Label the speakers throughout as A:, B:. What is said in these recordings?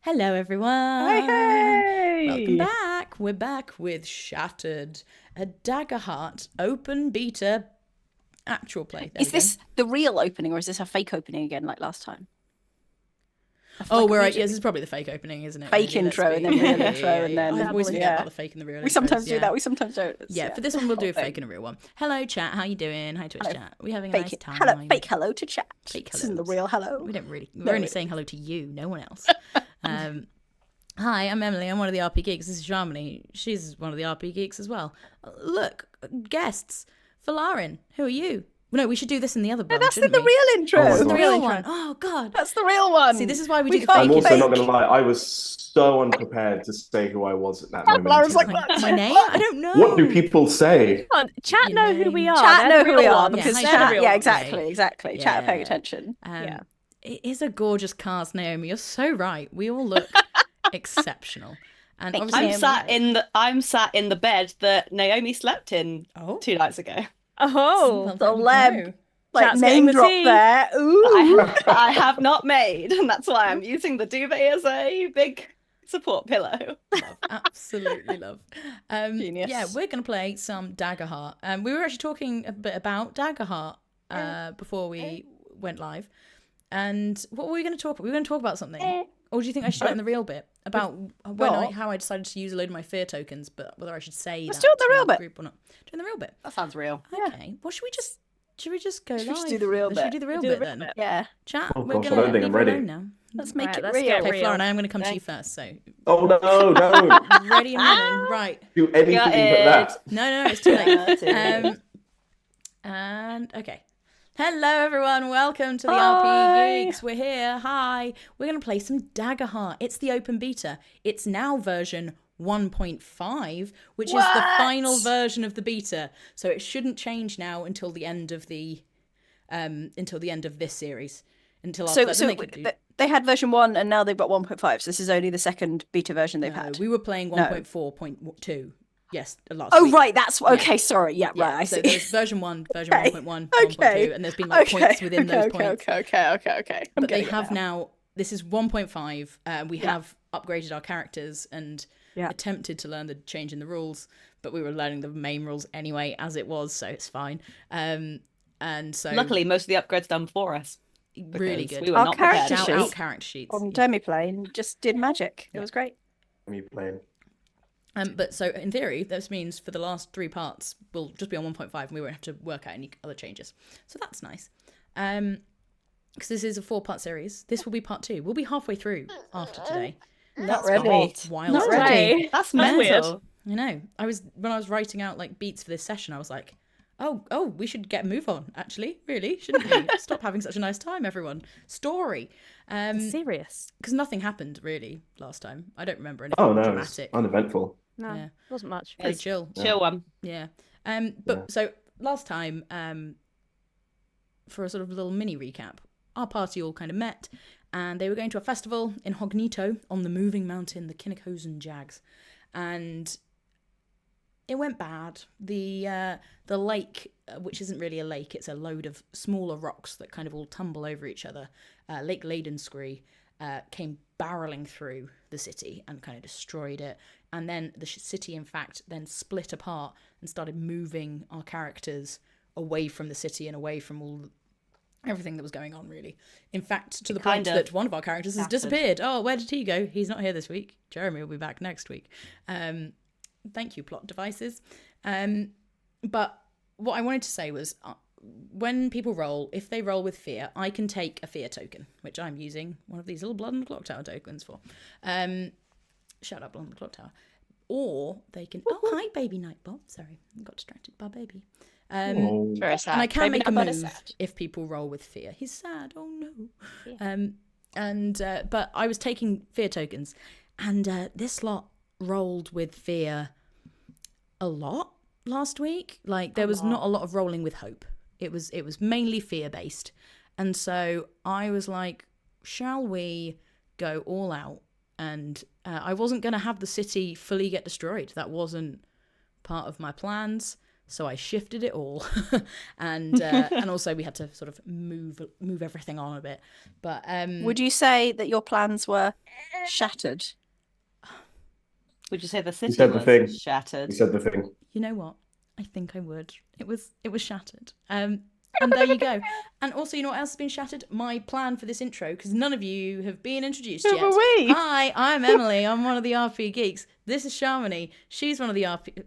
A: Hello, everyone.
B: Hey!
A: Welcome back. We're back with Shattered, a Daggerheart Open Beta actual play.
B: Is this the real opening or is this a fake opening again like last time?
A: Oh, we're right. Yes, it's probably the fake opening, isn't it?
B: Fake intro and then real intro and then...
A: I always forget about the fake and the real.
B: We sometimes do that, we sometimes don't.
A: Yeah, for this one we'll do a fake and a real one. Hello, chat. How you doing? Hi, Twitch chat. We're having a nice time.
B: Hello, fake hello to chat.
A: Fake hello.
B: This isn't the real hello.
A: We're only saying hello to you, no one else. Hi, I'm Emily. I'm one of the RP Geeks. This is Shamini. She's one of the RP Geeks as well. Look, guests. Folarin, who are you? No, we should do this in the other one.
B: No, that's the real intro.
A: That's the real one. Oh, God.
B: That's the real one.
A: See, this is why we do the fake.
C: I'm also not going to lie. I was so unprepared to say who I was at that moment.
B: I was like,
A: my name? I don't know.
C: What do people say?
D: Chat know who we are.
B: Chat know who we are.
A: Because
B: yeah, exactly. Chat are paying attention.
A: Yeah. It is a gorgeous cast, Naomi. You're so right. We all look exceptional. And
E: I'm sat in the bed that Naomi slept in 2 nights ago.
B: Oh, the lab. Like name drop there. Ooh.
E: I have not made, and that's why I'm using the duvet as a big support pillow.
A: Love, absolutely love.
B: Genius.
A: Yeah, we're going to play some Daggerheart. We were actually talking a bit about Daggerheart before we went live. And what were we going to talk about? We were going to talk about something. Or do you think I should do it in the real bit? About how I decided to use a load of my fear tokens, but whether I should say
B: Let's
A: that
B: do it in the real bit.
A: Group or not. Do it in the real bit.
E: That sounds real.
A: Okay. Well, should we just go live?
B: Should we do the real bit?
A: Should we do the real bit then?
B: Yeah.
A: Chat.
C: Oh,
A: we're
C: gosh,
A: gonna
C: I don't think
A: leave
C: I'm
A: it
C: ready.
A: alone now.
B: Let's make it
D: let's
B: real.
D: get
A: Okay,
D: real.
A: Florence, I am going to come to you first. So
C: Oh no, don't
A: ready and running. Right.
C: do anything but that.
A: No, it's too late. And okay. Hello, everyone. Welcome to the RP Geeks. We're here. Hi. We're going to play some Daggerheart. It's the open beta. It's now version 1.5, which is the final version of the beta. So it shouldn't change now until the end of the this series. Until
B: They had version 1 and now they've got 1.5. So this is only the second beta version they've had.
A: We were playing 1.4.2. Yes, last week.
B: Right, that's okay. Sorry, right. I see.
A: So there's version 1, version 1.1, 1.2, and there's been like points within those points.
B: Okay.
A: But they have now. This is 1.5. We have upgraded our characters and attempted to learn the change in the rules, but we were learning the main rules anyway as it was, so it's fine. And so
E: luckily, most of the upgrades done for us.
A: Really good.
E: We were not
B: character
E: prepared.
A: Our character sheets
B: on Demiplane just did magic. It was great.
C: Me playing.
A: But so in theory, this means for the last 3 parts, we'll just be on 1.5 and we won't have to work out any other changes. So that's nice. Because this is a 4-part series. This will be part 2. We'll be halfway through after today.
B: Not ready.
A: Wild
B: Not
A: stuff.
B: ready.
E: That's
D: weird.
E: mental.
A: I know. When I was writing out like beats for this session, I was like, oh, we should get a move on. Actually, really, shouldn't we? Stop having such a nice time, everyone. Story.
D: Serious.
A: Because nothing happened really last time. I don't remember anything dramatic.
C: It's uneventful.
D: No,
A: Yeah.
D: wasn't much.
A: Pretty chill.
E: Chill one.
A: Yeah. So last time, for a sort of little mini recap, our party all kind of met, and they were going to a festival in Hognito on the moving mountain, the Kinekozan Jags, and it went bad. The lake, which isn't really a lake, it's a load of smaller rocks that kind of all tumble over each other. Lake Ladenscree came barreling through the city and kind of destroyed it. And then the city, in fact, then split apart and started moving our characters away from the city and away from everything that was going on, really. In fact, to the point that one of our characters has disappeared. Oh, where did he go? He's not here this week. Jeremy will be back next week. Thank you, plot devices. But what I wanted to say was, when people roll, if they roll with fear, I can take a fear token, which I'm using one of these little Blood on the Clock Tower tokens for. Shout out Blood on the Clock Tower. Or they can... Oh, hi, baby Nightbot. Sorry, I got distracted by baby.
D: Very sad.
A: And I can
D: Baby
A: make a
D: Nightbot is
A: move
D: sad.
A: if people roll with fear. He's sad. Oh, no. Yeah. But I was taking fear tokens. And this lot rolled with fear a lot last week. Like, there was not a lot of rolling with hope. It was mainly fear-based. And so I was like, shall we go all out? And I wasn't going to have the city fully get destroyed. That wasn't part of my plans. so I shifted it all, and also we had to sort of move everything on a bit. But
B: would you say that your plans were shattered?
E: Would you say the city
C: said the
E: was
C: thing.
E: shattered?
C: You said the thing.
A: You know what? I think I would. It was shattered. And there you go. And also, you know what else has been shattered? My plan for this intro, because none of you have been introduced yet.
B: Who are we?
A: Hi, I'm Emily. I'm one of the RP geeks. This is Shamini. She's one of the RP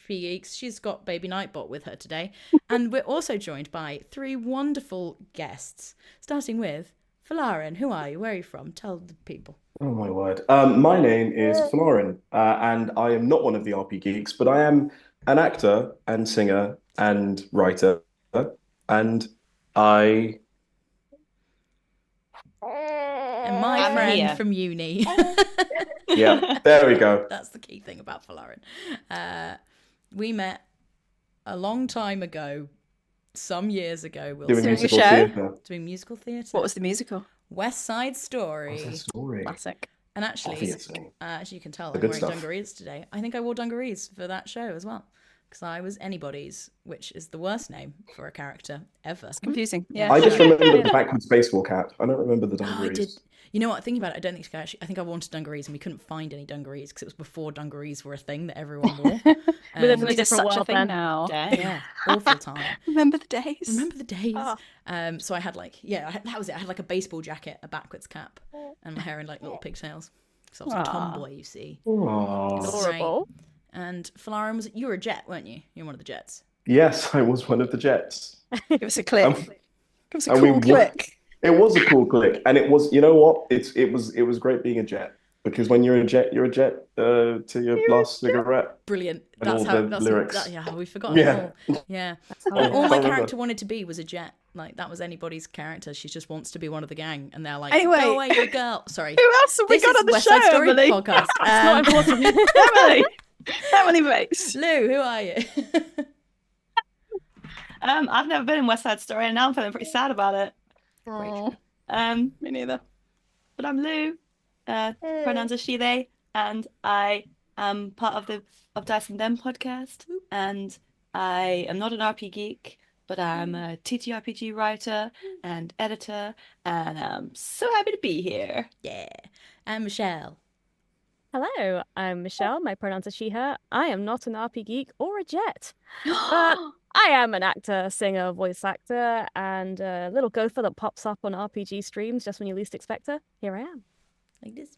A: geeks. She's got Baby Nightbot with her today. And we're also joined by 3 wonderful guests, starting with Folarin. Who are you? Where are you from? Tell the people.
C: Oh my word. My name is Folarin, and I am not one of the RP geeks, but I am an actor and singer and writer, and I...
A: And my
E: I'm
A: friend
E: here.
A: from uni.
C: Yeah, there we go.
A: That's the key thing about Folarin. We met a long time ago, some years ago. We'll
C: Doing
A: say,
C: musical
B: show?
C: theatre.
A: doing musical theatre.
B: What was the musical?
A: West Side Story.
C: What's that story?
B: Classic.
A: And actually,
C: Obviously.
A: as you can tell,
C: The
A: I'm
C: good
A: wearing
C: stuff.
A: dungarees today. I think I wore dungarees for that show as well. Because I was Anybody's, which is the worst name for a character ever.
B: It's confusing. Yeah.
C: I just remember the backwards baseball cap. I don't remember the
A: Oh, I
C: dungarees.
A: did. You know what? Thinking about it, I don't think I think I wanted dungarees and we couldn't find any dungarees because it was before dungarees were a thing that everyone wore.
D: We live in a
B: It's
D: different
B: such a
D: world
B: thing
D: then.
B: now.
E: Dang.
A: Yeah, awful time.
B: Remember the days?
A: Remember the days?
B: Oh.
A: So I had that was it. I had like a baseball jacket, a backwards cap, and my hair in like little pigtails. Because I was a
B: Aw.
A: tomboy, you see.
C: Aw.
A: Great.
D: Adorable.
A: And Folarin you were a jet, weren't you? You're one of the jets.
C: Yes, I was one of the Jets.
B: Give us a click. Give us a
C: and
B: cool
C: we-
B: click.
C: It was a cool click, and it was. You know what? It was great being a Jet, because when you're a Jet to your last cigarette.
A: Brilliant.
C: And
A: That's
C: all
A: how.
C: the
A: That's
C: lyrics.
A: yeah, we've forgotten
C: Yeah.
A: it all. Yeah.
C: Oh,
A: And all
C: I
A: my
C: remember.
A: character wanted to be was a jet. Like that was anybody's character. She just wants to be one of the gang, and they're like,
B: Anyway.
A: "Go away, you're a girl." Sorry.
B: Who else have we
A: This
B: got
A: is
B: on the
A: West
B: show,
A: Side Story
B: Emily?
A: podcast.
D: Not important.
B: Emily. Emily Bates.
A: Lou, who are you?
E: I've never been in West Side Story, and now I'm feeling pretty sad about it.
B: Me neither.
E: But I'm Lou. Pronouns are she, they, and I am part of Dice and Them podcast. And I am not an RP geek, but I'm a TTRPG writer and editor, and I'm so happy to be here.
A: Yeah. And Michelle.
D: Hello, I'm Michelle. My pronouns are she, her. I am not an RP geek or a jet, but I am an actor, singer, voice actor, and a little gopher that pops up on RPG streams just when you least expect her. Here I am.
A: Like this.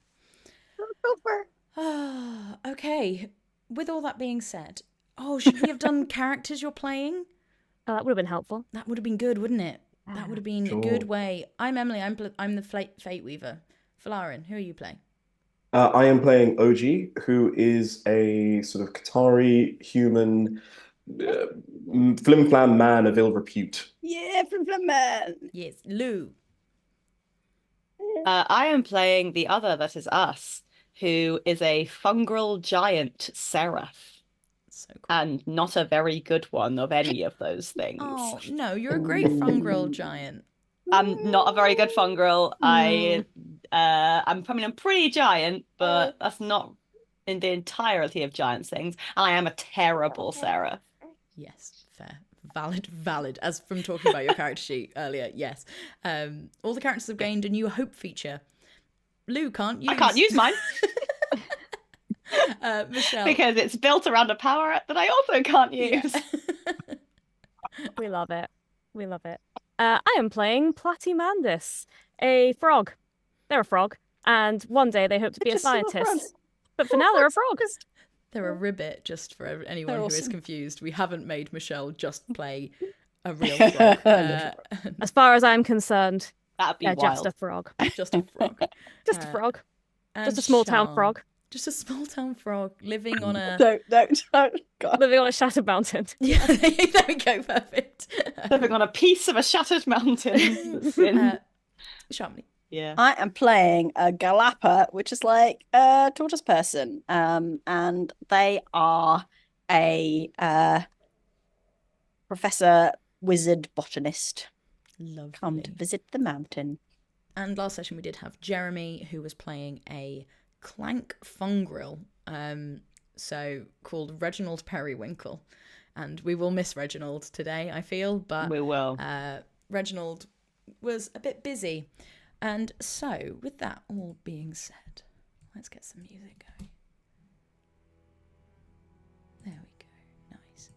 A: Okay. With all that being said, should we have done characters you're playing?
D: Oh, that would have been helpful.
A: That would have been good, wouldn't it? That would have been a good
C: Sure.
A: way. I'm Emily. I'm the Fate Weaver. Folarin, who are you playing?
C: I am playing OG, who is a sort of Qatari human flim-flam man of ill repute.
B: Yeah, from man.
A: Yes, Lou.
E: I am playing the other that is us, who is a fungal giant seraph,
A: So cool.
E: and not a very good one of any of those things.
A: Oh no, you're a great fungrel giant.
E: I'm not a very good fungal. I'm pretty giant, but that's not in the entirety of giant things. And I am a terrible seraph.
A: Yes, fair. Valid. As from talking about your character sheet earlier, yes. All the characters have gained a new hope feature. Lou can't use.
E: I can't use mine
A: Michelle.
E: because it's built around a power up that I also can't use.
D: We love it. We love it. I am playing Platymandus, a frog. They're a frog, and one day they hope to be a
B: Just a little frog.
D: scientist. But for now, they're a frog.
A: They're a ribbit, just for anyone
B: They're
A: who is
B: awesome.
A: confused. We haven't made Michelle just play a real frog.
D: As far as I'm concerned,
E: That'd be
D: they're
E: wild.
D: just a frog.
A: Just a frog.
D: Just a
A: Uh,
D: frog.
A: And
D: Just a small town
A: Sean.
D: frog
A: Just a small town frog living on a.
B: Don't. God.
D: living on a shattered mountain.
A: Yeah, there we go. Perfect.
E: Living on a piece of a shattered mountain. that's in-
A: Shamini.
E: Yeah.
B: I am playing a Galapa, which is like a tortoise person. And they are a professor wizard botanist
A: Lovely.
B: come to visit the mountain.
A: And last session we did have Jeremy, who was playing a clank fungrel, so called Reginald Periwinkle. And we will miss Reginald today, I feel, but
E: We will.
A: Reginald was a bit busy. And so, with that all being said, let's get some music going. There we go. Nice.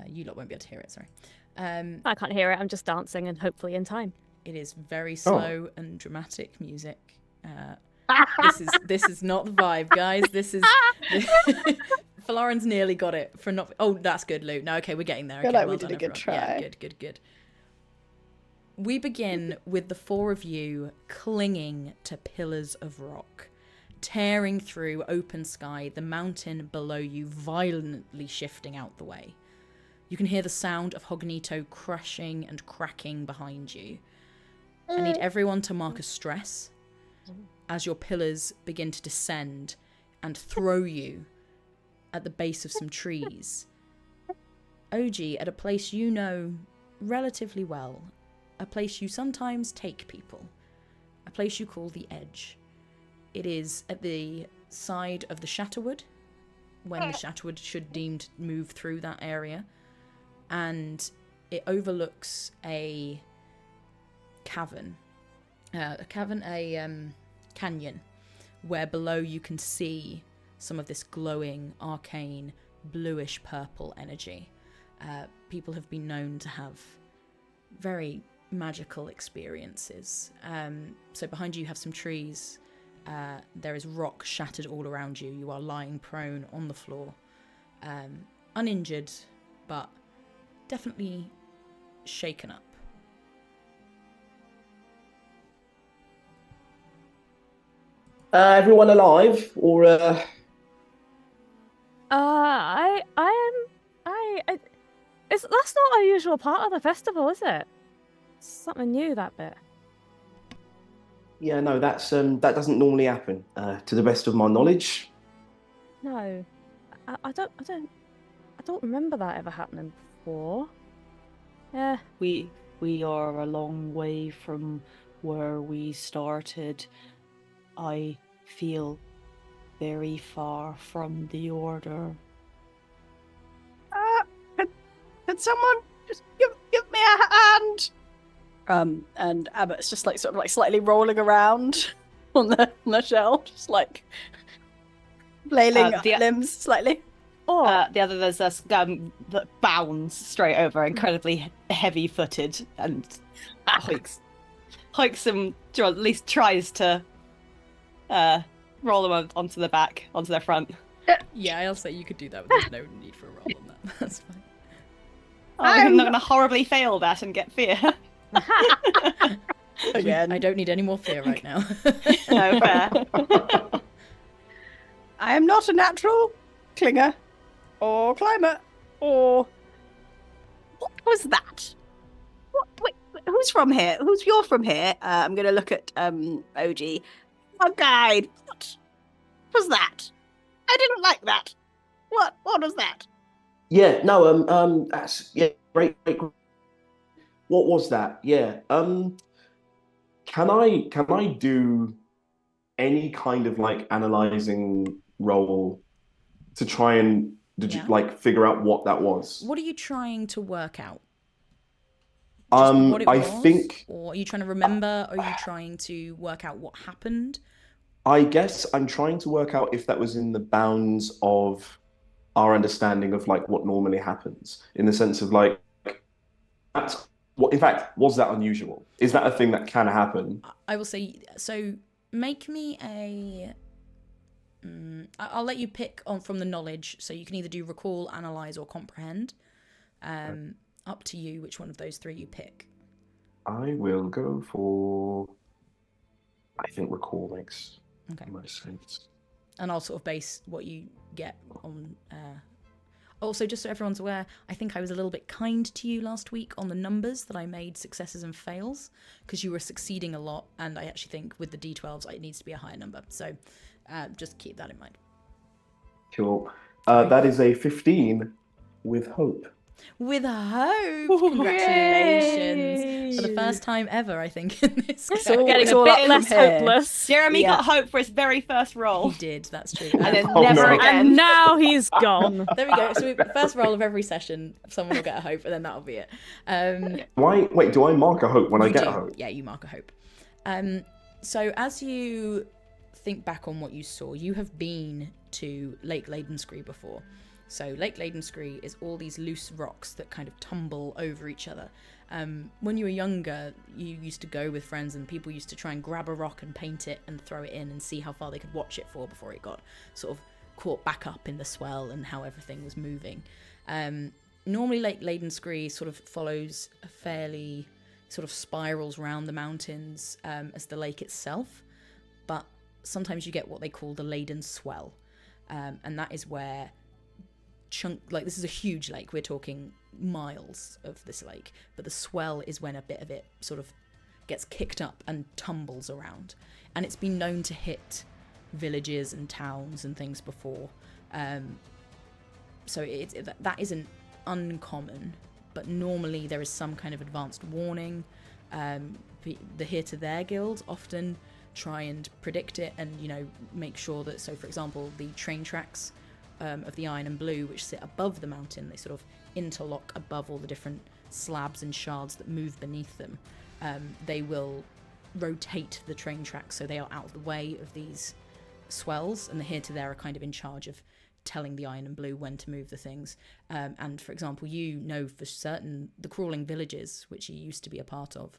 A: You lot won't be able to hear it, sorry.
D: I can't hear it. I'm just dancing and hopefully in time.
A: It is very slow and dramatic music. This is not the vibe, guys. This is Folarin's nearly got it for not. Oh, that's good, Lou. No, okay, we're getting there.
B: I feel
A: Okay,
B: like
A: well
B: we did
A: done,
B: a good
A: everyone.
B: try.
A: Yeah, good. We begin with the four of you clinging to pillars of rock, tearing through open sky, the mountain below you violently shifting out the way. You can hear the sound of Hognito crushing and cracking behind you. I need everyone to mark a stress as your pillars begin to descend and throw you at the base of some trees. OG, at a place you know relatively well, a place you sometimes take people, a place you call the Edge. It is at the side of the Shatterwood, when the Shatterwood should deemed move through that area, and it overlooks a canyon, where below you can see some of this glowing, arcane, bluish purple energy. People have been known to have very magical experiences. So behind you have some trees. There is rock shattered all around you. You are lying prone on the floor, uninjured, but definitely shaken up.
C: Everyone alive, or
D: That's not our usual part of the festival, is it? Something new, that bit.
C: yeah, no, that doesn't normally happen, to the best of my knowledge.
D: No, I don't remember that ever happening before. Yeah.
E: We are a long way from where we started. I feel very far from the order.
B: Could someone just give me a hand? And Abbott's just like sort of like slightly rolling around on the shelf, just like flailing limbs slightly.
E: The other there's this that bounds straight over, incredibly heavy-footed, and hikes him, or at least tries to roll them onto their front.
A: Yeah, I'll say you could do that, but there's no need for a roll on that. That's fine.
E: I'm not going to horribly fail that and get fear.
B: Again.
A: I don't need any more fear right now.
E: No, fair.
B: I am not a natural clinger or climber or... What was that? Wait, who's from here? You're from here? I'm going to look at OG. Oh, guide. What was that? I didn't like that. What was that?
C: Yeah, no, that's great. What was that? Yeah, can I do any kind of like analyzing role to try and like figure out what that was?
A: What are you trying to work out?
C: What it was? Think,
A: or are you trying to remember? Or are you trying to work out what happened?
C: I guess I'm trying to work out if that was in the bounds of our understanding of like what normally happens, in the sense of like, that's what, in fact, was that unusual? Is that a thing that can happen?
A: I will say, so make me a... I'll let you pick on from the knowledge, so you can either do recall, analyze, or comprehend. Up to you which one of those three you pick.
C: I will go for... I think recall makes most sense.
A: And I'll sort of base what you get on... Also, just so everyone's aware, I think I was a little bit kind to you last week on the numbers that I made successes and fails, because you were succeeding a lot, and I actually think with the D12s it needs to be a higher number. So just keep that in mind.
C: Cool. That is a 15 with hope.
A: With hope. Congratulations.
E: Yay.
A: For the first time ever, I think, in this game.
B: So
D: Getting
B: it's
D: a
B: all up
D: bit
B: from
D: less
B: here.
D: hopeless.
E: Jeremy
B: Yeah.
E: got hope for his very first roll.
A: He did, that's true.
B: And then
C: Oh,
B: never
C: no.
B: again.
D: And now he's gone.
A: There we go. So first roll of every session, someone will get a hope, and then that'll be it.
C: Do I mark a hope when I
A: You
C: get
A: do.
C: a hope?
A: Yeah, you mark a hope. So as you think back on what you saw, you have been to Lake Ladenscree before. So Lake Ladenscree is all these loose rocks that kind of tumble over each other. When you were younger, you used to go with friends and people used to try and grab a rock and paint it and throw it in and see how far they could watch it for before it got sort of caught back up in the swell and how everything was moving. Normally Lake Ladenscree sort of follows a fairly sort of spirals round the mountains as the lake itself, but sometimes you get what they call the Laden Swell, and that is where this is a huge lake, we're talking miles of this lake, but the swell is when a bit of it sort of gets kicked up and tumbles around, and it's been known to hit villages and towns and things before, so that isn't uncommon, but normally there is some kind of advanced warning. The Here to There guilds often try and predict it and, make sure that, so for example, the train tracks of the Iron and Blue, which sit above the mountain, they sort of interlock above all the different slabs and shards that move beneath them. They will rotate the train tracks so they are out of the way of these swells, and the Here to There are kind of in charge of telling the Iron and Blue when to move the things. And for example, for certain the crawling villages, which you used to be a part of,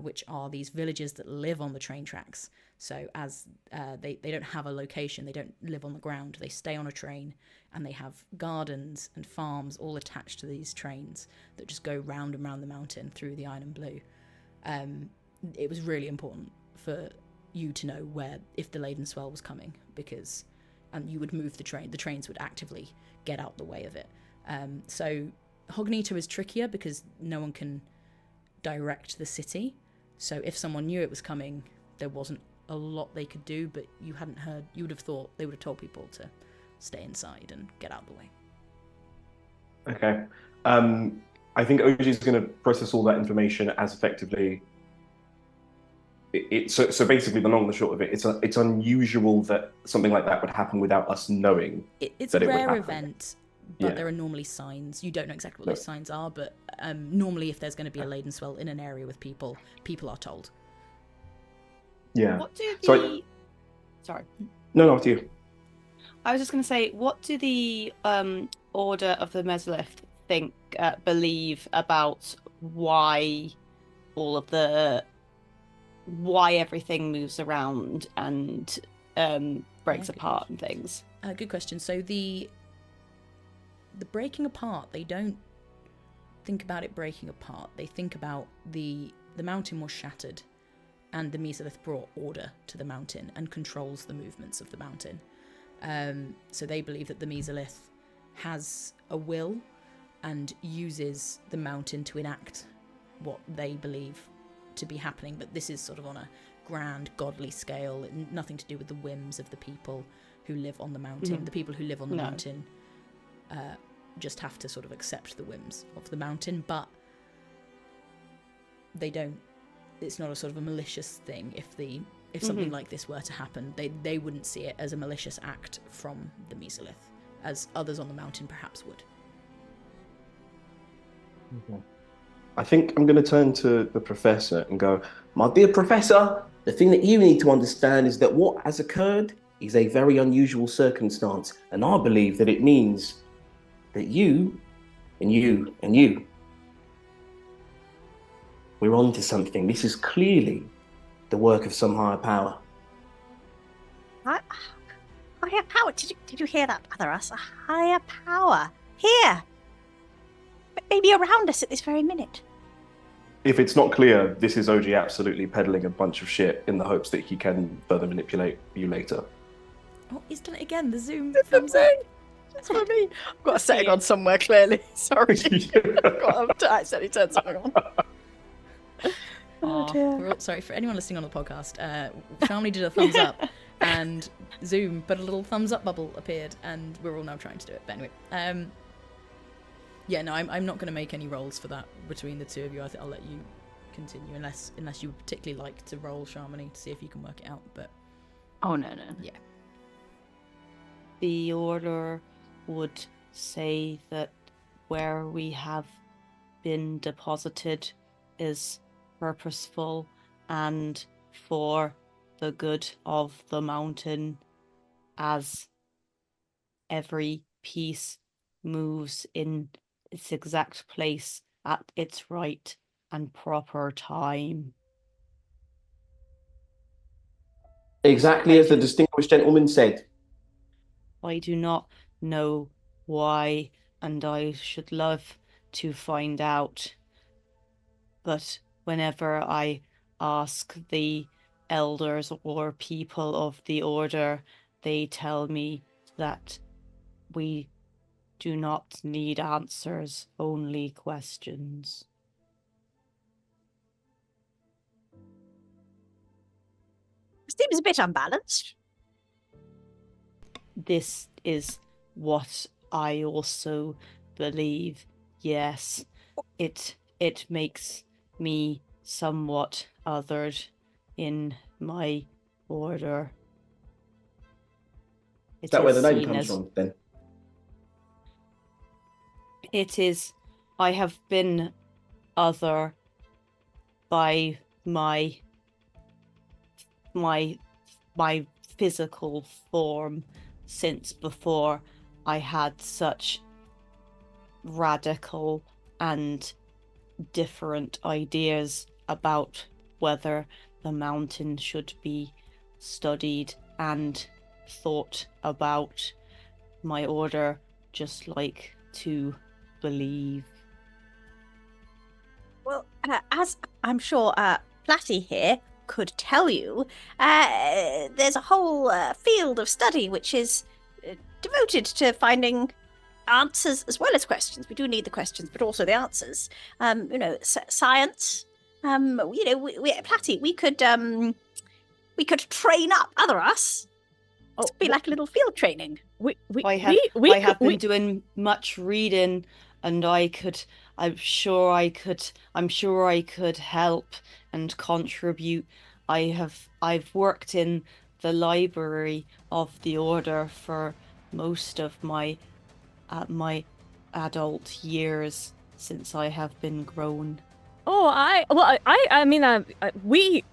A: which are these villages that live on the train tracks. So as they don't have a location, they don't live on the ground, they stay on a train, and they have gardens and farms all attached to these trains that just go round and round the mountain through the Iron and Blue. It was really important for you to know if the Laden Swell was coming, because you would move the trains would actively get out the way of it. So Hognito is trickier because no one can direct the city, so if someone knew it was coming, there wasn't a lot they could do, but you would have thought they would have told people to stay inside and get out of the way.
C: Okay. I think OG is going to process all that information as effectively. So basically, the long and the short of it, it's unusual that something like that would happen without us knowing.
A: It's
C: that
A: a
C: it would
A: rare
C: happen.
A: event, but
C: Yeah.
A: there are normally signs. You don't know exactly what those signs are, but normally if there's going to be a Laden Swell in an area with people are told.
C: Yeah.
E: What do the...
C: So
E: Sorry.
C: No, after you.
E: I was just going to say, what do the Order of the Mesolith believe about why everything moves around and breaks
A: good
E: apart and things?
A: Good question. So the breaking apart, they don't think about it breaking apart. They think about the mountain was shattered, and the Mesolith brought order to the mountain and controls the movements of the mountain. So they believe that the Mesolith has a will and uses the mountain to enact what they believe to be happening, but this is sort of on a grand godly scale, nothing to do with the whims of the people who live on the mountain.
E: Mhm.
A: The people who live on the
E: No.
A: mountain just have to sort of accept the whims of the mountain, but it's not a sort of a malicious thing. If something like this were to happen, they wouldn't see it as a malicious act from the Mesolith, as others on the mountain perhaps would.
C: I think I'm going to turn to the professor and go, my dear professor, the thing that you need to understand is that what has occurred is a very unusual circumstance, and I believe that it means that you and you and you, we're on to something. This is clearly the work of some higher power.
B: Higher power? Did you hear that, Other Us? A higher power. Here. Maybe around us at this very minute.
C: If it's not clear, this is OG absolutely peddling a bunch of shit in the hopes that he can further manipulate you later.
A: Oh, he's done it again. The Zoom thumbs up.
B: That's for me. I've got a setting on somewhere, clearly. Sorry. I've accidentally turned something on.
A: Oh,
B: dear.
A: sorry, for anyone listening on the podcast, Shamini did a thumbs up, and Zoom, but a little thumbs up bubble appeared, and we're all now trying to do it. But anyway, Yeah, no, I'm not going to make any rolls for that between the two of you. I'll let you continue, unless you would particularly like to roll, Shamini, to see if you can work it out. But
B: Oh no.
A: yeah,
E: The order would say that where we have been deposited is purposeful and for the good of the mountain, as every piece moves in its exact place at its right and proper time.
C: Exactly as the distinguished gentleman said.
E: I do not know why, and I should love to find out. But whenever I ask the elders or people of the order, they tell me that we do not need answers, only questions.
B: Seems a bit unbalanced.
E: This is what I also believe. Yes, it makes me somewhat othered in my order.
C: Is that where the name
E: seen
C: comes
E: as-
C: from, then?
E: It is. I have been other by my physical form since before I had such radical and different ideas about whether the mountain should be studied and thought about. My order just like to believe.
B: Well, as I'm sure Platty here could tell you, there's a whole field of study which is devoted to finding answers as well as questions. We do need the questions, but also the answers. Science. Platty, we could train up other us. To be like a little field training.
E: I have been doing much reading, and I'm sure I could help and contribute. I've worked in the library of the order for most of my adult years since I have been grown.
D: We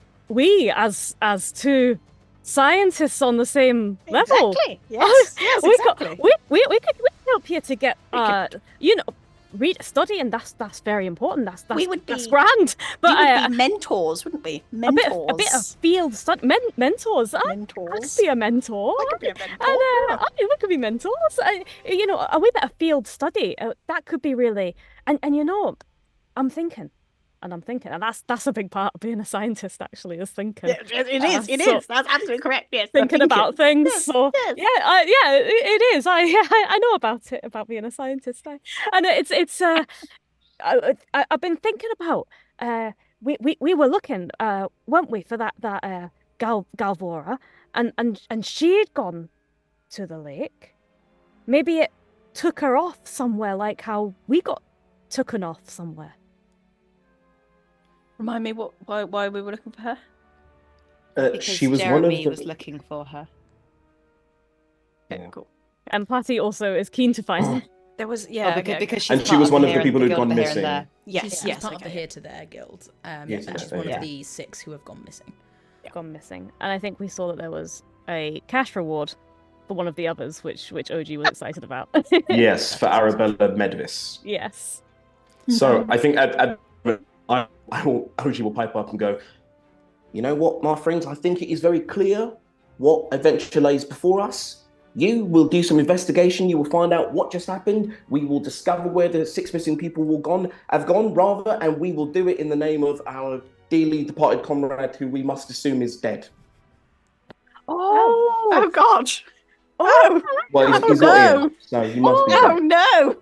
D: as two scientists on the same level.
B: Exactly. Yes. Exactly.
D: We could help you to get study, and that's very important. That's grand. But
B: we would be mentors, wouldn't we? Mentors.
D: A bit of field study. Mentors.
B: Mentors.
D: I could be a mentor.
B: I could be a mentor.
D: And we could be mentors. A wee bit of field study. That could be really. And I'm thinking, and that's a big part of being a scientist. Actually, is thinking.
B: It is. That's absolutely correct. Yes,
D: thinking about things.
B: Yes,
D: so
B: yes.
D: it is. I know about being a scientist. And it's. I've been thinking about. We were looking, weren't we, for that Galvora, and she'd gone to the lake. Maybe it took her off somewhere, like how we got taken off somewhere.
B: Remind me why we were looking for her?
E: Because
C: she was
E: Jeremy
C: one of the...
E: was looking for her.
B: Okay,
C: Yeah.
B: cool.
D: And Patty also is keen to find her.
B: There was
E: Because she's
C: And she
E: part
C: was
E: of
C: one of
E: here
C: the people
E: and
C: who'd
E: guild
C: gone
E: of here and
C: missing.
E: there.
B: Yes,
A: she's part of the Here to There guild,
C: Yes,
A: and she's
C: yeah,
A: one
C: yeah.
A: of the 6 who have gone missing.
D: Gone missing. And I think we saw that there was a cash reward for one of the others, which OG was excited about.
C: Yes, for Arabella Medvis.
D: Yes.
C: So I think OG will pipe up and go, you know what, my friends, I think it is very clear what adventure lays before us. You will do some investigation. You will find out what just happened. We will discover where the 6 missing people have gone, and we will do it in the name of our dearly departed comrade, who we must assume is dead.
B: Oh God! Oh,
C: Well, he's not here, so he must be
B: oh
C: dead.
B: no!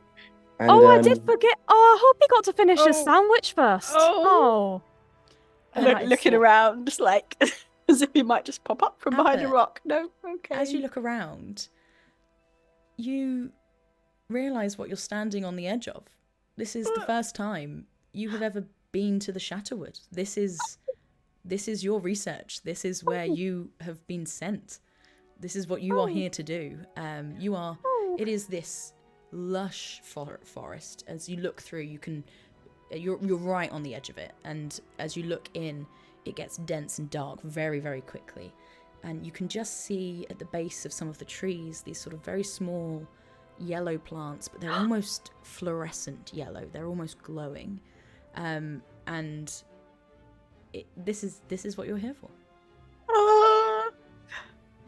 C: And,
D: I did forget. I hope he got to finish his sandwich first.
B: Oh.
D: That is
B: Looking
D: so-
B: around, just like as if he might just pop up from behind a
A: Abbott,
B: rock. No, okay.
A: As you look around, you realise what you're standing on the edge of. this is the first time you have ever been to the Shatterwood. This is your research. This is where you have been sent. This is what you are here to do. It is this lush forest. As you look through, you're right on the edge of it, and as you look in, it gets dense and dark very, very quickly, and you can just see at the base of some of the trees these sort of very small yellow plants, but they're almost fluorescent yellow. They're almost glowing, and this is what you're here for.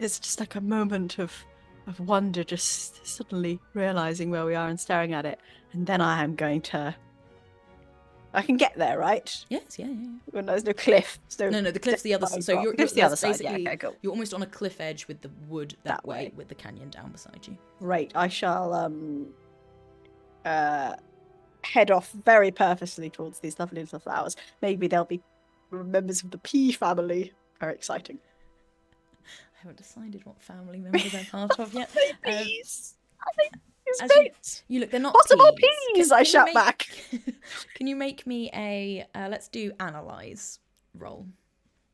B: It's just like a moment of wonder, just suddenly realizing where we are and staring at it, and then I can get there, right?
A: Yes, yeah.
B: When there's no cliff.
A: No, the cliff's the other side. So you're
B: the other side.
A: basically,
B: Yeah, okay, cool.
A: You're almost on a cliff edge with the wood that way,
B: way.
A: with the canyon down beside you.
B: Right, I shall head off very purposely towards these lovely little flowers. Maybe they'll be members of the pea family. Very exciting.
A: I haven't decided what family members I'm part of yet.
B: Peas.
A: As you look, they're not
B: Possible
A: peas.
B: peas, I shout back.
A: Can you make me a let's do analyze roll?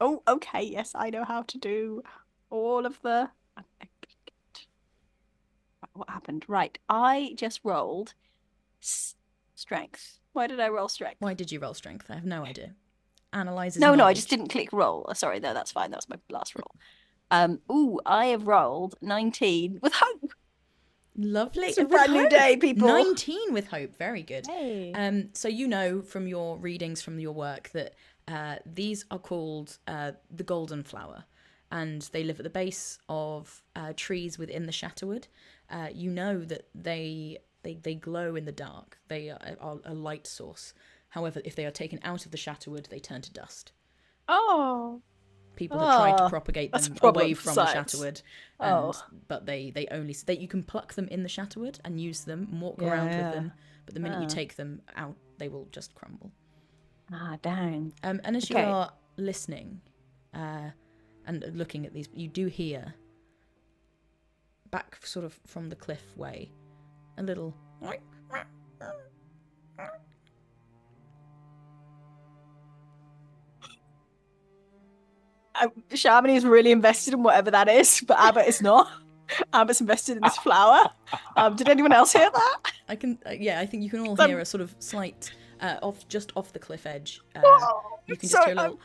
B: Oh, okay. Yes, I know how to do all of the. What happened? Right, I just rolled strength. Why did I roll strength?
A: Why did you roll strength? I have no idea. Analyze is
B: No, I
A: knowledge.
B: just didn't click roll. Sorry, no, that's fine. That was my last roll. I have rolled 19 with hope.
A: Lovely.
B: It's a
A: With
B: brand new
A: hope.
B: day, people.
A: 19 with hope. Very good.
D: Hey.
A: So you know from your readings from your work that these are called the golden flower, and they live at the base of trees within the Shatterwood. You know that they glow in the dark. They are a light source. However, if they are taken out of the Shatterwood, they turn to dust.
B: Oh.
A: People have tried to propagate
B: that's
A: them
B: a problem
A: away
B: for
A: from the
B: science.
A: Shatterwood,
B: Oh.
A: but they only you can pluck them in the Shatterwood and use them, walk around with them. But the minute you take them out, they will just crumble.
B: Ah, dang.
A: And as you
B: Okay.
A: are listening and looking at these, you do hear back sort of from the cliff way a little.
B: Shamini is really invested in whatever that is, but Abbott is not. Abbott's invested in this flower. Did anyone else hear that?
A: I can, I think you can all hear a sort of slight just off the cliff edge. You can just hear a little.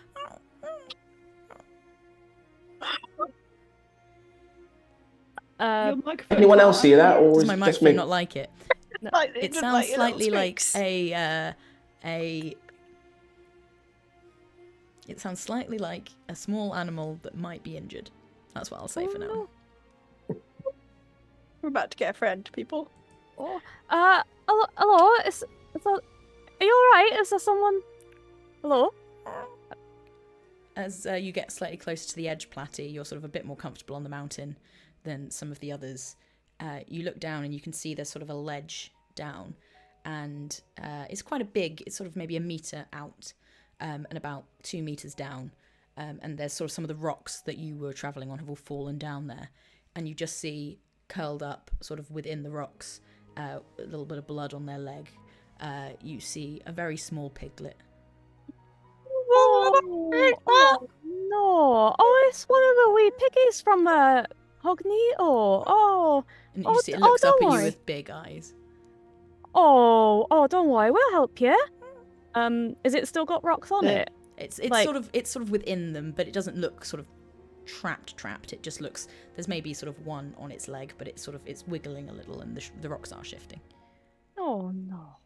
E: Your microphone.
C: Anyone else see that, or
A: Does
C: is
A: my
C: it just
A: microphone
C: me?
A: not like it? It
B: just
A: sounds
B: like
A: slightly
B: little
A: like
B: squeaks.
A: It sounds slightly like a small animal that might be injured. That's what I'll say for now.
B: We're about to get a friend, people.
D: Hello. Are you all right? Is there someone? Hello.
A: As you get slightly closer to the edge, Platty, you're sort of a bit more comfortable on the mountain than some of the others. You look down and you can see there's sort of a ledge down, and it's quite a big. It's sort of maybe a meter out, and about 2 meters down. And there's sort of some of the rocks that you were traveling on have all fallen down there, and you just see curled up, sort of within the rocks, a little bit of blood on their leg. You see a very small piglet.
D: Oh no! Oh, it's one of the wee piggies from Hognito. Oh,
A: And you see it looks up
D: don't
A: at you
D: worry.
A: with big eyes.
D: Don't worry, we'll help you. Is it still got rocks on it?
A: It's
D: Like-
A: sort of within them, but it doesn't look sort of trapped. It just looks, there's maybe sort of one on its leg, but it's wiggling a little, and the rocks are shifting.
D: Oh no!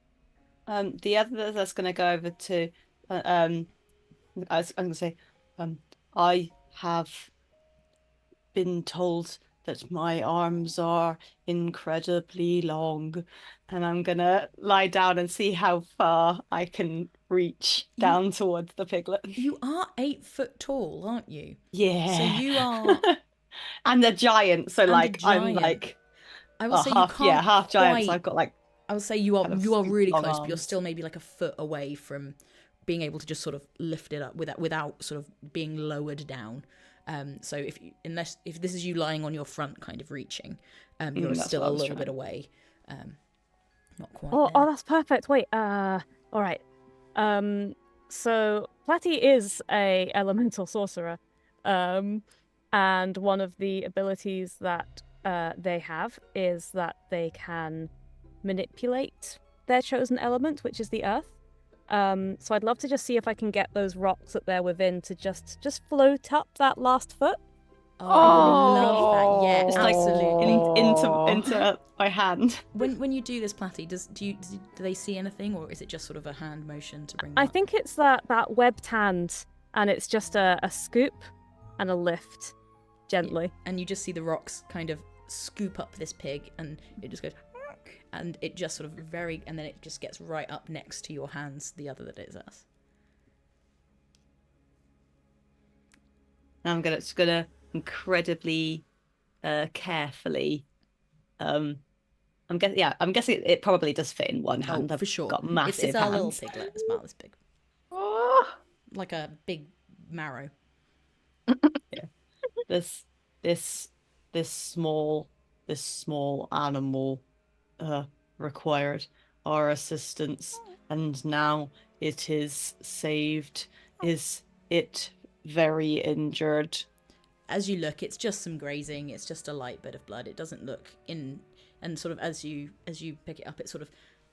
E: The other that's going to go over to, I'm going to say, I have been told that my arms are incredibly long, and I'm going to lie down and see how far I can reach down towards the piglet.
A: You are 8 foot tall, aren't you?
E: Yeah.
A: So you are.
E: And a giant, so
A: And a
E: like I'm
A: giant.
E: like
A: I will say you
E: half,
A: can't
E: half giant. So
A: quite-
E: I've got like
A: I would say you are
E: kind of
A: really
E: long
A: close, but you're
E: arms.
A: still maybe like a foot away from being able to just sort of lift it up without sort of being lowered down. So if this is you lying on your front, kind of reaching, you're
E: that's
A: still
E: what I
A: a
E: was
A: little bit
E: trying.
A: away. Not quite.
D: Oh,
A: there.
D: that's perfect. Wait, all right. So Platy is a elemental sorcerer. And one of the abilities that they have is that they can manipulate their chosen element, which is the earth. So I'd love to just see if I can get those rocks that they're within to just float up that last foot.
A: Oh, I love that. Yeah,
E: It's like
A: absolutely.
E: into my hand.
A: When you do this, Platty, do they see anything, or is it just sort of a hand motion to bring them
D: I
A: up?
D: think it's that webbed hand, and it's just a scoop and a lift gently.
A: And you just see the rocks kind of scoop up this pig, and it just goes, and it just sort of and then it just gets right up next to your hands, the other that is us.
E: I'm gonna incredibly carefully. I'm guessing it probably does fit in one hand.
A: Oh,
E: I've
A: for sure.
E: got massive
A: it's our little
E: hands.
A: piglet. It's about this big.
B: Oh,
A: Like a big marrow.
E: This small animal required our assistance, and now it is saved. Is it very injured?
A: As you look, it's just some grazing. It's just a light bit of blood. It doesn't look in, and sort of as you pick it up, it sort of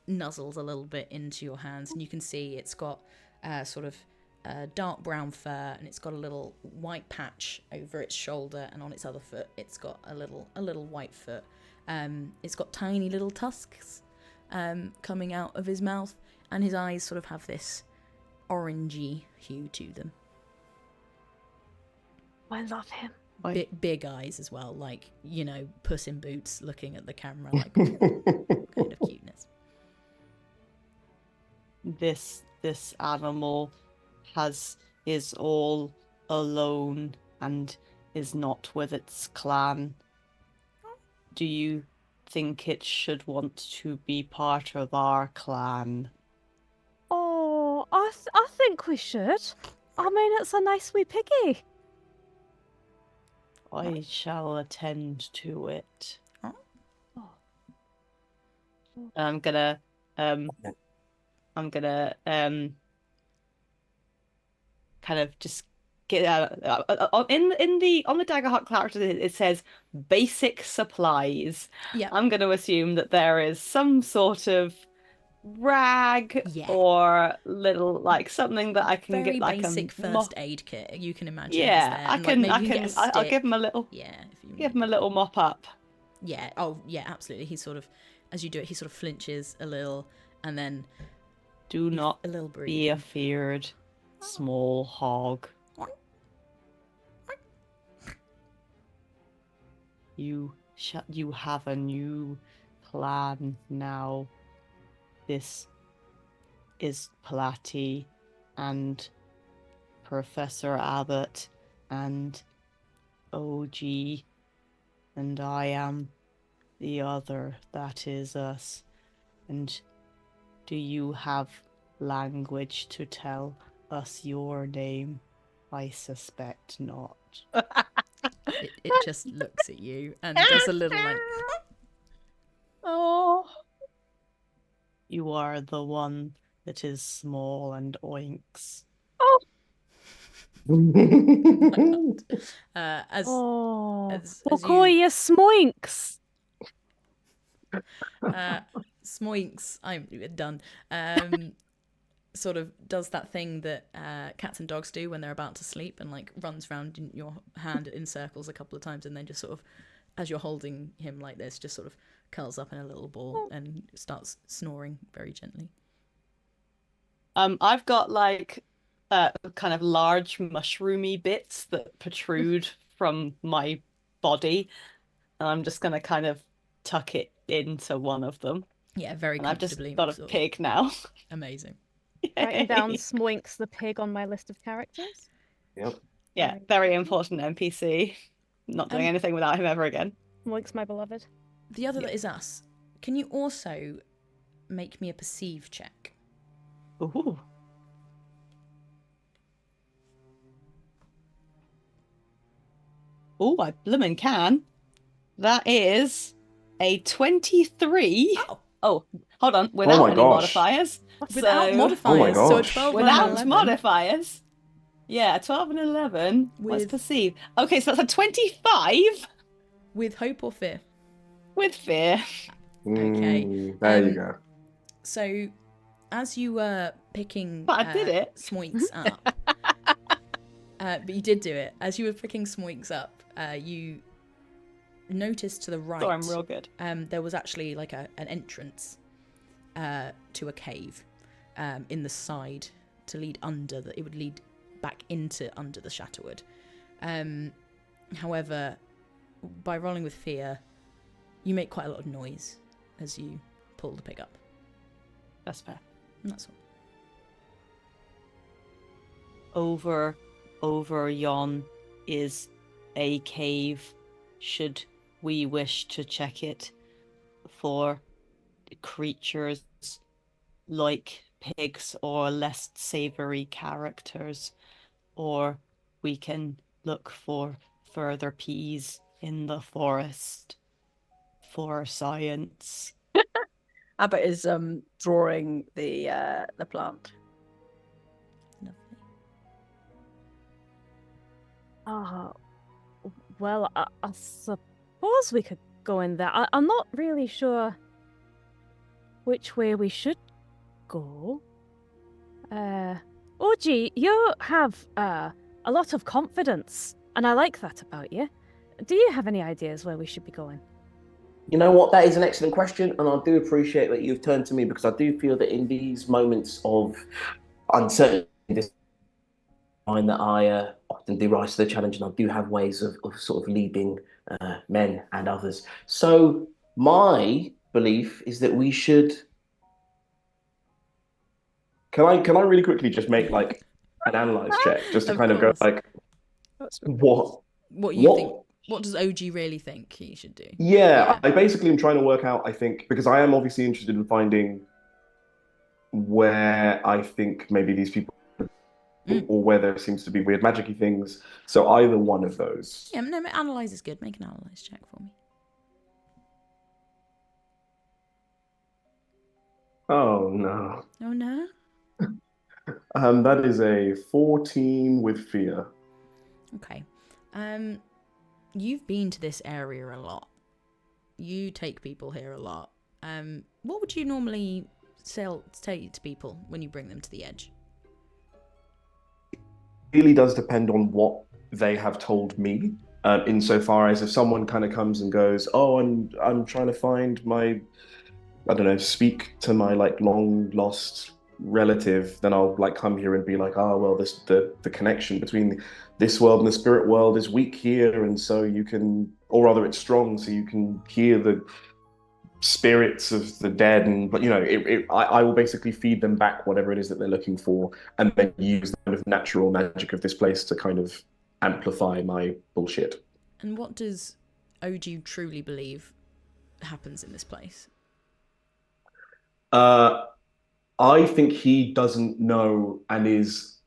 A: nuzzles a little bit into your hands, and you can see it's got sort of dark brown fur, and it's got a little white patch over its shoulder, and on its other foot, it's got a little white foot. It's got tiny little tusks coming out of his mouth, and his eyes sort of have this orangey hue to them.
D: I love him.
A: Big eyes as well, like, you know, Puss in Boots looking at the camera, like kind of cuteness.
E: This animal is all alone and is not with its clan. Do you think it should want to be part of our clan?
D: Oh, I think we should. I mean, it's a nice wee piggy.
E: I shall attend to it.
A: Oh.
E: I'm gonna kind of just get in the Daggerheart character. It says basic supplies.
A: Yeah.
E: I'm going to assume that there is some sort of rag or little like something that I can
A: Very
E: get like
A: basic first aid kit. You can imagine.
E: Yeah,
A: I can.
E: I'll give him a little.
A: Yeah, if you
E: give him a little mop up.
A: Yeah. Oh, yeah. Absolutely. He sort of, as you do it, he sort of flinches a little, and then
E: do not
A: a little breathe.
E: Be afeared, small hog. You have a new clan now. This is Platy and Professor Abbott and OG, and I am the other. That is us. And do you have language to tell us your name? I suspect not.
A: It just looks at you and does a little like.
B: oh.
E: You are the one that is small and oinks.
B: Oh.
D: We'll call you Smoinks.
A: Smoinks, I'm done. Sort of does that thing that cats and dogs do when they're about to sleep, and like runs around in your hand in circles a couple of times, and then just sort of, as you're holding him like this, just sort of curls up in a little ball and starts snoring very gently.
E: I've got like kind of large mushroomy bits that protrude from my body, and I'm just gonna kind of tuck it into one of them.
A: Yeah, very comfortably.
E: I've just got a pig now.
A: Amazing.
D: Writing down Smoinks the pig on my list of characters.
C: Yep.
E: Yeah, very important NPC. Not doing anything without him ever again.
D: Smoinks, my beloved.
A: The other that is us. Can you also make me a perceive check?
E: Ooh. Oh, I bloomin' can. That is a 23.
A: Oh.
E: Oh, Hold on,
C: Oh
E: without
C: my
E: any
C: gosh.
E: modifiers.
A: Without
E: So,
A: modifiers, so a
C: gosh.
A: 12 and an
E: without
A: 11
E: modifiers. Yeah, 12 and 11. Let's
A: With-
E: perceive. Okay, so that's a 25
A: with hope or fear.
E: with fear.
A: Okay.
C: There you go.
A: So, as you were picking
E: But I did it.
A: Smoinks up, but you did do it. As you were picking Smoinks up, you noticed to the right.
E: So I'm real good.
A: There was actually like an entrance to a cave in the side to lead under. It would lead back into under the Shatterwood. However, by rolling with fear, you make quite a lot of noise as you pull the pig up.
E: That's fair.
A: And that's all.
E: Over yon is a cave. Should we wish to check it for creatures like pigs or less savory characters, or we can look for further peas in the forest for science.
B: Abbott is drawing the plant.
A: Lovely.
D: Well, I suppose we could go in there. I'm not really sure which way we should go. OG, you have a lot of confidence, and I like that about you. Do you have any ideas where we should be going?
C: You know what? That is an excellent question, and I do appreciate that you've turned to me, because I do feel that in these moments of uncertainty, this find that I often do rise to the challenge, and I do have ways of sort of leading men and others. So my belief is that we should. Can I really quickly just make like an analyze check, just to
A: Of
C: kind of go
A: course.
C: like, what
A: you think? What does OG really think he should do?
C: Yeah, I basically am trying to work out, I think, because I am obviously interested in finding where I think maybe these people, or where there seems to be weird magic-y things. So either one of those.
A: Yeah, no, analyze is good. Make an analyze check for me.
C: Oh no.
A: Oh no.
C: That is a 14 with fear.
A: Okay. You've been to this area a lot. You take people here a lot. What would you normally say to people when you bring them to the edge?
C: It really does depend on what they have told me. Insofar as if someone kind of comes and goes, "Oh, I'm trying to find my, I don't know, speak to my like long lost relative," then I'll like come here and be like, "Oh, well, the connection between this world and the spirit world is weak here, and so you can, or rather, it's strong, so you can hear the spirits of the dead." And but I will basically feed them back whatever it is that they're looking for, and then use the kind of natural magic of this place to kind of amplify my bullshit.
A: And what does OG truly believe happens in this place?
C: I think he doesn't know, and is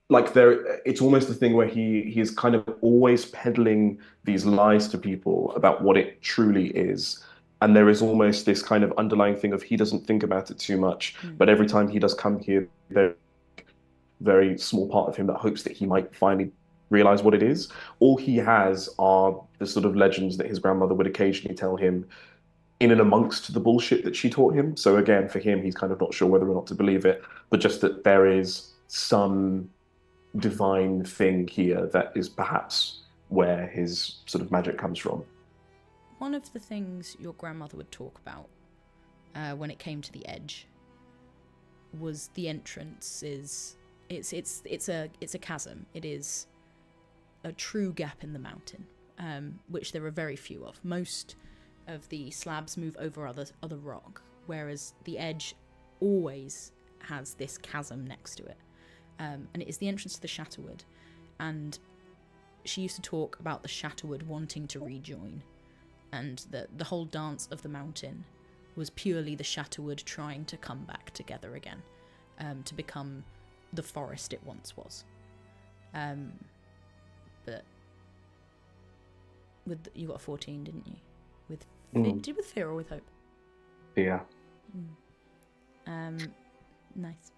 C: like there. It's almost a thing where he is kind of always peddling these lies to people about what it truly is. And there is almost this kind of underlying thing of he doesn't think about it too much, but every time he does come here, there's a very small part of him that hopes that he might finally realize what it is. All he has are the sort of legends that his grandmother would occasionally tell him, in and amongst the bullshit that she taught him. So again, for him, he's kind of not sure whether or not to believe it, but just that there is some divine thing here that is perhaps where his sort of magic comes from.
A: One of the things your grandmother would talk about when it came to the edge was the entrance is it's a chasm. It is a true gap in the mountain, which there are very few of. Most of the slabs move over other rock, whereas the edge always has this chasm next to it, and it is the entrance to the Shatterwood. And she used to talk about the Shatterwood wanting to rejoin, and the whole dance of the mountain was purely the Shatterwood trying to come back together again, to become the forest it once was. But you got a 14, didn't you? With fear or with hope?
C: fear.
A: Nice.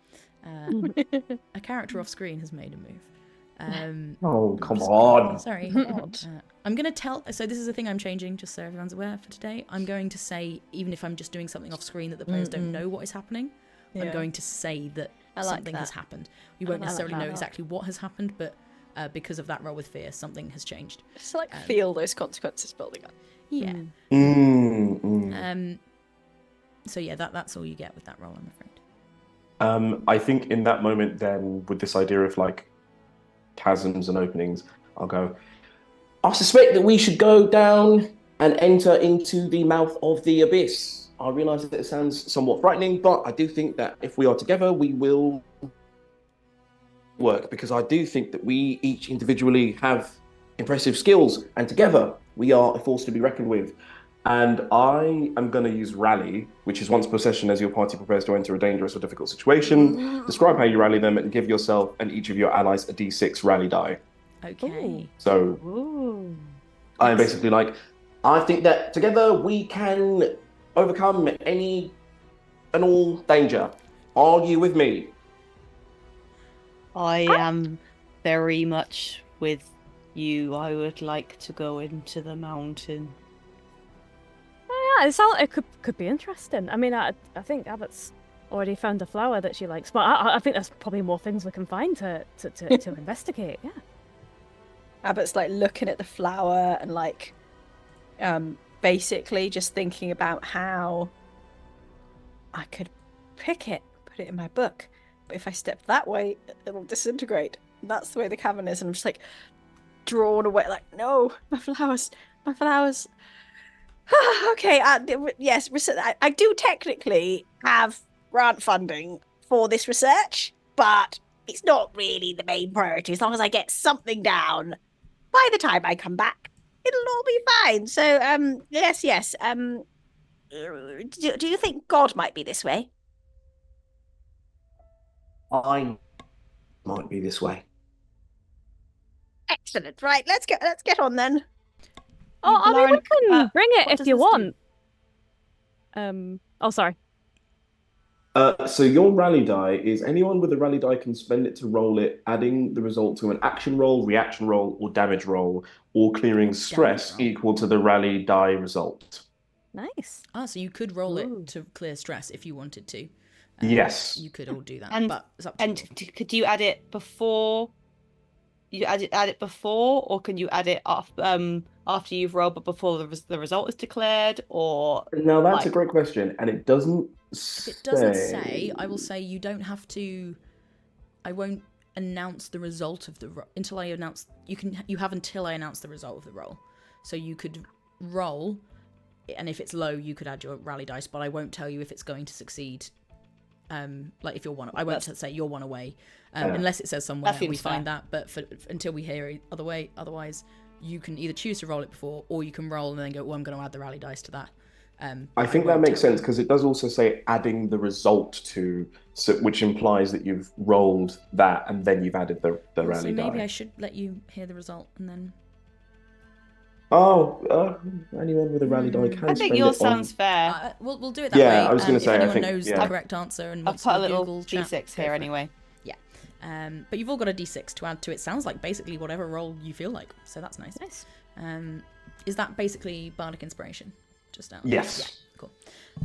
A: A character off screen has made a move.
C: Oh, come on.
A: Sorry. I'm going to tell... So this is a thing I'm changing, just so everyone's aware for today. I'm going to say, even if I'm just doing something off screen that the players don't know what is happening, I'm going to say that something has happened. You won't necessarily know exactly what has happened, but because of that roll with fear, something has changed.
B: Just like feel those consequences building up.
A: Yeah. So yeah, that's all you get with that roll, I'm afraid.
C: I think in that moment then, with this idea of like chasms and openings, I'll go, I suspect that we should go down and enter into the mouth of the abyss. I realise that it sounds somewhat frightening, but I do think that if we are together, we will work, because I do think that we each individually have impressive skills, and together we are a force to be reckoned with. And I am going to use rally, which is once per session as your party prepares to enter a dangerous or difficult situation. Describe how you rally them and give yourself and each of your allies a d6 rally die.
A: Okay.
C: So I'm basically like, I think that together we can overcome any and all danger. Are you with me?
E: I am very much with you. I would like to go into the mountain.
D: Yeah, it could be interesting. I mean, I think Abbott's already found a flower that she likes, but I think there's probably more things we can find to investigate. Yeah.
B: Abbott's like looking at the flower and like, basically just thinking about how I could pick it, put it in my book, but if I step that way, it'll disintegrate. That's the way the cavern is, and I'm just like drawn away. Like, no, my flowers. Okay, yes, I do technically have grant funding for this research, but it's not really the main priority. As long as I get something down, by the time I come back, it'll all be fine. So, yes. Do you think God might be this way?
C: I might be this way.
B: Excellent. Right, let's get on then.
D: Oh, I mean, we can bring it
E: what
D: if
E: does
D: you
E: this
D: want. Oh, sorry.
C: So your rally die is anyone with a rally die can spend it to roll it, adding the result to an action roll, reaction roll, or damage roll, or clearing stress
A: roll.
C: equal to the rally die result.
D: Nice.
A: So you could roll it to clear stress if you wanted to.
C: Yes.
A: You could all do that,
E: And-
A: but it's up to you.
E: Could you add it before? You add it before, or can you add it after you've rolled, but before the result is declared? Or
C: Now that's a
E: like-
C: great question, and it doesn't
A: If it doesn't say, I will say you don't have to. I won't announce the result of the until I announce. You have until I announce the result of the roll. So you could roll, and if it's low, you could add your rally dice. But I won't tell you if it's going to succeed. Like if you're one, I won't say you're one away, unless it says somewhere we find that. But until we hear otherwise, you can either choose to roll it before, or you can roll and then go, "Oh, I'm going to add the rally dice to that."
C: I think that makes sense because it does also say adding the result to, which implies that you've rolled that and then you've added the rally
A: So maybe
C: die.
A: I should let you hear the result and then.
C: Anyone with a rally die can
E: I think
C: spend
E: yours
C: it on-
E: sounds fair.
A: We'll do it that way.
C: Yeah, I was going to
A: If
C: say, I
A: anyone
C: think
A: knows the correct answer and
E: I've
A: wants
E: put a
A: to
E: little
A: Google chat,
E: d6
A: go
E: here
A: for it.
E: anyway.
A: But you've all got a d6 to add to it. Sounds like basically whatever roll you feel like. So that's nice.
D: Nice.
A: Is that basically bardic inspiration? Just out.
C: Yes.
A: Yeah. Cool.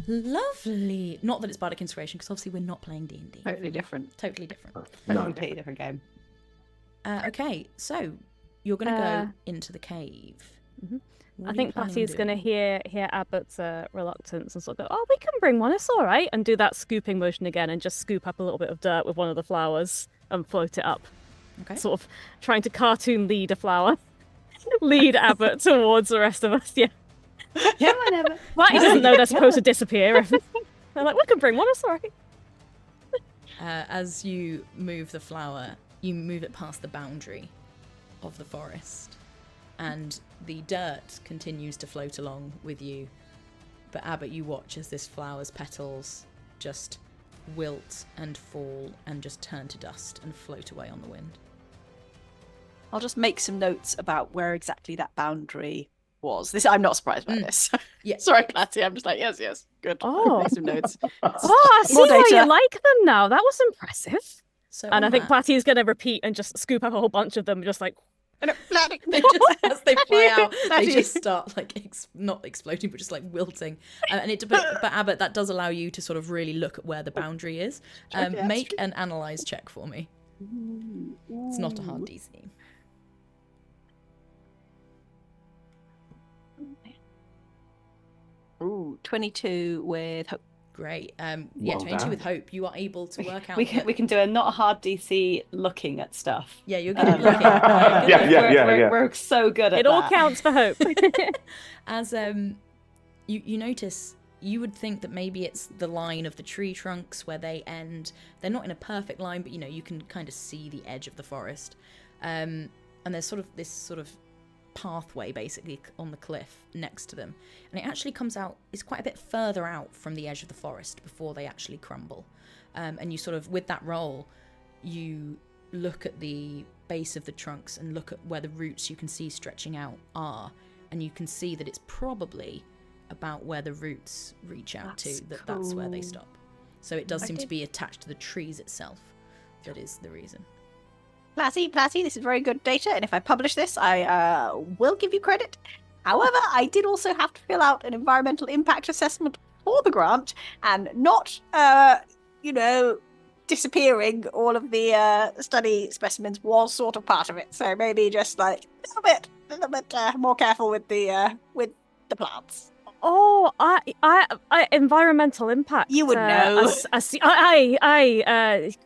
A: Lovely. Not that it's bardic inspiration, because obviously we're not playing D&D.
B: Totally different.
A: Totally different.
C: No.
E: Completely different game.
A: Okay, so you're going to go into the cave. What
D: I
A: are
D: think
A: you planning on
D: Patty's going to
A: doing?
D: hear Abbott's reluctance and sort of go, "Oh, we can bring one, it's all right," and do that scooping motion again and just scoop up a little bit of dirt with one of the flowers and float it up.
A: Okay.
D: Sort of trying to cartoon lead a flower. Lead Abbott towards the rest of us, yeah.
E: Yeah, whatever.
D: Matty doesn't know they're supposed to disappear. They're like, "We can bring one, it's all right."
A: As you move the flower, you move it past the boundary of the forest, and the dirt continues to float along with you. But Abbott, you watch as this flower's petals just wilt and fall and just turn to dust and float away on the wind.
B: I'll just make some notes about where exactly that boundary was. This I'm not surprised by this.
A: Yeah.
B: Sorry, Platty. I'm just like, yes, good.
D: Oh.
B: Make some notes.
D: Oh, I see
B: More
D: why
B: data.
D: you like them now. That was impressive.
A: So
D: And I
A: on
D: think
A: that,
D: Platty's going to repeat and just scoop up a whole bunch of them, just like,
A: they just, as they fly out, they
B: Platty.
A: just start like not exploding, but just like wilting. But Abbott, that does allow you to sort of really look at where the boundary is. Make an analyze check for me. It's not a hard DC.
B: Ooh, 22 with hope.
A: Great. Yeah,
C: Well
A: 22
C: done.
A: with hope. You are able to work out.
E: We can do a not a hard DC looking at stuff.
A: Yeah, you're good at looking. Good
C: Yeah,
A: at
C: yeah.
E: We're so good at
D: it all
E: that.
D: counts for hope.
A: As you notice, you would think that maybe it's the line of the tree trunks where they end. They're not in a perfect line, but you can kind of see the edge of the forest. And there's sort of this sort of pathway basically on the cliff next to them, and it actually comes out, it's quite a bit further out from the edge of the forest before they actually crumble. And you sort of, with that roll, you look at the base of the trunks and look at where the roots you can see stretching out are, and you can see that it's probably about where the roots reach out that's where they stop. So it does seem to be attached to the trees itself. That is the reason.
B: Platty, this is very good data, and if I publish this, I will give you credit. However, I did also have to fill out an environmental impact assessment for the grant, and not, disappearing all of the study specimens was sort of part of it. So maybe just like a little bit more careful with the plants.
D: Oh, I environmental impact.
B: You would know.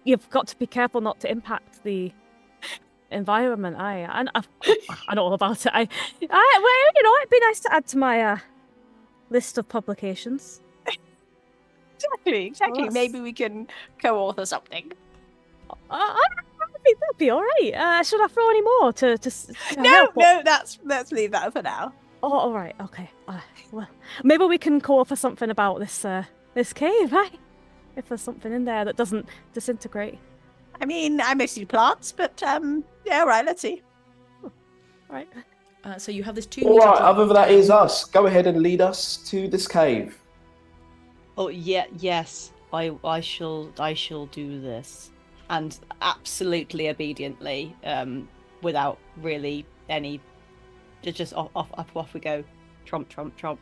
D: You've got to be careful not to impact the environment. I know all about it. It'd be nice to add to my list of publications.
B: Exactly.
D: Yes.
B: Maybe we can co-author something.
D: I think that'd be all right. Should I throw any more to
B: No,
D: help?
B: let's leave that for now.
D: Oh, all right. Okay. Well, maybe we can co-author something about this cave, right? If there's something in there that doesn't disintegrate.
B: I mean, I mostly do plants, but yeah, all right, let's see.
D: Right.
A: So you have this 2
C: All
A: meter
C: right,
A: drop
C: other than that
A: down.
C: is us. Go ahead and lead us to this cave.
E: Oh yes, I shall do this, and absolutely obediently, without really any, just off we go, tromp.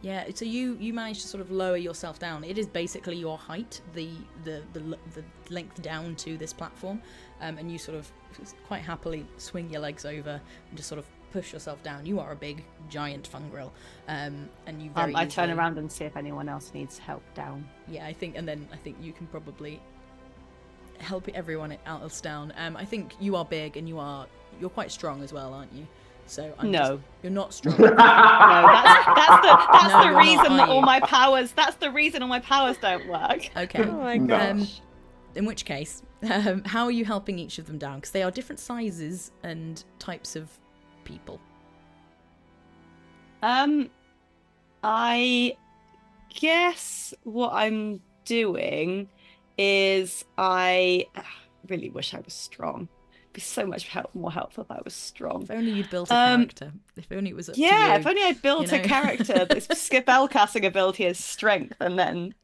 A: Yeah, so you manage to sort of lower yourself down. It is basically your height, the length down to this platform, and you sort of quite happily swing your legs over and just sort of push yourself down. You are a big, giant fungrel, and you very
E: I turn
A: easily-
E: around and see if anyone else needs help down.
A: Yeah, I think you can probably help everyone else down. I think you are big and you're quite strong as well, aren't you? So you're not strong.
E: No, that's
A: No,
E: the
A: you're
E: reason
A: not,
E: that
A: are
E: all
A: you?
E: my powers. That's the reason all my powers don't work.
A: Okay.
D: Oh my
C: No.
A: In which case, how are you helping each of them down? Because they are different sizes and types of people.
E: I guess what I'm doing is I really wish I was strong. It'd be so much more helpful if I was strong.
A: If only you'd built a character. If only it was up to you.
E: Yeah, if only I built
A: you
E: a
A: know?
E: character that's spellcasting ability as strength, and then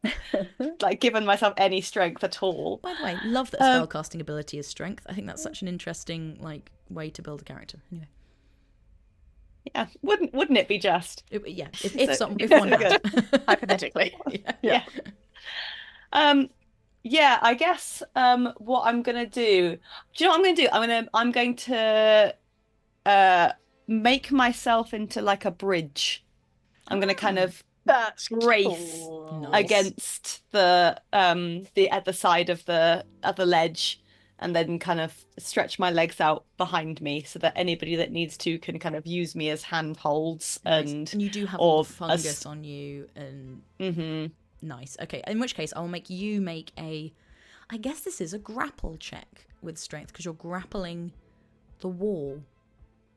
E: like given myself any strength at all.
A: By the way, love that spellcasting ability is strength. I think that's such an interesting way to build a character. Anyway.
E: Yeah, wouldn't it be just?
A: If
E: So-
A: one had.
B: Hypothetically.
A: yeah.
E: Yeah, I guess what I'm gonna do. Do you know what I'm gonna do? I'm going to make myself into like a bridge. I'm gonna kind of
B: That's
E: brace
B: cool.
A: Nice.
E: against the at the side of the ledge, and then kind of stretch my legs out behind me so that anybody that needs to can kind of use me as handholds
A: Nice.
E: and
A: you do have all
E: or
A: the fungus on you and
E: Mhm.
A: nice. Okay, in which case I'll make you make I guess this is a grapple check with strength because you're grappling the wall.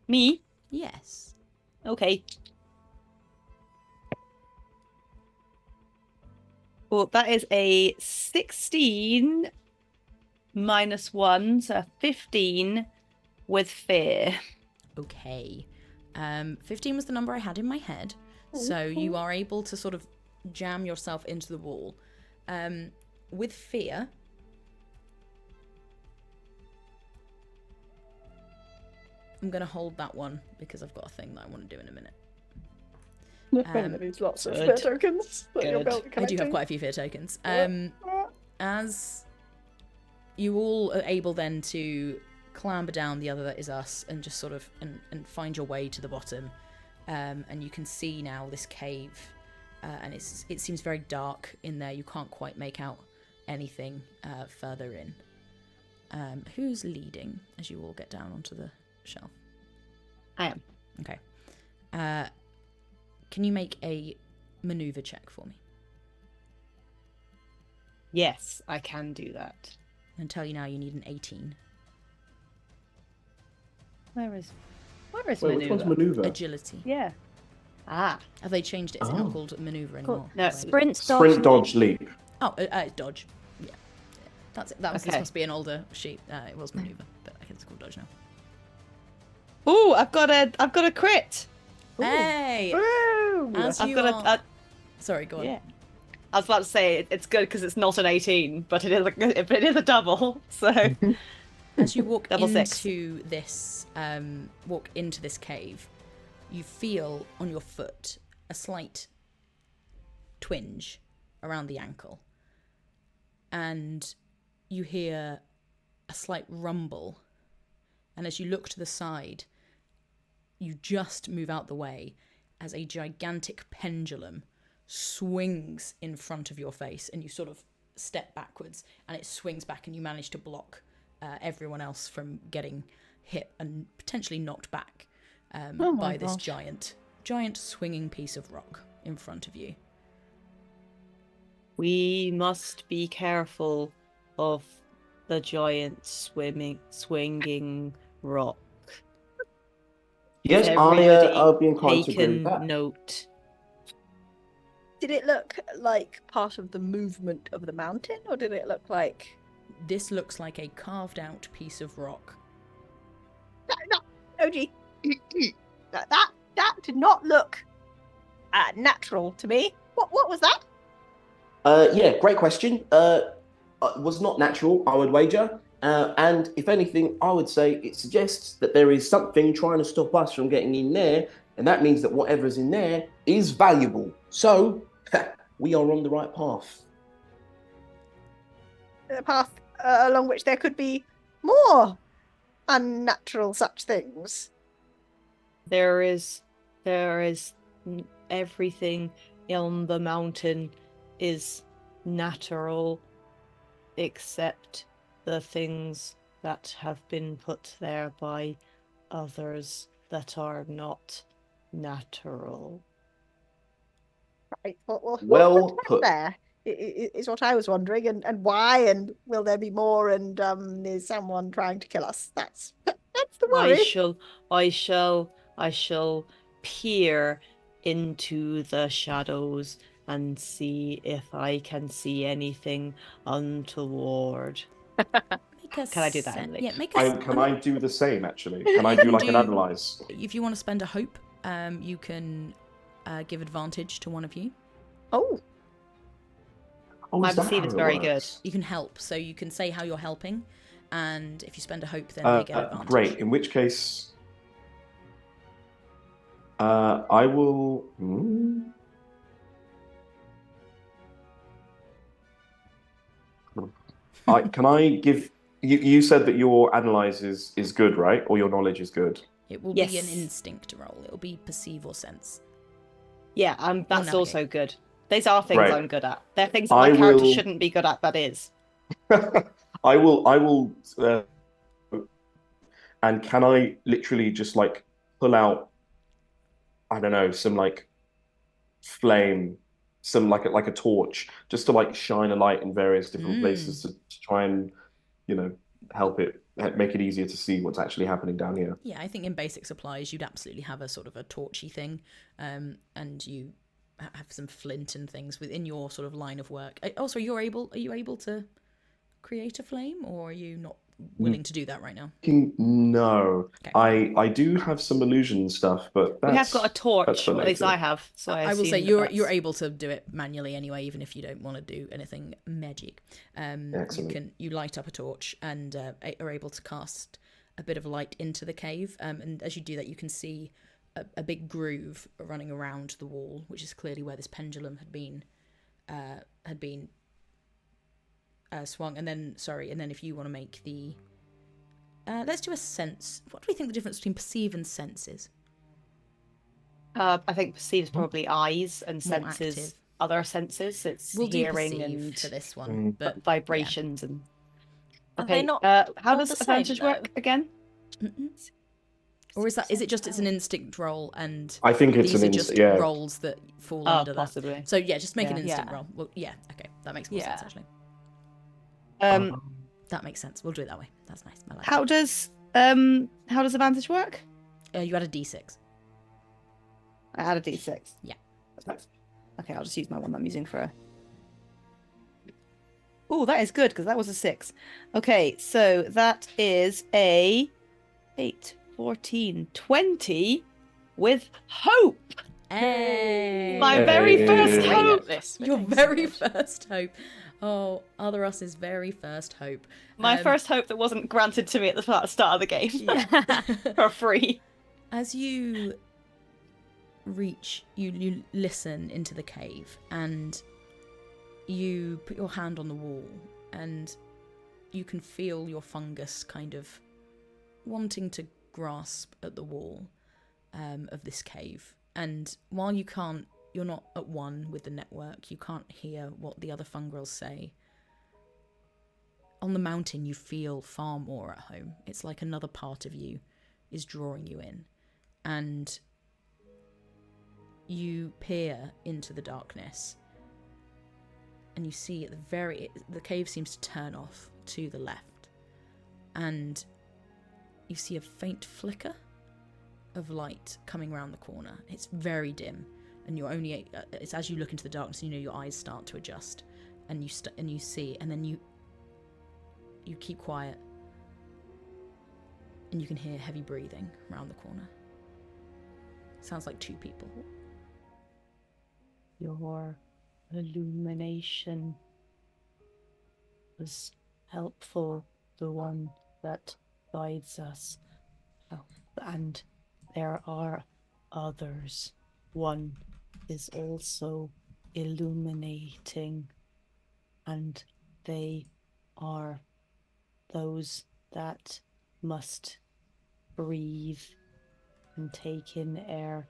E: Me.
A: Yes.
E: Okay. Well, that is a 16 -1, so a 15 with fear.
A: Okay. 15 was the number I had in my head. So you are able to sort of jam yourself into the wall. With fear, I'm going to hold that one because I've got a thing that I want to do in a minute.
B: That means lots of spare tokens that you'll be able to
A: I do
B: collect.
A: have quite a few fear tokens. As you all are able then to clamber down the other that is us and just sort of and find your way to the bottom, and you can see now this cave, and it seems very dark in there. You can't quite make out anything further in. Who's leading as you all get down onto the shelf?
E: I am.
A: Okay. Can you make a maneuver check for me?
E: Yes, I can do that.
A: I'm going to tell you now you need an 18.
E: Where is
C: Wait,
E: maneuver?
C: which one's maneuver?
A: Agility.
E: Yeah. Ah.
A: Have they changed it? Is it not called maneuver anymore?
E: No,
A: Right.
D: Sprint, dodge.
C: Sprint, dodge, leap.
A: Oh, dodge. Yeah. That's it. This
E: Okay.
A: must be an older sheet. It was maneuver, but I guess it's called dodge now.
E: Ooh, I've got a crit.
A: Hey!
B: Woo!
A: As
E: I've
A: you
E: got
A: are... Sorry, go on.
E: Yeah. I was about to say it's good because it's not an 18, but it is a double. So
A: As you walk
E: Double
A: into
E: six.
A: this cave, you feel on your foot a slight twinge around the ankle, and you hear a slight rumble. And as you look to the side, you just move out the way as a gigantic pendulum swings in front of your face, and you sort of step backwards, and it swings back, and you manage to block everyone else from getting hit and potentially knocked back by this giant swinging piece of rock in front of you.
E: we must be careful of the giant swinging rock.
C: Yes,
E: Everybody
C: I'll be inclined to agree with
E: Taken
C: that.
E: note.
B: Did it look like part of the movement of the mountain, or did it look like...
A: This looks like a carved out piece of rock.
B: No, OG. that did not look natural to me. What was that?
C: Yeah, great question. Was not natural, I would wager. And if anything, I would say it suggests that there is something trying to stop us from getting in there, and that means that whatever's in there is valuable. So, we are on the right path.
B: A path along which there could be more unnatural such things.
E: There is everything on the mountain is natural except the things that have been put there by others that are not natural.
B: Right. Well
C: Well
B: what's
C: put.
B: there is what I was wondering, and why, and will there be more, and is someone trying to kill us? That's the worry.
E: I shall peer into the shadows and see if I can see anything untoward. Can I do that, Emily?
A: Yeah, make a...
C: Can I do the same, actually? Can I do like an analyze?
A: If you want to spend a hope, you can give advantage to one of you.
B: Oh,
E: My
C: Is that
E: perceive
C: how
E: is
C: it
E: very
C: works?
A: You can help, so you can say how you're helping, and if you spend a hope, then they get advantage.
C: Great. In which case, I will. Can I give you? You said that your analyze is good, right? Or your knowledge is good.
A: It will be an
E: Yes.
A: instinct roll. It will be perceive or sense.
E: Yeah, that's
A: navigate.
E: also good. These are things
C: Right.
E: I'm good at. They're things that
C: I
E: my character
C: will-
E: shouldn't be good at, but is.
C: I will. And can I literally just like pull out? I don't know, some like flame, some like a torch, just to like shine a light in various different places to try and help it make it easier to see what's actually happening down here.
A: Yeah, I think in basic supplies you'd absolutely have a sort of a torchy thing, and you have some flint and things within your sort of line of work. Also, are you able to create a flame, or are you not willing to do that right now?
C: No.
A: Okay.
C: I do have some illusion stuff, but
E: We have got a
C: that's
E: torch,
C: for
E: or at least
C: later.
E: I have. So I
A: will
E: assume
A: say
E: that
A: you're
E: that's-
A: able to do it manually anyway, even if you don't want to do anything magic.
C: Excellent.
A: You light up a torch and are able to cast a bit of light into the cave. And as you do that, you can see a big groove running around the wall, which is clearly where this pendulum had been swung. And then if you want to make the let's do a sense. What do we think the difference between perceive and sense is?
E: I think perceive is probably eyes, and
A: More
E: senses
A: active.
E: other senses. It's
A: We'll do
E: hearing
A: perceive
E: and
A: for this one, but
E: vibrations and.
D: Are
E: Okay.
D: they not
E: How
D: all
E: does
D: the same,
E: advantage work again?
A: Or is it just it's an instinct roll and
C: I think it's
A: these
C: an
A: are just
C: instant. Yeah.
A: rolls that fall under that?
E: Possibly.
A: So yeah, just make an
E: Yeah.
A: instinct
D: Yeah.
A: roll. Well, yeah, okay, that makes more sense
D: Yeah.
A: actually.
E: Um,
A: That makes sense. We'll do it that way. That's nice. I like
E: how does advantage work?
A: that. You had a d6.
E: I had a d6.
A: Yeah.
E: That's nice. Okay, I'll just use my one that I'm using for. Oh, that is good because that was a 6. Okay, so that is a 8, 14, 20 with hope.
A: Hey,
E: My very first
C: Hey.
E: hope.
A: Your very first hope. Oh, Otherus's very first hope.
E: My
A: Um,
E: first hope that wasn't granted to me at the start of the game
A: Yeah.
E: for free.
A: As you reach, you listen into the cave and you put your hand on the wall and you can feel your fungus kind of wanting to grasp at the wall of this cave. And while you're not at one with the network, you can't hear what the other fungrels say. On the mountain, you feel far more at home. It's like another part of you is drawing you in. And you peer into the darkness and you see at the cave seems to turn off to the left. And you see a faint flicker of light coming around the corner. It's very dim, and it's as you look into the darkness, your eyes start to adjust, and you see, and then you keep quiet, and you can hear heavy breathing around the corner. Sounds like 2 people.
E: Your illumination was helpful, the one that guides us. Oh, and there are others. One is also illuminating, and they are those that must breathe and take in air.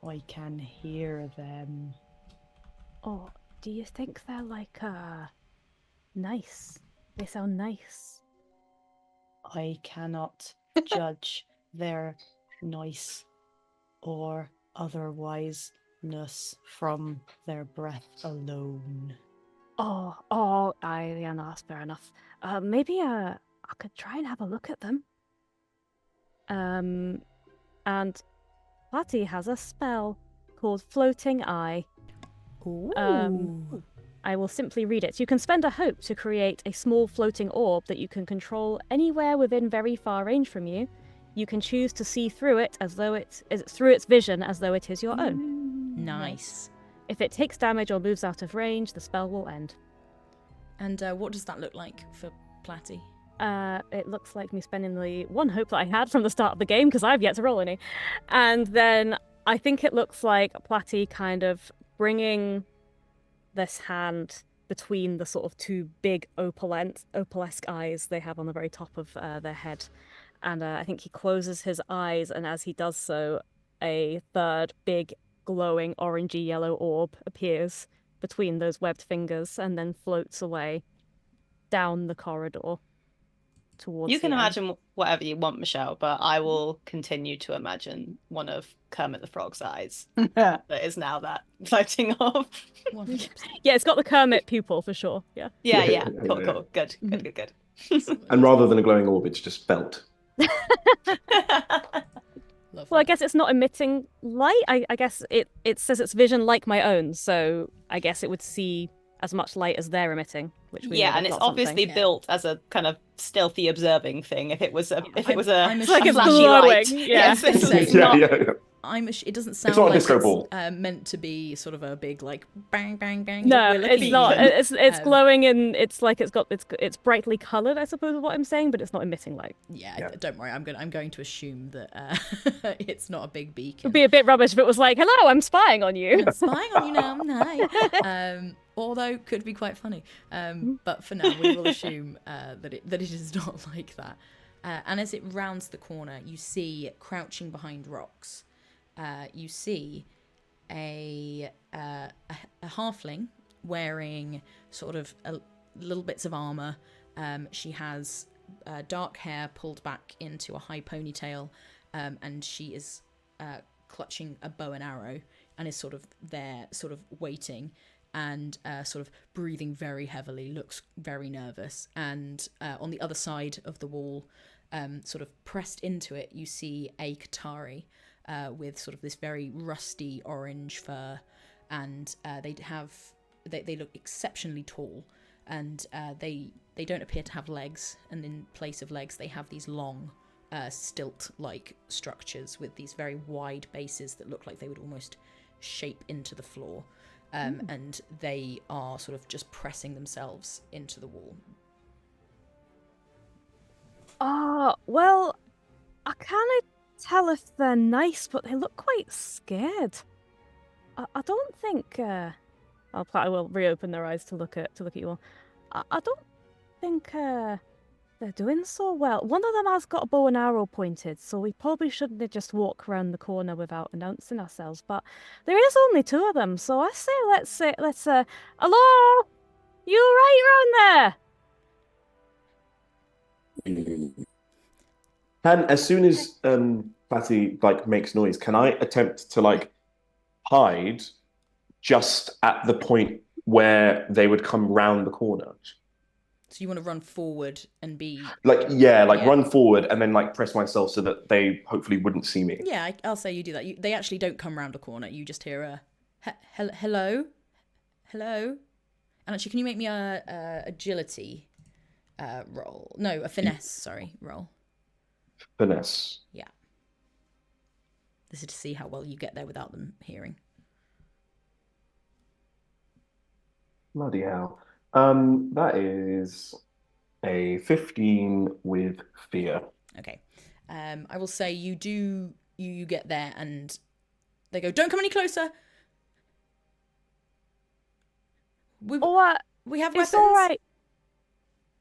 E: I can hear them.
D: Oh, do you think they're like nice? They sound nice.
E: I cannot judge their nice or otherwiseness from their breath alone.
D: Oh, yeah, no, that's fair enough. Maybe I could try and have a look at them. And Patty has a spell called Floating Eye.
A: Ooh.
D: I will simply read it. You can spend a hope to create a small floating orb that you can control anywhere within very far range from you. You can choose to see through it as though through its vision as though it is your own.
A: Nice.
D: If it takes damage or moves out of range, the spell will end.
A: And what does that look like for Platty?
D: It looks like me spending the one hope that I had from the start of the game, because I've yet to roll any. And then I think it looks like Platty kind of bringing this hand between the sort of 2 big opalesque eyes they have on the very top of their head. And I think he closes his eyes, and as he does so, a third big glowing orangey yellow orb appears between those webbed fingers and then floats away down the corridor towards
E: You can
D: the end.
E: imagine whatever you want, Michelle, but I will continue to imagine one of Kermit the Frog's eyes that is now that floating off.
A: 100%.
D: Yeah, it's got the Kermit pupil for sure. Yeah.
E: Yeah. Cool. Good.
C: And rather than a glowing orb, it's just felt.
A: Lovely.
D: Well, I guess it's not emitting light. I guess it says it's vision like my own, so I guess it would see as much light as they're emitting. which we
E: Yeah,
D: would have
E: and it's
D: got something.
E: obviously
A: Yeah.
E: built as a kind of stealthy observing thing. If it was a
A: I'm
D: It's like it's
A: assuming-
E: flashy light.
D: glowing. Yeah.
E: Yes, it's
C: yeah,
E: not.
C: yeah.
A: It doesn't sound
C: not a
A: like
C: disco
A: it's
C: ball.
A: meant to be sort of a big like bang bang bang.
D: No,
A: we're looking
D: it's
A: at
D: not.
A: you.
D: It's
A: Um,
D: glowing and it's like it's brightly coloured, I suppose is what I'm saying, but it's not emitting light.
A: Yeah, don't worry. I'm going to assume that it's not a big beacon.
D: It'd be a bit rubbish if it was like, "Hello, I'm spying on you."
A: I'm spying on you now. Hi. Although could be quite funny. But for now, we will assume that it is not like that. And as it rounds the corner, you see crouching behind rocks. You see a halfling wearing sort of little bits of armor. She has dark hair pulled back into a high ponytail, and she is clutching a bow and arrow and is sort of there, sort of waiting and sort of breathing very heavily, looks very nervous. And on the other side of the wall, sort of pressed into it, you see a Qatari with sort of this very rusty orange fur, and they look exceptionally tall, and they don't appear to have legs, and in place of legs they have these long stilt-like structures with these very wide bases that look like they would almost shape into the floor, and they are sort of just pressing themselves into the wall.
D: Well, I can't tell if they're nice, but they look quite scared. I don't think. I will reopen their eyes to look at you all. I don't think they're doing so well. One of them has got a bow and arrow pointed, so we probably shouldn't just walk around the corner without announcing ourselves. But there is only two of them, so I say let's hello, you right around there?
C: As soon as Patty like makes noise, can I attempt to like hide just at the point where they would come round the corner?
A: So you want to run forward and be
C: run forward and then like press myself so that they hopefully wouldn't see me.
A: Yeah, I'll say you do that. They actually don't come round a corner. You just hear a hello. And actually, can you make me a agility roll? No, a finesse. Sorry, roll.
C: Finesse.
A: Yeah. This is to see how well you get there without them hearing.
C: Bloody hell. That is a 15 with fear.
A: Okay. I will say you get there and they go, don't come any closer. We have weapons.
D: It's all right.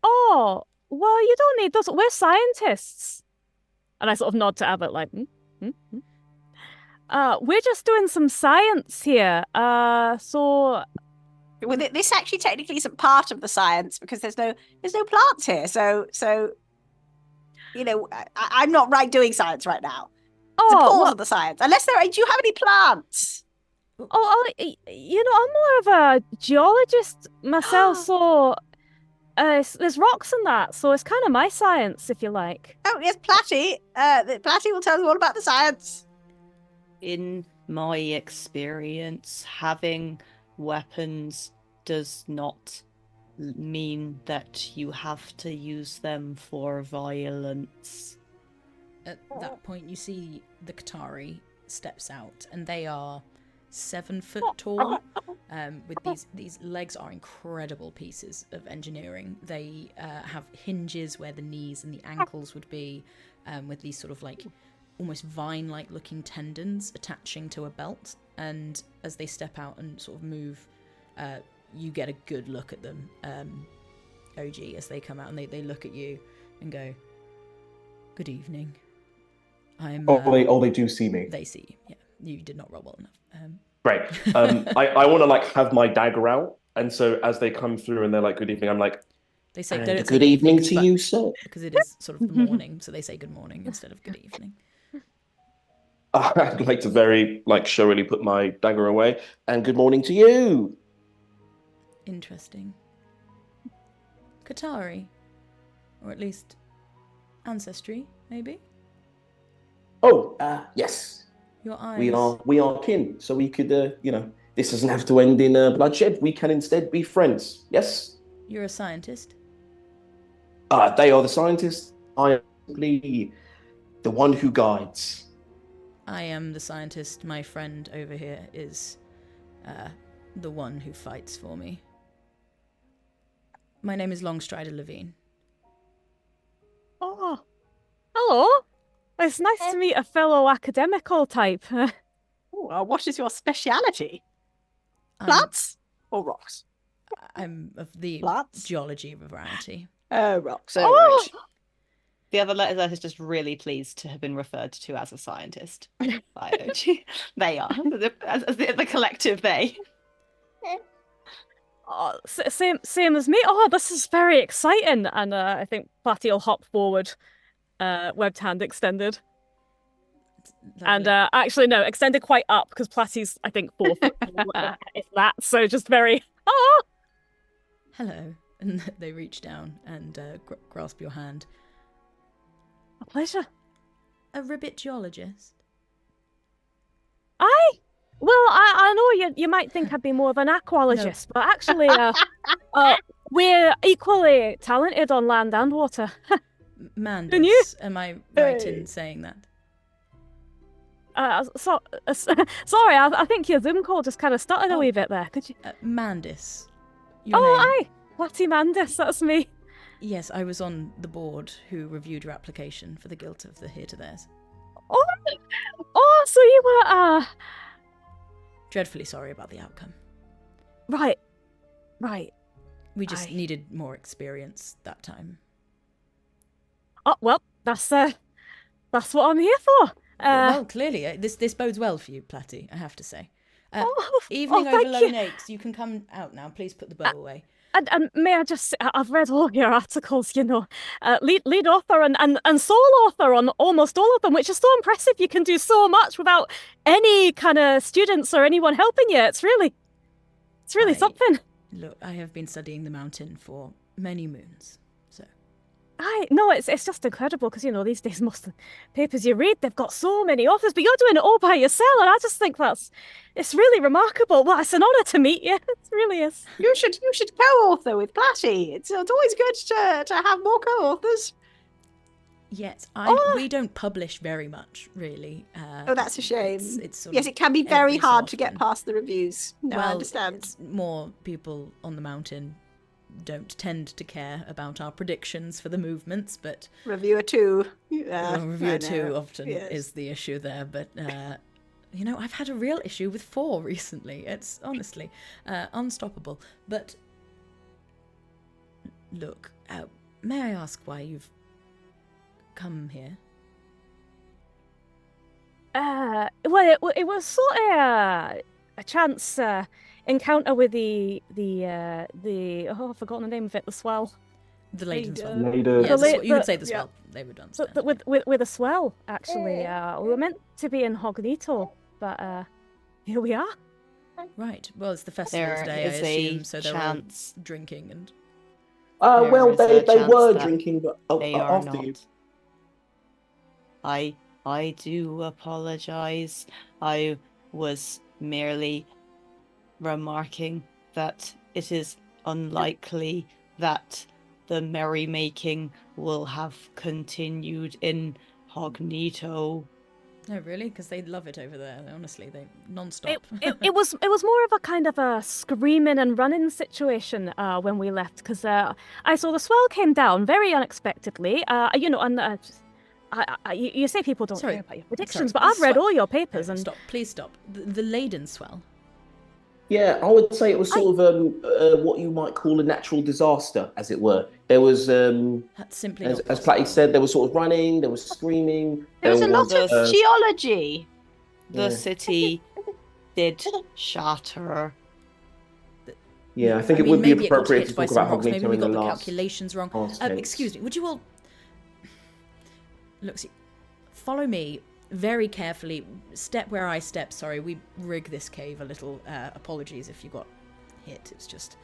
D: Oh, well, you don't need those. We're scientists. And I sort of nod to Abbott like, we're just doing some science here. So...
B: Well, this actually technically isn't part of the science because there's no plants here. So you know, I'm not doing science right now. It's a pause of the science. Unless do you have any plants?
D: I'm more of a geologist myself, so there's rocks and that, so it's kind of my science, if you like.
B: Oh yes, Platty. Platty will tell you all about the science.
E: In my experience, having weapons does not mean that you have to use them for violence.
A: At that point, you see the Qatari steps out, and they are 7 foot tall. With these legs are incredible pieces of engineering. They have hinges where the knees and the ankles would be, with these sort of like almost vine-like looking tendons attaching to a belt. And as they step out and sort of move, you get a good look at them, OG, as they come out, and they look at you and go, "Good evening. I'm."
C: They do see me.
A: They see you. Yeah, you did not roll well enough.
C: Great. I want to like have my dagger out, and so as they come through and they're like, "Good evening," I'm like,
A: they say, "Good
C: evening to you, sir,"
A: because it is sort of the morning, so they say good morning instead of good evening.
C: I'd like to very showily put my dagger away, and good morning to you.
A: Interesting. Qatari, or at least ancestry, maybe.
C: Oh, yes.
A: Your eyes.
C: We are kin, so we could, this doesn't have to end in bloodshed. We can instead be friends. Yes.
A: You're a scientist?
C: They are the scientists. I am simply the one who guides.
A: I am the scientist. My friend over here is the one who fights for me. My name is Longstrider Levine.
D: Oh, hello. It's nice to meet a fellow academical type.
B: What is your speciality?
A: I'm-
B: Plants or rocks?
A: I'm of the
B: Plants?
A: geology variety.
B: Rocks.
D: Oh!
B: Right.
E: The other letter is just really pleased to have been referred to as a scientist. Biology. They are. As the collective they.
D: Oh, same as me. Oh, this is very exciting. And I think Platty will hop forward, webbed hand extended. And
A: Lovely.
D: actually, no, extended quite up because Platty's, I think, 4 foot. If that, so just very. Oh!
A: Hello. And they reach down and grasp your hand.
D: A pleasure.
A: A ribbit geologist?
D: Well, I know you might think I'd be more of an aquologist, but actually, we're equally talented on land and water.
A: Mandus.
D: Can you?
A: Am I right
B: Hey.
A: in saying that?
D: Sorry, I think your Zoom call just kind of stuttered a
A: Oh.
D: wee bit there. Could you?
A: Mandus. Your
D: Oh,
A: name?
D: aye, Platty Mandis, that's me.
A: Yes, I was on the board who reviewed your application for the guilt of the here to theirs.
D: Oh, so you were
A: Dreadfully sorry about the outcome.
D: right.
A: We just
D: Aye.
A: needed more experience that time.
D: Oh well, that's what I'm here for.
A: Well, clearly, this bodes well for you, Platty, I have to say. Evening
D: thank
A: over
D: you.
A: Lone Aches, you can come out now. Please put the bow away.
D: And may I just say, I've read all your articles, lead author and sole author on almost all of them, which is so impressive. You can do so much without any kind of students or anyone helping you. It's really
A: Aye.
D: something.
A: Look, I have been studying the mountain for many moons, so...
D: No, it's just incredible because these days most of the papers you read they've got so many authors, but you're doing it all by yourself, and I just think it's really remarkable. Well, it's an honour to meet you. It really is.
B: You should co-author with Platty. It's always good to have more co-authors.
A: Yes,
D: Oh.
A: we don't publish very much, really.
B: Oh, that's a shame.
A: It's sort
B: Yes,
A: of
B: it can be very
A: every so
B: hard to get
A: often.
B: past the reviews. No, I understand.
A: It's more people on the mountain don't tend to care about our predictions for the movements, but
B: Reviewer 2.
A: reviewer 2 often
B: Yes.
A: is the issue there. But I've had a real issue with 4 recently. It's honestly unstoppable. But look, may I ask why you've come here?
D: Well, it was sort of a chance encounter with the I've forgotten the name of it, the swell.
A: The Laden
B: Ada.
A: Swell.
C: Later.
A: Yes,
D: The
A: you would say the
B: yeah.
A: swell. They would
D: So
A: understand.
D: with a swell, actually. We were meant to be in Hognito, but here we are.
A: Right. Well, it's the festival's
E: There
A: day, I
E: is
A: assume,
E: a
A: so they're
E: chance
A: all drinking and...
C: Well,
E: There is a
C: they were
E: chance that
C: drinking, but
E: they are
C: after
E: not.
C: you.
E: I do apologize. I was merely remarking that it is unlikely that the merrymaking will have continued in Hognito.
A: No, really? Because they love it over there. Honestly, they non-stop.
D: It was more of a kind of a screaming and running situation when we left, because I saw the swell came down very unexpectedly. You say people don't
A: Sorry,
D: care about your predictions,
A: sorry,
D: but I've read
A: swell-
D: all your papers and
A: Stop, please stop. The Laden Swell.
C: Yeah, I would say it was sort of what you might call a natural disaster, as it were. There was,
A: That's simply
C: as
A: not
C: Platty
A: possible.
C: said, there was sort of running, there was screaming.
B: There was a lot
C: was,
B: of geology.
E: The
C: Yeah.
E: city did shatter.
C: Yeah, I think it would be
A: maybe it got
C: appropriate
A: hit
C: to
A: by
C: talk
A: some
C: about
A: rocks. Maybe
C: Hognito
A: we
C: in
A: got
C: the
A: the
C: last
A: calculations wrong.
C: past tense.
A: Excuse me, would you all... Look, see, follow me very carefully. Step where I step. Sorry, we rig this cave a little. Apologies if you got hit. It's just...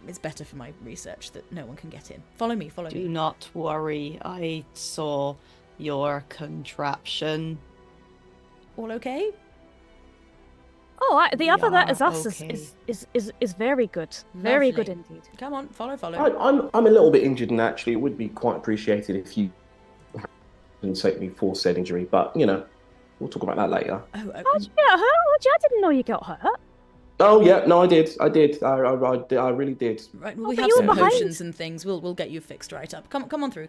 A: it's better for my research that no one can get in. Follow me, follow
E: Do
A: me.
E: not worry, I saw your contraption.
A: All okay?
D: No, the other that is us
B: okay.
D: is very good. Very good
A: Lovely.
D: indeed.
A: Come on, follow.
C: I'm a little bit injured, and actually, it would be quite appreciated if you compensate me for said injury. But we'll talk about that later.
A: Oh,
D: How'd you get hurt? I didn't know you got hurt.
C: Oh yeah, no, I did. I really did.
A: right. Well,
D: Oh,
A: we
D: but
A: have
D: you were
A: some
D: behind.
A: potions and things. We'll get you fixed right up. Come on through.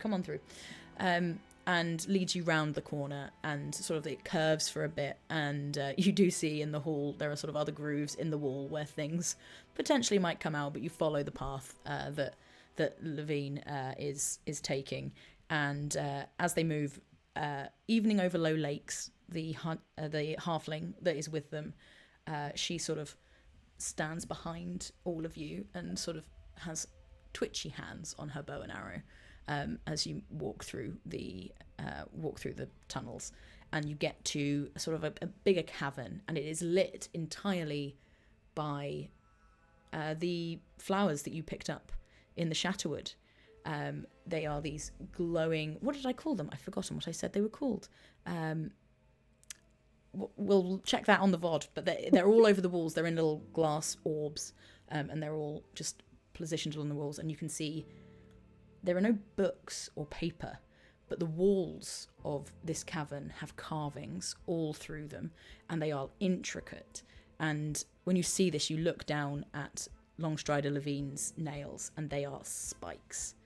A: And leads you round the corner, and sort of it curves for a bit, and you do see in the hall there are sort of other grooves in the wall where things potentially might come out, but you follow the path that Levine is taking, and as they move, evening over low lakes, the halfling that is with them, she sort of stands behind all of you and sort of has twitchy hands on her bow and arrow. As you walk through the tunnels, and you get to sort of a bigger cavern, and it is lit entirely by the flowers that you picked up in the Shatterwood. They are these glowing... What did I call them? I've forgotten what I said they were called. We'll check that on the VOD, but they're all over the walls. They're in little glass orbs, and they're all just positioned along the walls, and you can see there are no books or paper, but the walls of this cavern have carvings all through them, and they are intricate. And when you see this, you look down at Longstrider Levine's nails, and they are spikes,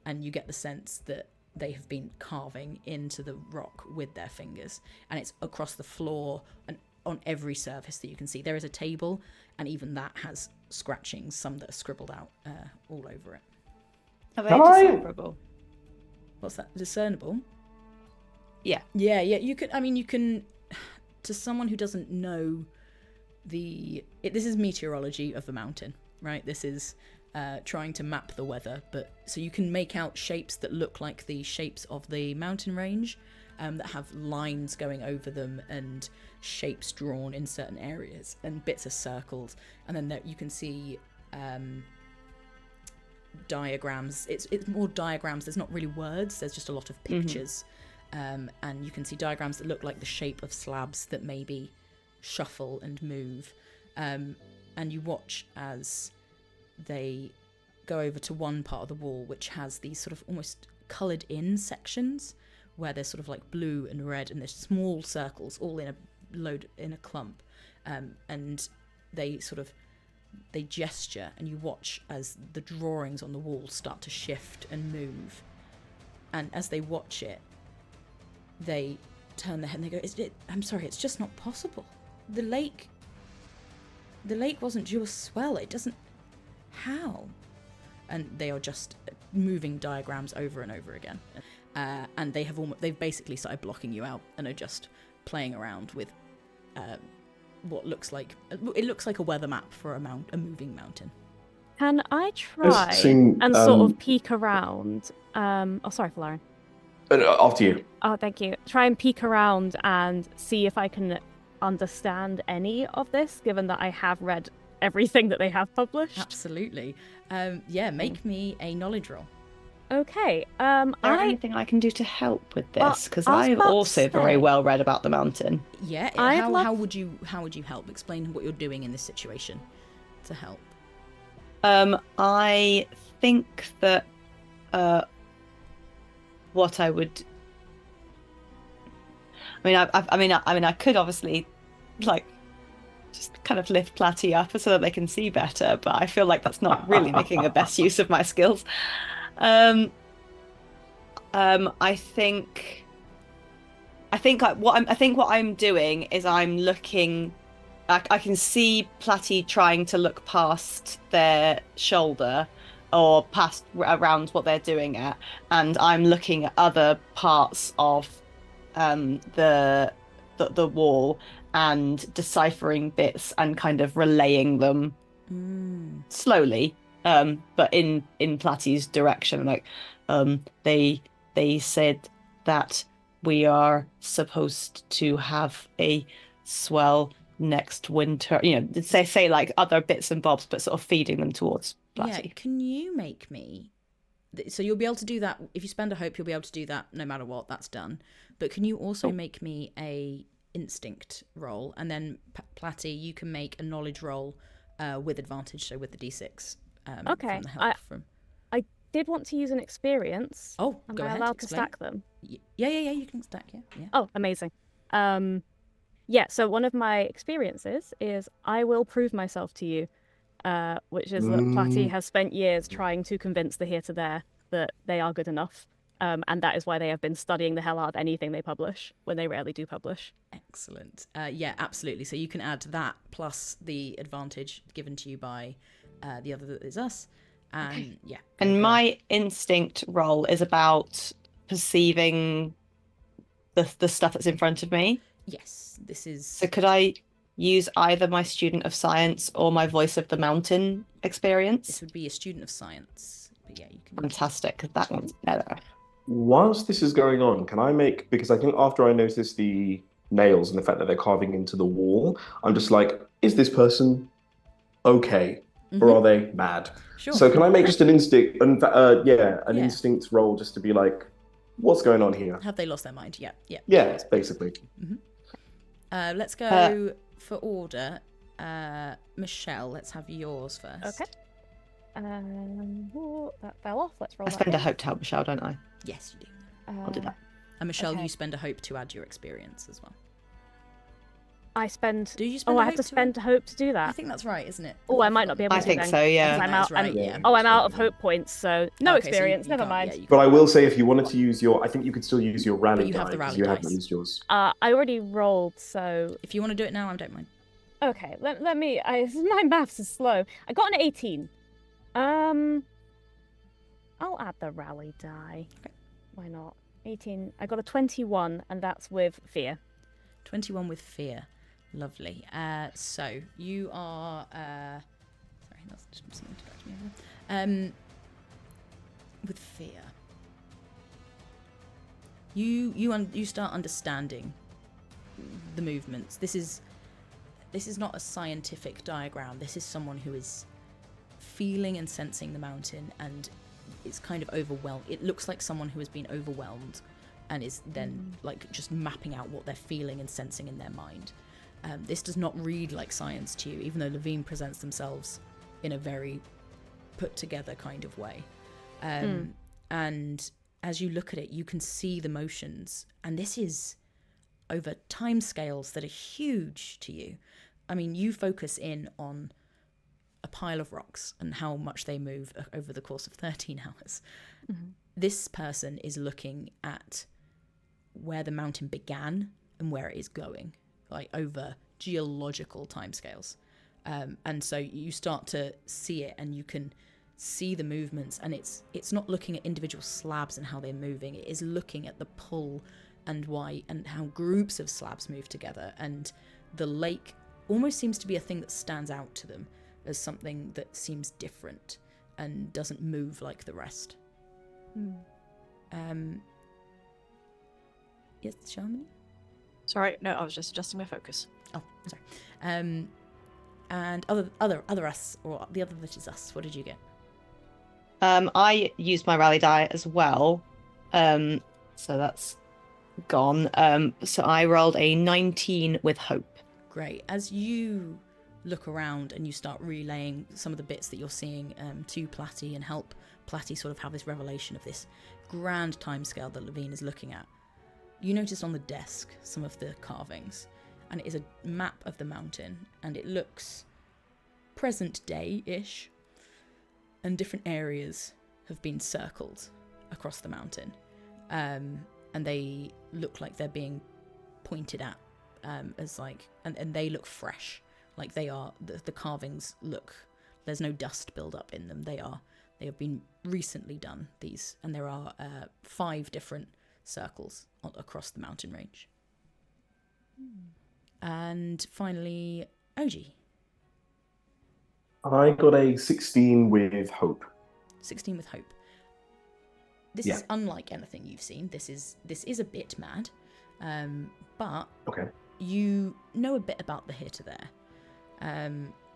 A: and you get the sense that they have been carving into the rock with their fingers, and it's across the floor and on every surface that you can see. There is a table, and even that has scratchings, some that are scribbled out all over it.
E: Are they discernible?
A: What's that? Discernible?
E: Yeah.
A: Yeah. You can, to someone who doesn't know this is meteorology of the mountain, right? This is trying to map the weather, but so you can make out shapes that look like the shapes of the mountain range, that have lines going over them and shapes drawn in certain areas, and bits are circled, and then you can see diagrams. It's more diagrams. There's not really words. There's just a lot of pictures, and you can see diagrams that look like the shape of slabs that maybe shuffle and move, and you watch as they go over to one part of the wall which has these sort of almost coloured in sections where there's sort of like blue and red, and there's small circles all in a clump, and they gesture, and you watch as the drawings on the wall start to shift and move, and as they watch it, they turn their head and they go, I'm sorry, it's just not possible. The lake wasn't due a swell. It doesn't... How? And they are just moving diagrams over and over again, and they've basically started blocking you out and are just playing around with what looks like a weather map for a moving mountain.
D: Can I try and sort of peek around? Sorry, Folarin.
C: After you.
D: Oh, thank you. Try and peek around and see if I can understand any of this, given that I have read everything that they have published.
A: Absolutely. Make me a knowledge roll.
D: Okay.
E: Is there anything I can do to help with this? Because
D: I was
E: I've
D: about to
E: also
D: say-
E: very well read about the mountain.
A: Yeah.
D: I'd love-
A: How would you help? Explain what you're doing in this situation to help.
E: I think that what I would. I could obviously, just kind of lift Platty up so that they can see better, but I feel like that's not really making the best use of my skills. I think what I'm doing is I'm looking. I can see Platty trying to look past their shoulder or past around what they're doing at, and I'm looking at other parts of the wall and deciphering bits and kind of relaying them slowly, but in Platty's direction. They said that we are supposed to have a swell next winter. Say like other bits and bobs, but sort of feeding them towards Platty.
A: Yeah. Can you make me? So you'll be able to do that if you spend a hope. You'll be able to do that no matter what. That's done. But can you also make me a instinct roll, and then Platty, you can make a knowledge roll with advantage, so with the d6.
D: Okay.
A: From the help from.
D: I did want to use an experience.
A: Oh,
D: Am
A: go
D: I
A: ahead.
D: allowed
A: Explain.
D: to stack them?
A: Yeah. You can stack. Yeah.
D: Oh, amazing. Yeah. So one of my experiences is I will prove myself to you, which is that Platty has spent years trying to convince the here to there that they are good enough. And that is why they have been studying the hell out of anything they publish when they rarely do publish.
A: Excellent. Yeah, absolutely. So you can add that plus the advantage given to you by the other that is us. And yeah.
E: And my instinct roll is about perceiving the stuff that's in front of me.
A: Yes, this is.
E: So could I use either my student of science or my voice of the mountain experience?
A: This would be a student of science. But yeah, you can.
E: Fantastic, because that one's better.
C: Whilst this is going on, can I make, because I think after I notice the nails and the fact that they're carving into the wall, I'm just like, is this person okay? Or are they mad?
A: Sure.
C: So can I make just an instinct, instinct roll just to be like, what's going on here?
A: Have they lost their mind? Yeah.
C: Yeah, basically.
A: Let's go for order. Michelle, let's have yours first.
D: Okay. That fell off. Let's roll
E: I
D: that
E: spend a
D: down.
E: hope to help Michelle, don't I?
A: Yes, you do.
E: I'll do that.
A: And Michelle,
D: okay.
A: you spend a hope to add your experience as well.
D: I spend.
A: Do you spend
D: Oh,
A: a
D: I have
A: hope
D: to
A: to
D: spend hope to do
A: I
D: that.
A: think that's right, isn't it?
D: Oh, I might not be able
E: I
D: to.
E: think
D: then,
E: so, yeah.
D: because I'm
A: That's
D: out.
A: right,
D: I'm,
A: yeah.
D: Oh, I'm out of hope points, so no
A: Okay, so
D: experience.
A: you
D: Never
A: can't-
D: mind.
A: yeah, you
C: But I
A: can't-
C: will say, if you wanted to use your, I think you could still use your rally
A: you have
C: die,
A: the
C: because
A: rally
C: you
A: dice.
C: haven't used yours.
D: I already rolled, so
A: If you want to do it now, I don't mind.
D: okay. Let me. My maths is slow. I got an 18. I'll add the rally die.
A: Okay.
D: Why not? 18. I got a 21, and that's with fear.
A: 21 with fear. Lovely. So you are. Sorry, that's just something distracted me. Over. With fear, you start understanding the movements. This is not a scientific diagram. This is someone who is feeling and sensing the mountain, and it's kind of overwhelmed. It looks like someone who has been overwhelmed and is then like just mapping out what they're feeling and sensing in their mind. This does not read like science to you, even though Levine presents themselves in a very put together kind of way. And as you look at it, you can see the motions, and this is over time scales that are huge to you. I mean, you focus in on a pile of rocks and how much they move over the course of 13 hours. This person is looking at where the mountain began and where it is going, like over geological timescales. And so you start to see it, and you can see the movements, and it's not looking at individual slabs and how they're moving. It is looking at the pull and why and how groups of slabs move together. And the lake almost seems to be a thing that stands out to them as something that seems different and doesn't move like the rest. Yes, Shamini?
B: Sorry, no, I was just adjusting my focus.
A: Oh, sorry. And other us, or the other that is us, what did you get?
E: I used my rally die as well, so that's gone. So I rolled a 19 with hope.
A: Great. As you look around and you start relaying some of the bits that you're seeing to Platty and help Platty sort of have this revelation of this grand timescale that Levine is looking at, you notice on the desk some of the carvings, and it is a map of the mountain, and it looks present day-ish, and different areas have been circled across the mountain, and they look like they're being pointed at as like, and they look fresh, like they are, the carvings look, there's no dust build up in them. They have been recently done, these, and there are 5 different circles across the mountain range. And finally, OG.
C: I got a 16 with hope.
A: 16 with hope. This
C: Yeah.
A: is unlike anything you've seen. This is a bit mad, but
C: Okay.
A: you know a bit about the here to there,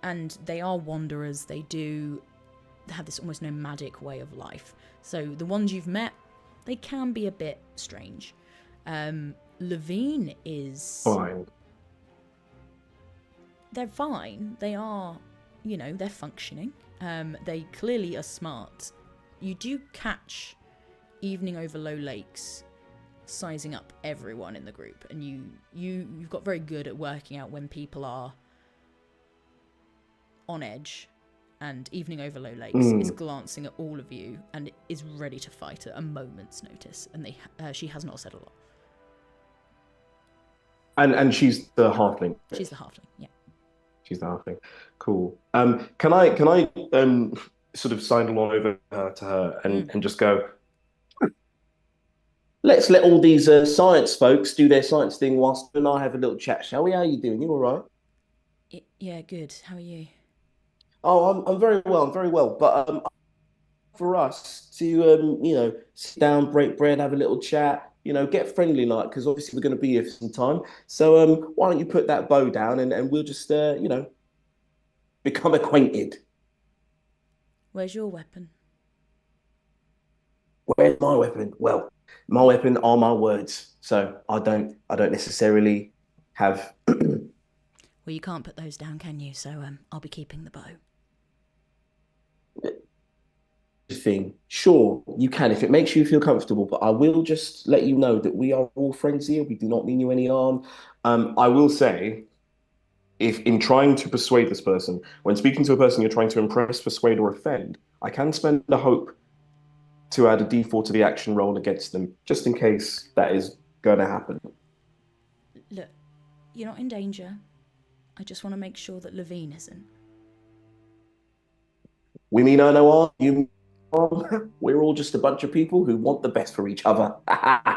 A: and they are wanderers. They do have this almost nomadic way of life. So the ones you've met, they can be a bit strange. Levine is...
C: Fine.
A: They're fine. They are, they're functioning. They clearly are smart. You do catch Evening over Low Lakes sizing up everyone in the group, and you've got very good at working out when people are on edge, and Evening over Low Lakes is glancing at all of you and is ready to fight at a moment's notice, and she has not said a lot.
C: And she's the halfling.
A: She's the halfling, yeah.
C: She's the halfling. Cool. Can I sort of sidle on over to her and just go, let's let all these science folks do their science thing whilst you and I have a little chat, shall we? How are you doing? You all right?
A: Yeah, good. How are you?
C: Oh, I'm very well. I'm very well. But for us to sit down, break bread, have a little chat, get friendly like, because obviously we're going to be here for some time. So why don't you put that bow down and we'll just become acquainted.
A: Where's your weapon?
C: Where's my weapon? Well, my weapon are my words. So I don't necessarily have.
A: Well, you can't put those down, can you? So I'll be keeping the bow.
C: Thing. Sure, you can if it makes you feel comfortable, but I will just let you know that we are all friends here. We do not mean you any harm. I will say, if in trying to persuade this person, when speaking to a person you're trying to impress, persuade, or offend, I can spend a hope to add a d4 to the action roll against them, just in case that is going to happen.
A: Look, you're not in danger. I just want to make sure that Levine isn't.
C: We mean no harm. You mean harm. We're all just a bunch of people who want the best for each other.
A: Fine.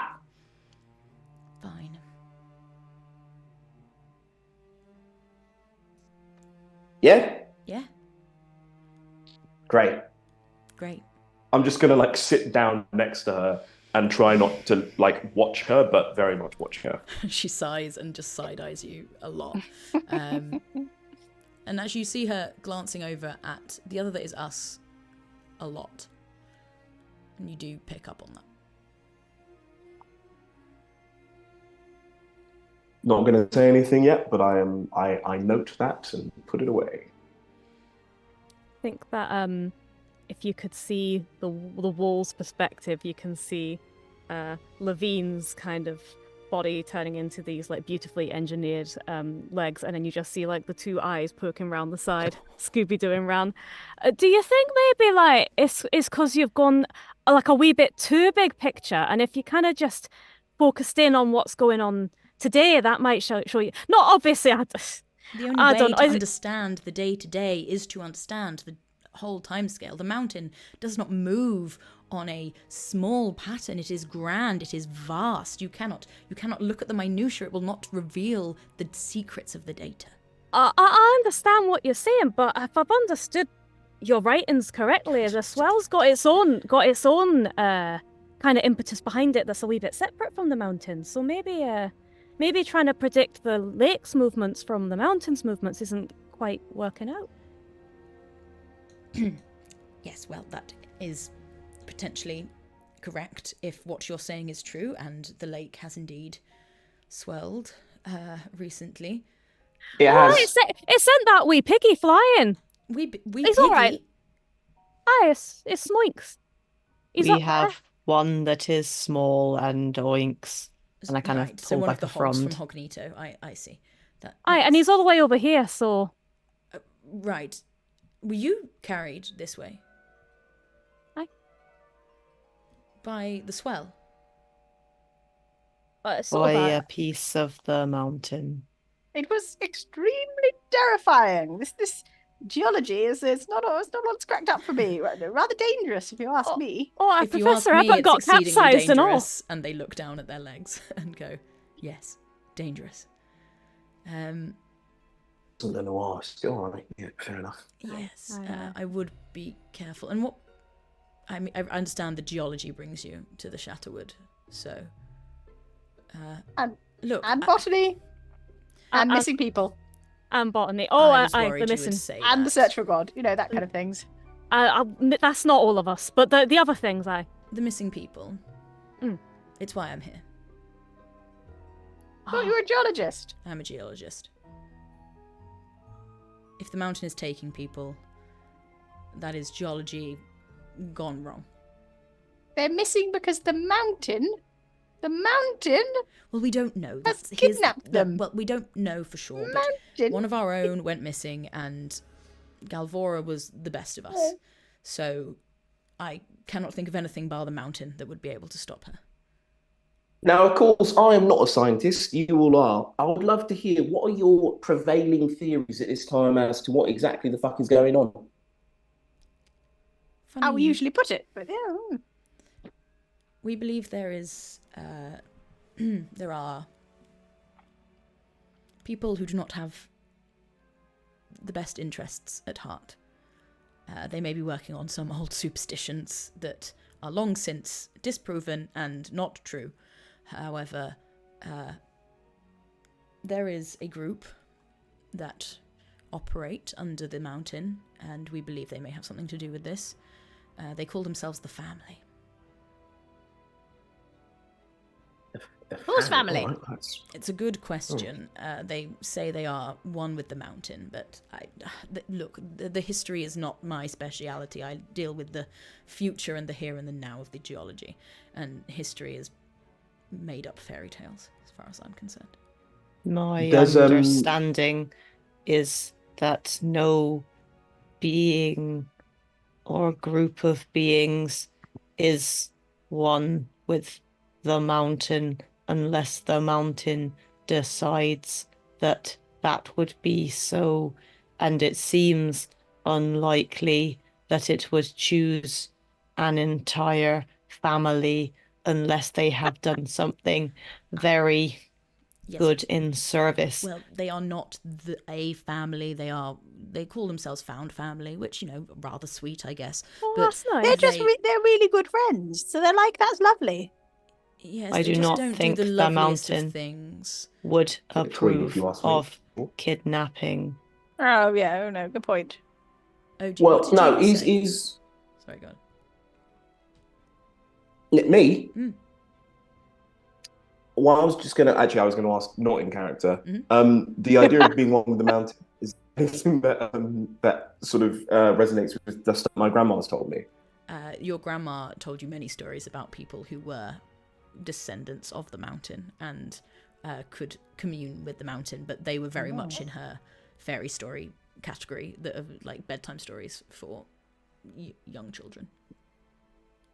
C: Yeah?
A: Yeah?
C: Great.
A: Great.
C: I'm just going to sit down next to her and try not to watch her, but very much watch her.
A: She sighs and just side-eyes you a lot. And as you see her glancing over at the other that is us a lot. And you do pick up on that.
C: Not going to say anything yet, but I note that and put it away.
D: I think that if you could see the wall's perspective, you can see Levine's kind of body turning into these beautifully engineered legs, and then you just see the two eyes poking around the side, Scooby-Dooing round. Do you think maybe it's because you've gone a wee bit too big picture, and if you kind of just focused in on what's going on today, that might show you? Not obviously.
A: The only way to understand the day-to-day is to understand the whole timescale. The mountain does not move on a small pattern. It is grand. It is vast. You cannot look at the minutiae. It will not reveal the secrets of the data.
D: I understand what you're saying, but if I've understood your writings correctly, the swell's got its own kind of impetus behind it that's a wee bit separate from the mountains. So maybe trying to predict the lake's movements from the mountain's movements isn't quite working out.
A: Yes, well, that is potentially correct if what you're saying is true, and the lake has indeed swelled recently.
C: It has.
D: It sent that wee piggy flying. He's all right. Aye, it's Smoinks.
E: We have one that is small and oinks, and I kind of pull
A: so one
E: back
A: of the
E: the
A: hogs
E: front.
A: from Hognito. I see.
D: Aye, and he's all the way over here, so...
A: Right. Were you carried this way?
D: Aye.
A: By the swell?
E: By a piece of the mountain.
B: It was extremely terrifying. This geology is not what's cracked up for me. Rather dangerous, if you ask me.
D: Oh,
A: If you
D: Professor
A: ask me,
D: Abbott
A: it's
D: got
A: exceedingly
D: capsized and all.
A: dangerous, and they look down at their legs and go, yes, dangerous.
C: Noir still, alright. Yeah, fair enough.
A: Yes, I would be careful. And I understand the geology brings you to the Shatterwood, so look,
B: And botany, and missing people,
D: and botany.
A: I
D: The
A: worried you
D: missing,
A: would say
B: and
A: that.
B: the search for God. That kind of things.
D: that's not all of us, but the other things,
A: The missing people.
D: Mm.
A: It's why I'm here.
B: Thought you were a geologist.
A: I'm a geologist. If the mountain is taking people, that is geology gone wrong.
B: They're missing because the mountain.
A: Well, we don't know.
B: Has
A: Here's
B: kidnapped them.
A: Well, we don't know for sure. But
B: Mountain.
A: one of our own went missing, and Galvora was the best of us. So I cannot think of anything bar the mountain that would be able to stop her.
C: Now, of course, I am not a scientist. You all are. I would love to hear what are your prevailing theories at this time as to what exactly the fuck is going on.
A: Funny,
B: How we usually put it, but yeah.
A: we believe there is there are people who do not have the best interests at heart. They may be working on some old superstitions that are long since disproven and not true. However, there is a group that operate under the mountain, and we believe they may have something to do with this. They call themselves the Family.
B: Whose family?
C: All right, that's-
A: It's a good question. They say they are one with the mountain, but look, the history is not my speciality. I deal with the future and the here and the now of the geology, and history is made up fairy tales, as far as I'm concerned.
F: My
C: Does,
F: understanding is that no being or group of beings is one with the mountain unless the mountain decides that that would be so, and it seems unlikely that it would choose an entire family unless they have done something very
A: Yes.
F: good in service.
A: Well, they are not a family. They call themselves Found Family, which, rather sweet, I guess.
D: Oh,
A: But
D: that's nice.
B: They're just
A: They-
B: they're really good friends, so they're like, that's lovely.
A: yes,
F: I
A: they
F: do
A: just
F: not
A: don't
F: think
A: do the
F: the
A: loveliest
F: mountain
A: of things.
F: Would
C: Bit of tweed, if
F: approve
C: you ask me.
F: of kidnapping.
B: Oh yeah, oh no, good point.
A: Oh, do you
C: Well,
A: what did
C: no,
A: you say?
C: is
A: Sorry, go on.
C: me?
A: Mm.
C: Well, I was going to ask, not in character.
A: Mhm.
C: The idea of being one with the mountain is something that sort of resonates with the stuff my grandma's told me.
A: Your grandma told you many stories about people who were descendants of the mountain and could commune with the mountain, but they were very much in her fairy story category, that of like bedtime stories for young children.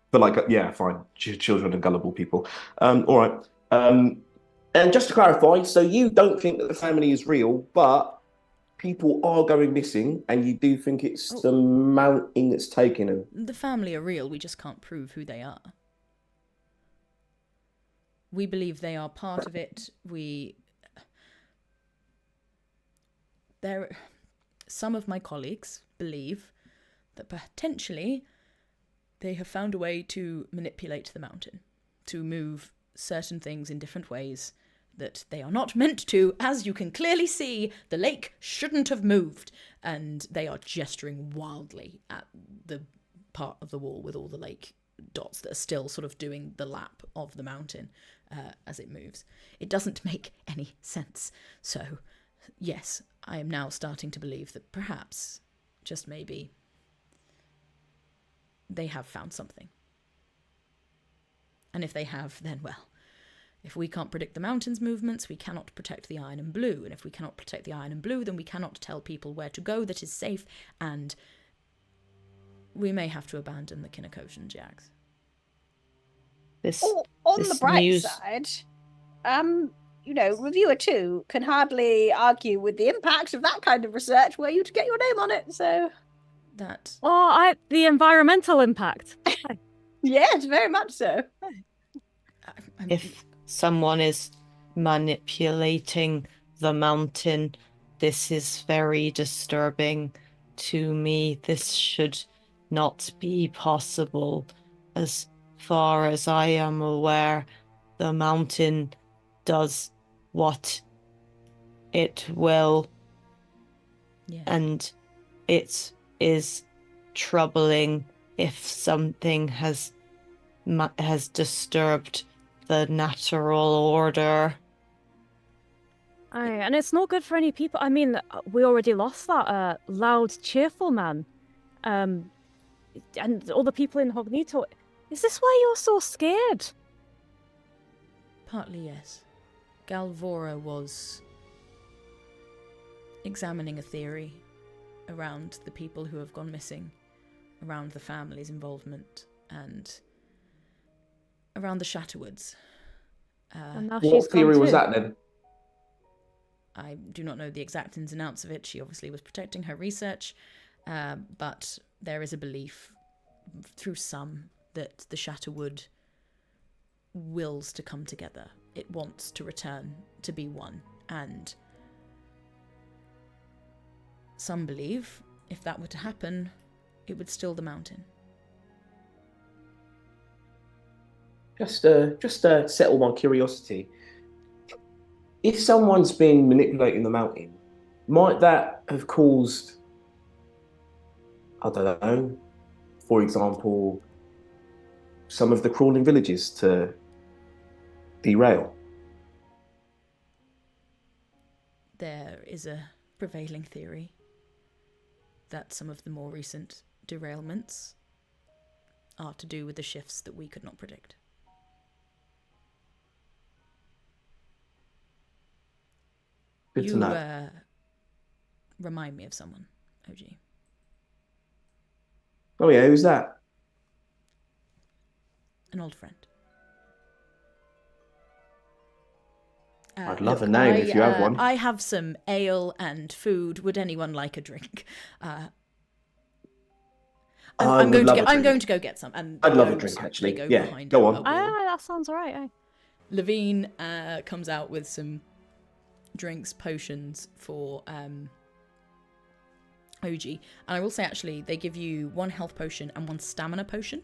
C: But yeah, fine. Children are gullible people. All right. And just to clarify, so you don't think that the family is real, but people are going missing, and you do think it's the mountain that's taking them.
A: The family are real, we just can't prove who they are. We believe they are part of it. Some of my colleagues believe that potentially they have found a way to manipulate the mountain, to move certain things in different ways that they are not meant to. As you can clearly see, the lake shouldn't have moved, and they are gesturing wildly at the part of the wall with all the lake dots that are still sort of doing the lap of the mountain as it moves. It doesn't make any sense. So, yes, I am now starting to believe that perhaps, just maybe, they have found something. And if they have, then well, if we can't predict the mountain's movements, we cannot protect the iron and blue. And if we cannot protect the iron and blue, then we cannot tell people where to go that is safe, and we may have to abandon the Kinekozan Jags.
F: This
B: On
F: this
B: the bright
F: news-
B: side, reviewer 2 can hardly argue with the impact of that kind of research were you to get your name on it. So
A: That
D: The environmental impact.
B: yes, very much so.
F: If someone is manipulating the mountain, this is very disturbing to me. This should not be possible. As far as I am aware, the mountain does what it will,
A: yeah.
F: and it is troubling if something has disturbed the natural order.
D: Aye, and it's not good for any people. I mean, we already lost that loud, cheerful man. And all the people in Hognito. Is this why you're so scared?
A: Partly, yes. Galvora was examining a theory around the people who have gone missing, around the family's involvement, and around the Shatterwoods.
D: And now
C: What
D: she's gone
C: theory was
D: too.
C: that then?
A: I do not know the exact ins and outs of it. She obviously was protecting her research, but there is a belief through some that the Shatterwood wills to come together. It wants to return to be one, and some believe if that were to happen, it would still the mountain.
C: Just settle my curiosity. If someone's been manipulating the mountain, might that have caused, I don't know, for example, some of the crawling villages to derail?
A: There is a prevailing theory that some of the more recent derailments are to do with the shifts that we could not predict.
C: Good to know.
A: Remind me of someone, OG.
C: Oh yeah, who's that?
A: An old friend.
C: I'd love a name if you have one.
A: I have some ale and food. Would anyone like a drink? I'm going to go get some. And
C: I'd love a drink, actually.
A: Go
C: Yeah,
A: behind
C: go
A: a
C: on.
A: wall.
D: That sounds alright. Aye.
A: Levine comes out with some drinks, potions for OG. And I will say, actually, they give you 1 health potion and 1 stamina potion,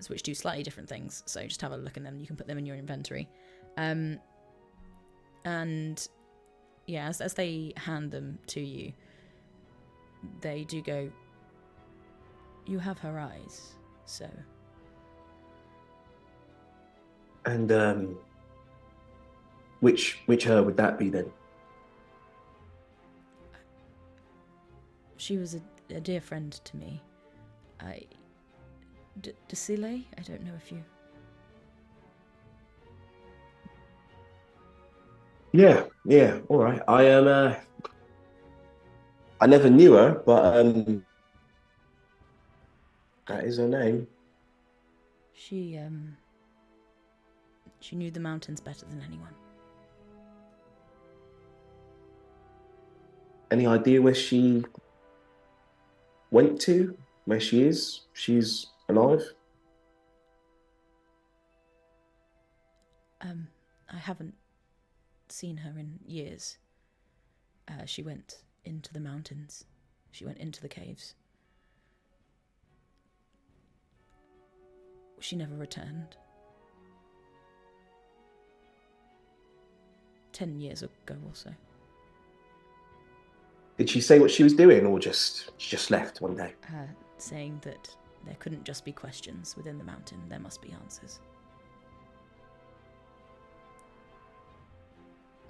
A: which do slightly different things. So just have a look at them. You can put them in your inventory. And yeah, as they hand them to you, they do go, you have her eyes, so...
C: And which her would that be then?
A: She was a dear friend to me. Desile? I don't know if you...
C: Yeah, all right. I never knew her, but that is her name.
A: She knew the mountains better than anyone.
C: Any idea where she went to? Where she is? She's alive?
A: I haven't seen her in years. She went into the mountains. She went into the caves. She never returned. 10 years ago or so.
C: Did she say what she was doing, or she just left one day?
A: Saying that there couldn't just be questions within the mountain, there must be answers.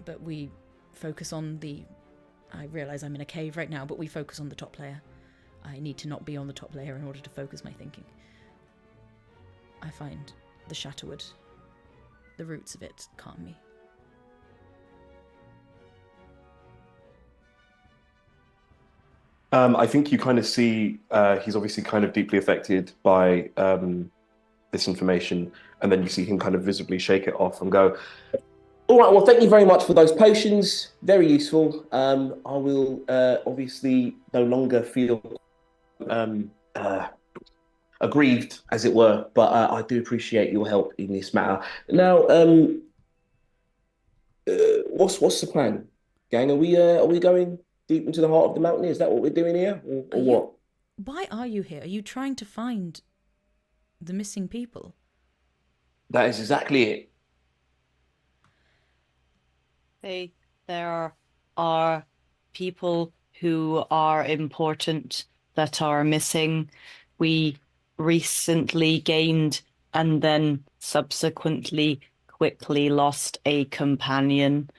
A: But we focus on I realise I'm in a cave right now, but we focus on the top layer. I need to not be on the top layer in order to focus my thinking. I find the Shatterwood, the roots of it, calm me.
C: I think you kind of see he's obviously kind of deeply affected by this information, and then you see him kind of visibly shake it off and go, all right, well, thank you very much for those potions. Very useful. I will obviously no longer feel aggrieved, as it were, but I do appreciate your help in this matter. Now, what's the plan, gang? Are we going deep into the heart of the mountain? Is that what we're doing here, or what?
A: Why are you here? Are you trying to find the missing people?
C: That is exactly it.
F: There are people who are important that are missing. We recently gained and then subsequently quickly lost a companion.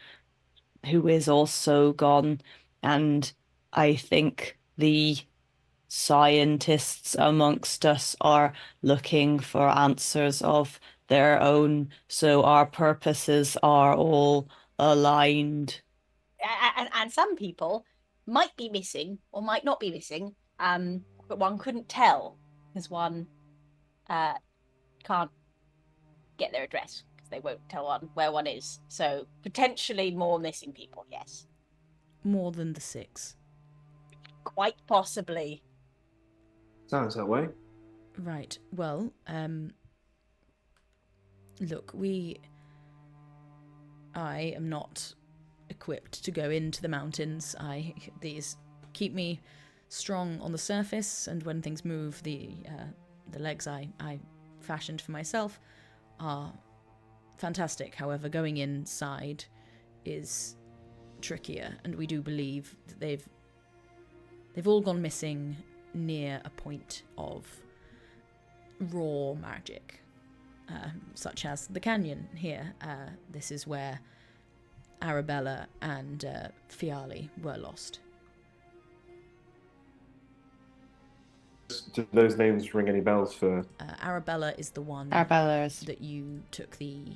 F: who is also gone, and I think the scientists amongst us are looking for answers of their own, so our purposes are all aligned.
B: And some people might be missing or might not be missing, but one couldn't tell because one can't get their address because they won't tell one where one is. So potentially more missing people, yes.
A: More than the 6.
B: Quite possibly.
C: Sounds that way.
A: Right. Well, look, I am not equipped to go into the mountains. These keep me strong on the surface, and when things move, the legs I fashioned for myself are fantastic. However, going inside is trickier, and we do believe that they've all gone missing near a point of raw magic, such as the canyon here. This is where Arabella and Fiali were lost.
C: Do those names ring any bells for...
A: Arabella is the one
F: Arabella's.
A: that you took the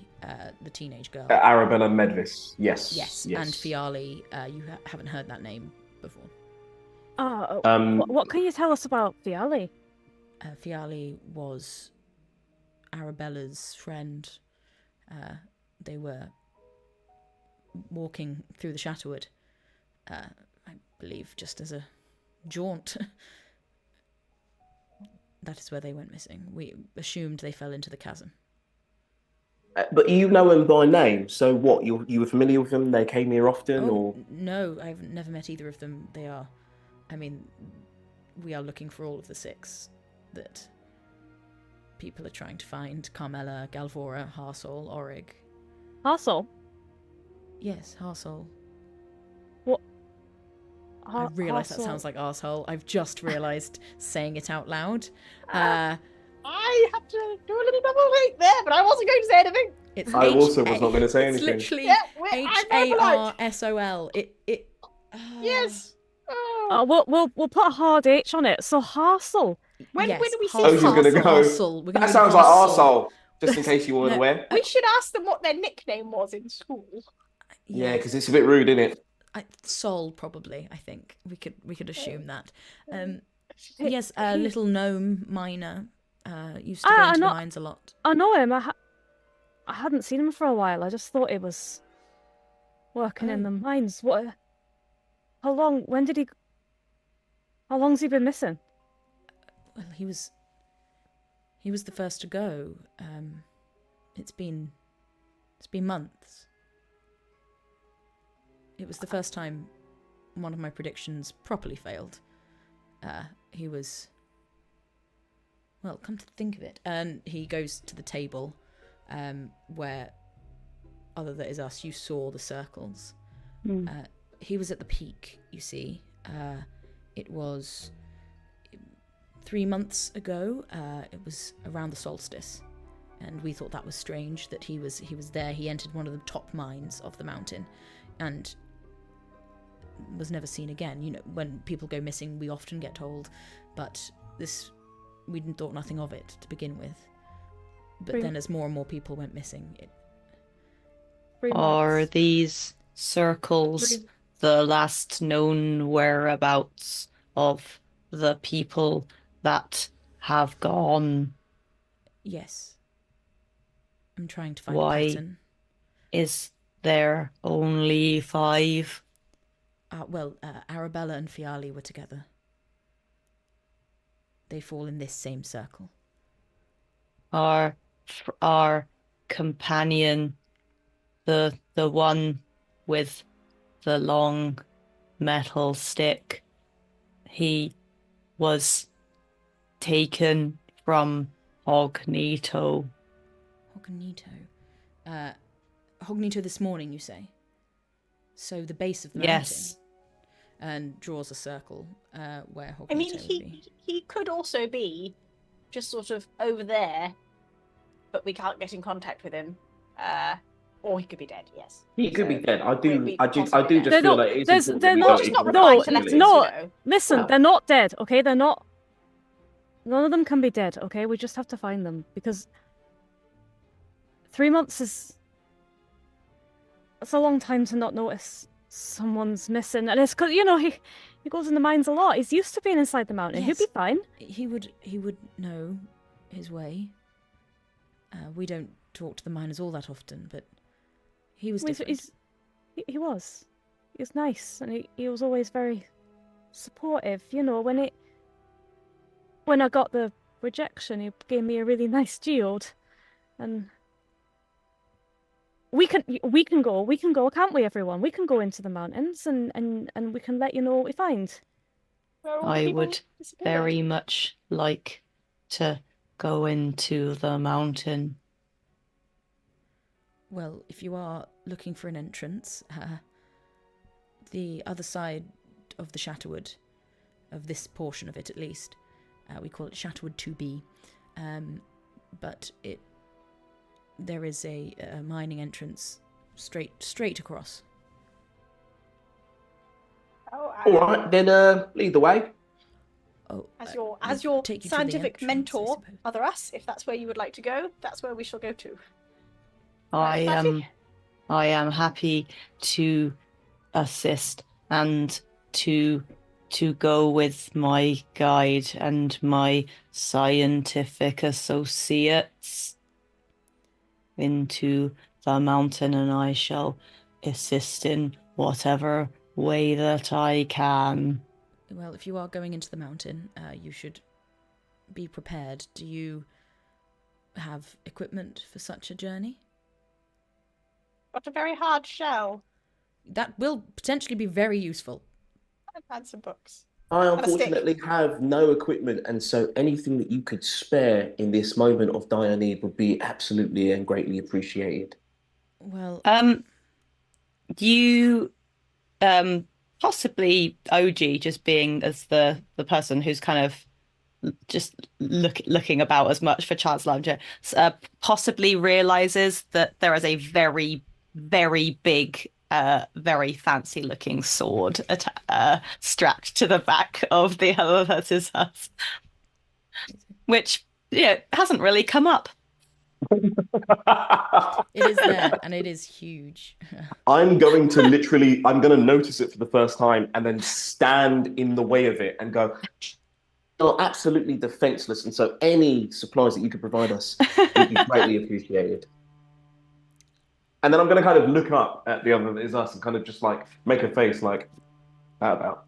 A: teenage girl.
C: Arabella Medvis, yes.
A: Yes, and Fiali, you haven't heard that name before.
D: What can you tell us about Fiali?
A: Fiali was Arabella's friend. They were walking through the Shatterwood, I believe, just as a jaunt. That is where they went missing. We assumed they fell into the chasm.
C: But you know them by name, so what? You were familiar with them? They came here often, or...?
A: No, I've never met either of them. They are... I mean, we are looking for all of the 6 that people are trying to find. Carmela, Galvora, Harsol, Orig.
D: Harsol?
A: Yes, Harsol.
D: What?
A: I realise that sounds like arsehole. I've just realised saying it out loud.
B: I had to do a little double take there, but I wasn't going to say anything.
C: I also was not going to say anything.
A: It's literally Harsol.
B: Yes.
D: We'll put a hard H on it. So Harsol.
B: When do we say
C: she's going to go.
A: Harsol.
C: That sounds like arsehole, just in case you weren't aware.
B: We should ask them what their nickname was in school.
C: Yeah, because it's a bit rude, isn't it?
A: Sol, probably. I think we could assume that. Yes, little gnome miner used to go into the mines a lot.
D: I know him. I hadn't seen him for a while. I just thought he was working in the mines. What? How long? When did he? How long's he been missing?
A: Well, he was the first to go. It's been months. It was the first time one of my predictions properly failed. He was... Well, come to think of it. And he goes to the table where, other than us, you saw the circles. He was at the peak, you see. It was 3 months ago. It was around the solstice. And we thought that was strange that he was there. He entered one of the top mines of the mountain and was never seen again. You know, when people go missing, we often get told, but we thought nothing of it to begin with. But then as more and more people went missing,
F: Are these circles the last known whereabouts of the people that have gone?
A: Yes. I'm trying to find a pattern.
F: Is there only 5?
A: Arabella and Fiali were together. They fall in this same circle.
F: Our companion, the one with the long metal stick, he was taken from Hognito.
A: Hognito this morning, you say? So the base of the
F: Yes.
A: mountain. And draws a circle where Hognito
B: I mean,
A: would be.
B: he could also be just sort of over there, but we can't get in contact with him. Or he could be dead. Yes.
C: He could be dead. I do
B: be
C: just
B: possibly
C: feel
B: dead.
C: that it is important that we
D: not-
C: don't
D: just
B: not
C: ignore
B: replying
C: it.
B: to
D: no,
B: letters,
D: it's not.
B: you know.
D: Listen,
C: Well.
D: they're not dead, okay? They're not. None of them can be dead, okay? We just have to find them because 3 months is. That's a long time to not notice someone's missing, and it's because he goes in the mines a lot. He's used to being inside the mountain.
A: Yes.
D: He'll be fine.
A: He would know his way. We don't talk to the miners all that often, but he was different.
D: He was. He was nice, and he was always very supportive. When I got the rejection, he gave me a really nice geode, and we can go, can't we, everyone? We can go into the mountains, and we can let you know what we find.
B: Where all the
F: I
B: people
F: would
B: disappeared.
F: very much like to go into the mountain.
A: Well, if you are looking for an entrance, the other side of the Shatterwood, of this portion of it at least, we call it Shatterwood 2B, but there is a mining entrance straight across.
B: Oh,
C: All right, then lead the way.
A: Oh,
B: as your
A: take you to the
B: scientific
A: entrance, I
B: mentor,
A: suppose.
B: Other Us, if that's where you would like to go, that's where we shall go to.
F: I
B: Buffy?
F: am happy to assist and to go with my guide and my scientific associates into the mountain, and I shall assist in whatever way that I can.
A: Well, if you are going into the mountain, you should be prepared. Do you have equipment for such a journey?
B: Got a very hard shell.
A: That will potentially be very useful.
B: I've had some books.
C: I
B: And a stick.
C: unfortunately have no equipment, and so anything that you could spare in this moment of dire need would be absolutely and greatly appreciated.
A: Well,
F: You possibly OG, just being as the person who's kind of just looking about as much for Chance Lamger, possibly realizes that there is a very, very big, very fancy looking sword strapped to the back of the other versus us, which hasn't really come up.
A: it is there, and it is huge.
C: I'm going to notice it for the first time and then stand in the way of it and go, you're absolutely defenseless, and so any supplies that you could provide us would be greatly appreciated. And then I'm going to kind of look up at the other that is us and kind of just like make a face like, how about?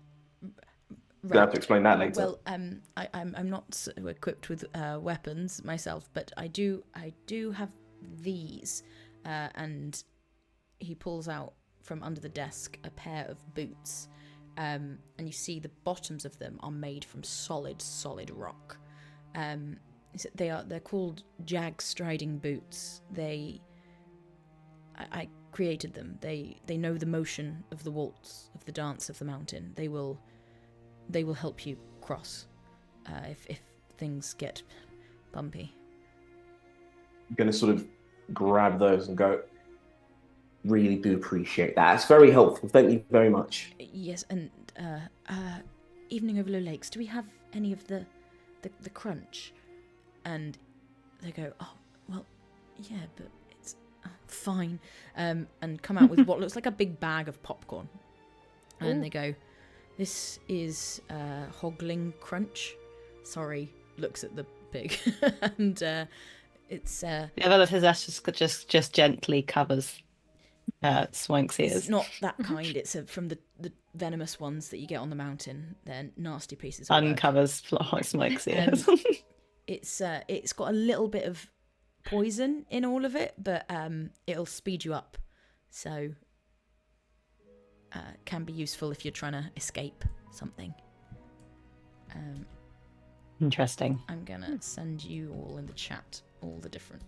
C: Gonna have to explain that later.
A: Well, I'm not so equipped with weapons myself, but I do have these, and he pulls out from under the desk a pair of boots, and you see the bottoms of them are made from solid rock. They're called Jags striding boots. I created them. They know the motion of the waltz, of the dance of the mountain. They will help you cross if things get bumpy.
C: I'm going to sort of grab those and go, really do appreciate that. It's very helpful. Thank you very much.
A: Yes, and Evening over Low Lakes, do we have any of the crunch? And they go, oh, well, yeah, but it's fine. And come out with what looks like a big bag of popcorn. And they go, this is Hogling Crunch. Sorry, looks at the pig. And it's...
F: The other of his ass just gently covers Swank's ears.
A: It's not that kind. It's from the venomous ones that you get on the mountain. They're nasty pieces of work.
F: Uncovers Swank's ears.
A: It's got a little bit of poison in all of it, but it'll speed you up. So... can be useful if you're trying to escape something.
F: Interesting.
A: I'm gonna send you all in the chat all the different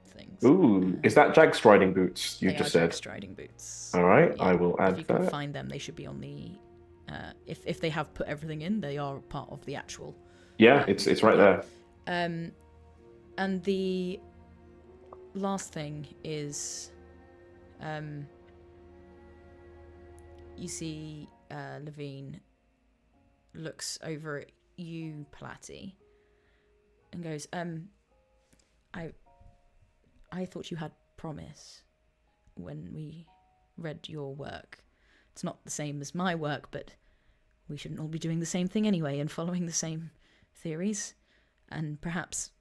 A: things.
C: Ooh, is that Jag striding boots you
A: They
C: just
A: are
C: said?
A: Jag striding boots.
C: All right,
A: Yeah,
C: I will add
A: if you can
C: that.
A: find them, they should be on the. If they have put everything in, they are part of the actual.
C: Yeah, it's right there.
A: And the last thing is You see Levine looks over at you, Platty, and goes, I thought you had promise when we read your work. It's not the same as my work, but we shouldn't all be doing the same thing anyway and following the same theories. And perhaps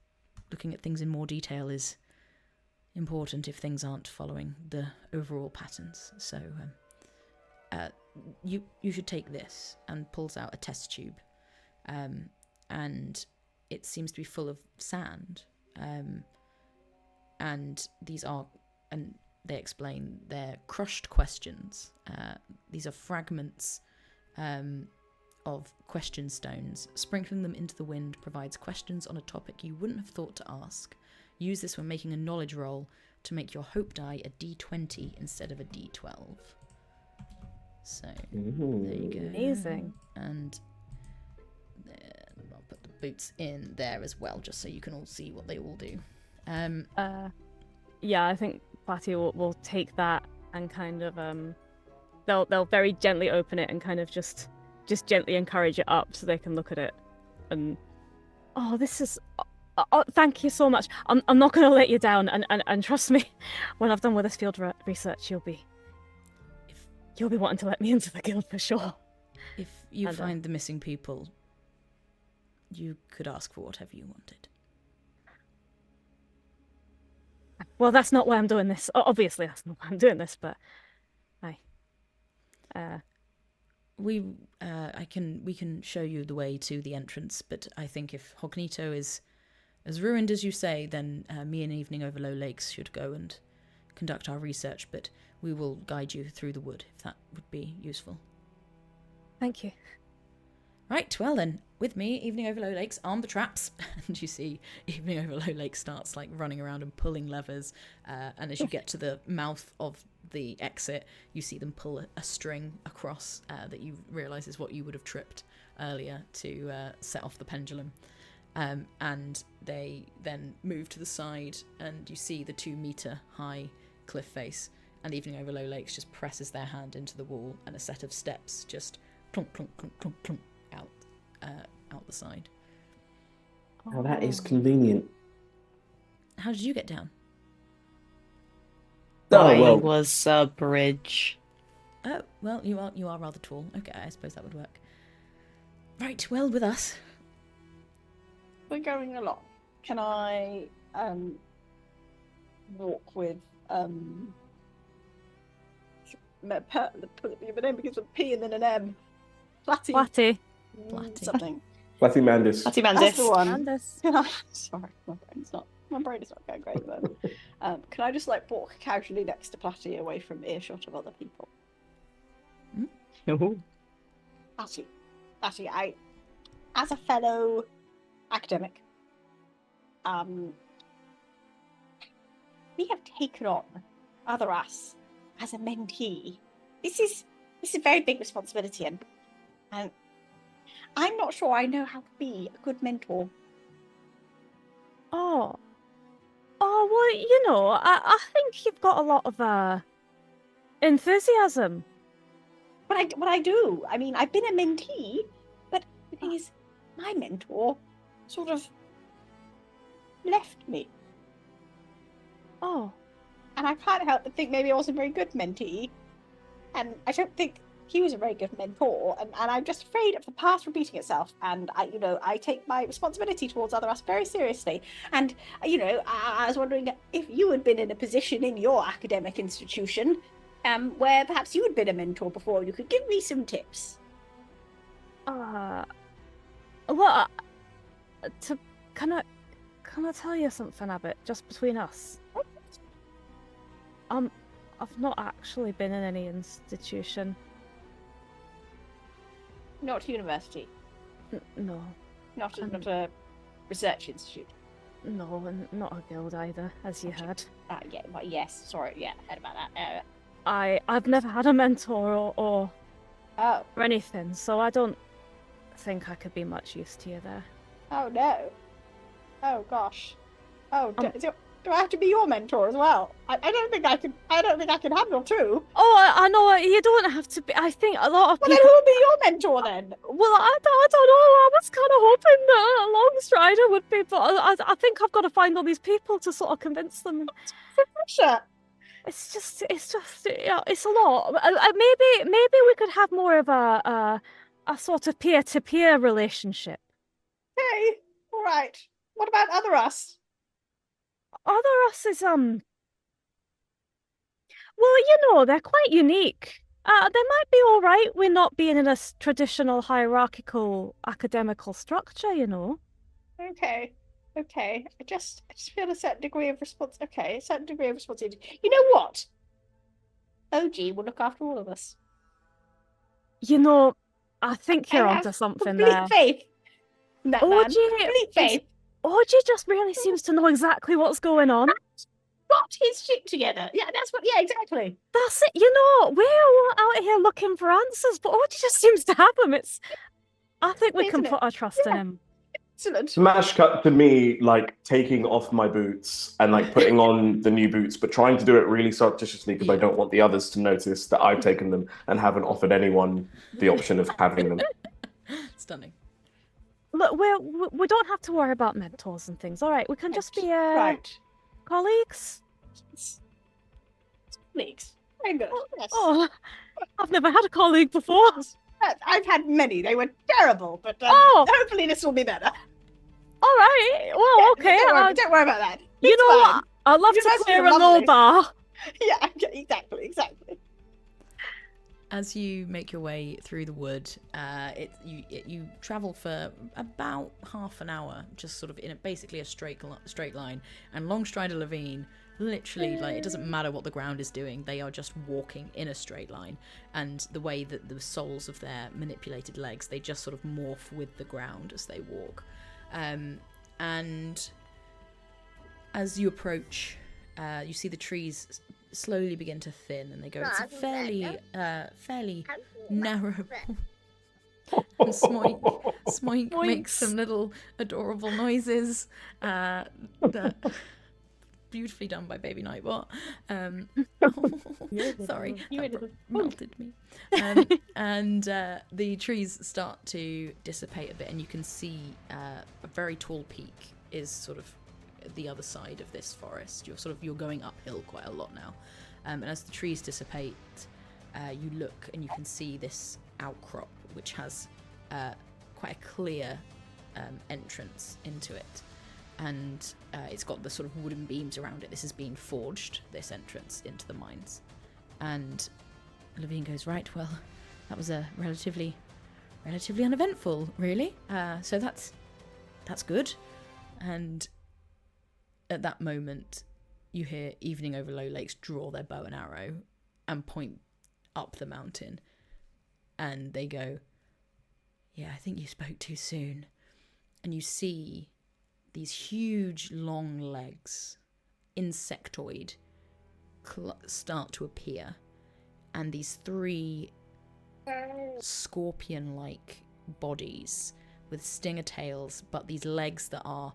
A: looking at things in more detail is important if things aren't following the overall patterns. So you should take this, and pulls out a test tube. And it seems to be full of sand. And these are, and they explain, they're crushed questions. These are fragments of question stones. Sprinkling them into the wind provides questions on a topic you wouldn't have thought to ask. Use this when making a knowledge roll to make your hope die a d20 instead of a d12. So, there you go.
D: Amazing.
A: And I'll put the boots in there as well, just so you can all see what they all do.
D: Yeah, I think Platty will take that and kind of they'll very gently open it and kind of just gently encourage it up so they can look at it. And this is thank you so much. I'm not going to let you down, and trust me, when I've done with this field research, you'll be wanting to let me into the guild for sure.
A: If you find the missing people, you could ask for whatever you wanted.
D: Well, that's not why I'm doing this. Obviously, that's not why I'm doing this, but
A: we can show you the way to the entrance, but I think if Hognito is as ruined as you say, then me and Evening over Low Lakes should go and conduct our research, but we will guide you through the wood, if that would be useful.
D: Thank you.
A: Right, well then, with me, Evening over Low Lakes, arm the traps, and you see Evening over Low Lakes starts like running around and pulling levers, and as you get to the mouth of the exit, you see them pull a string across that you realise is what you would have tripped earlier to set off the pendulum. And they then move to the side, and you see the 2-metre high cliff face, and Evening over Low Lakes just presses their hand into the wall, and a set of steps just plunk, plunk, plunk, plunk, plunk, out the side.
C: Oh, that is convenient.
A: How did you get down?
F: Mine was a bridge.
A: Oh, well, you are rather tall. Okay, I suppose that would work. Right, well, with us.
B: We're going along. Can I walk with the name begins with P and then an M.
D: Platty.
B: Something.
C: Platty Mandis.
F: Platty Mandis.
B: That's the one.
D: Mandis.
B: Sorry, my brain is not going great at the moment. Can I just like walk casually next to Platty away from earshot of other people? Platty, I, as a fellow academic, we have taken on Otherass as a mentee. This is a very big responsibility, and I'm not sure I know how to be a good mentor.
D: Oh, well, I think you've got a lot of enthusiasm.
B: What I do, I mean, I've been a mentee, but the thing is, my mentor sort of left me.
D: Oh.
B: And I can't help but think maybe I wasn't a very good mentee. And I don't think he was a very good mentor. And I'm just afraid of the past repeating itself. And I take my responsibility towards Otherass very seriously. And, I was wondering if you had been in a position in your academic institution where perhaps you had been a mentor before, you could give me some tips.
D: Well, can I tell you something, Abbott, just between us? I've not actually been in any institution.
B: Not university?
D: No.
B: Not a research institute?
D: No, and not a guild either, as you heard.
B: Yes, sorry, yeah, heard about that.
D: I've never had a mentor or anything, so I don't think I could be much use to you there.
B: Oh no. Oh gosh. Oh, Do I have to be your mentor as well? I don't think I can. I don't think I can handle two.
D: Oh, I know you don't have to be. I think a lot of
B: Well, then
D: people.
B: who will be your mentor then?
D: Well, I don't know. I was kind of hoping that Longstrider would be, but I think I've got to find all these people to sort of convince them.
B: Pressure.
D: It's just, yeah, it's a lot. Maybe we could have more of a sort of peer-to-peer relationship.
B: Okay, all right. What about other us?
D: Other us is well, you know, they're quite unique. They might be all right with not being in a traditional hierarchical academical structure, you know.
B: Okay. I just feel a certain degree of responsibility. You know what? OG will look after all of us.
D: You know, I think you're
B: I
D: onto
B: have
D: something
B: complete
D: there.
B: faith in that man. Complete faith.
D: OG just really seems to know exactly what's going on.
B: Got his shit together. Yeah, that's what. Yeah, exactly.
D: That's it. You know, we're all out here looking for answers, but OG just seems to have them. I think we can
B: Isn't it?
D: put our trust in him.
B: Excellent.
C: Smash cut to me like taking off my boots and like putting on the new boots, but trying to do it really surreptitiously because I don't want the others to notice that I've taken them and haven't offered anyone the option of having them.
A: Stunning.
D: Look, we don't have to worry about mentors and things. All right, we can just be
B: Right.
D: colleagues.
B: Colleagues. Very good. Yes.
D: Oh, I've never had a colleague before.
B: I've had many. They were terrible, but hopefully this will be better.
D: All right. Well,
B: Yeah,
D: okay.
B: Don't worry about that.
D: You
B: It's
D: know
B: fine.
D: what? I'd love
B: You
D: to
B: guys
D: clear
B: are
D: a low
B: lovely.
D: bar.
B: Yeah, exactly.
A: As you make your way through the wood, you travel for about half an hour, just sort of in basically a straight line. And Longstrider Levine, literally, like, it doesn't matter what the ground is doing; they are just walking in a straight line. And the way that the soles of their manipulated legs, they just sort of morph with the ground as they walk. And as you approach, you see the trees slowly begin to thin, and they go. It's a fairly narrow. And Smoink makes some little adorable noises. Beautifully done by Baby Nightbot. Sorry, that melted me. And the trees start to dissipate a bit, and you can see a very tall peak is sort of the other side of this forest. You're going uphill quite a lot now, and as the trees dissipate, you look and you can see this outcrop, which has quite a clear entrance into it. And it's got the sort of wooden beams around it. This has been forged, this entrance into the mines. And Levine goes, right, well, that was a relatively uneventful, really. So that's good. And at that moment, you hear Evening Over Low Lakes draw their bow and arrow and point up the mountain. And they go, yeah, I think you spoke too soon. And you see these huge long legs, insectoid, start to appear, and these three scorpion-like bodies with stinger tails, but these legs that are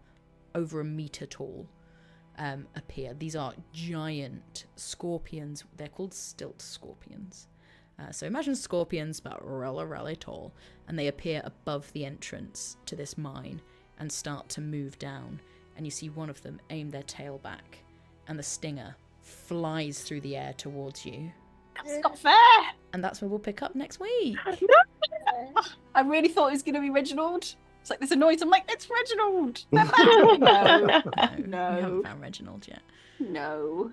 A: over a meter tall appear. These are giant scorpions. They're called stilt scorpions. So imagine scorpions, but really tall, and they appear above the entrance to this mine and start to move down, and you see one of them aim their tail back, and the stinger flies through the air towards you.
B: That's not fair.
A: And that's where we'll pick up next week.
B: I really thought it was going to be Reginald. It's like there's a noise. I'm like, it's Reginald. No.
A: We haven't found Reginald yet.
B: No.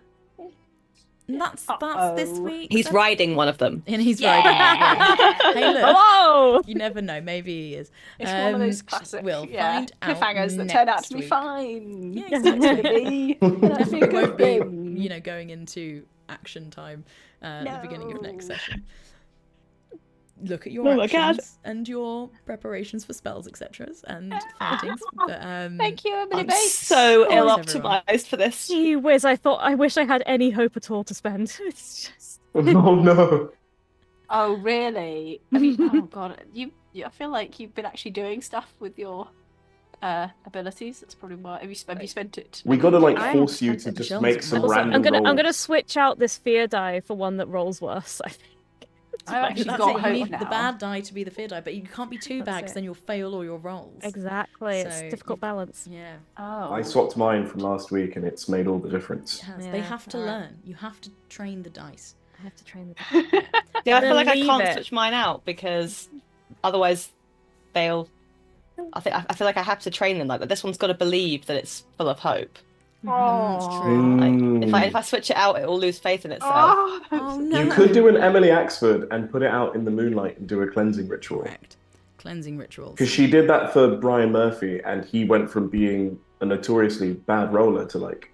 A: And that's this week.
F: He's riding one of them.
A: And he's riding. Yeah. Hey, look.
D: Hello!
A: You never know. Maybe he is.
B: It's one of those classic
A: We'll find out
B: cliffhangers that turn out to be
A: next
B: fine.
A: Yeah,
B: It's gonna be
A: Definitely won't be,
B: thing.
A: going into action time at the beginning of next session. Look at your
F: Oh my God.
A: actions and your preparations for spells, etc. and fightings. But,
B: Thank you, Emily
F: I'm
B: Bates.
F: so
A: Oh,
F: ill
A: everyone.
F: optimized for this.
D: Gee whiz, I wish I had any hope at all to spend. It's just...
C: Oh no.
B: Oh, really? I mean, oh god, I feel like you've been actually doing stuff with your abilities. That's probably why. Have you spent it?
C: We got to like
D: I
C: force you
D: have
C: to just
A: Michelle's
C: make some
A: awesome.
C: random
D: I'm gonna
C: rolls.
D: switch out this fear die for one that rolls worse. I think.
B: I've actually
A: That's
B: got
A: it, you
B: hope
A: need
B: now.
A: the bad die to be the fear die, but you can't be too
D: That's
A: bad because
D: it.
A: then you'll fail all your rolls.
D: Exactly, it's
A: So
D: difficult balance.
A: Yeah.
B: Oh.
C: I swapped mine from last week, and it's made all the difference.
A: It has.
D: Yeah,
A: They have to
B: alright.
A: learn. You have to train the dice.
D: I have to train the.
F: Yeah, I feel like I
D: Leave
F: can't
D: it.
F: switch mine out because otherwise they'll. I feel like I have to train them like that. This one's got to believe that it's full of hope.
A: That's true.
F: Like, if I switch it out, it will lose faith in itself.
A: Oh no.
C: You could do an Emily Axford and put it out in the moonlight and do a cleansing ritual.
A: Correct. Cleansing rituals.
C: Because she did that for Brian Murphy, and he went from being a notoriously bad roller to like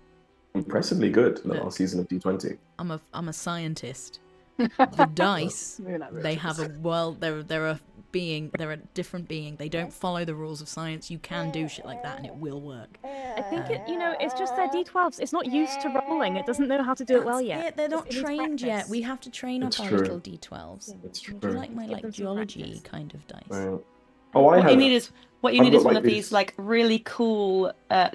C: impressively good in the
A: Look.
C: last season of D20.
A: I'm a scientist. The dice,
B: Moonlight
A: they have a
B: rituals.
A: they're a being, they're a different being. They don't follow the rules of science. You can do shit like that and it will work.
D: I think it's just their D12s. It's not used to rolling. It doesn't know how to do it well
A: That's
D: yet.
A: it, they're not
D: It needs
A: trained yet.
D: practice.
A: We have to train
C: It's
A: up our
C: true.
A: little D12s.
C: It's
A: Do you
C: true.
A: like my
D: Give them some
A: geology
D: practice.
A: kind of dice?
C: Right. Oh, I
F: What
C: have.
F: you need is
C: I've
F: one
C: got, like,
F: of these
C: this-
F: like really cool,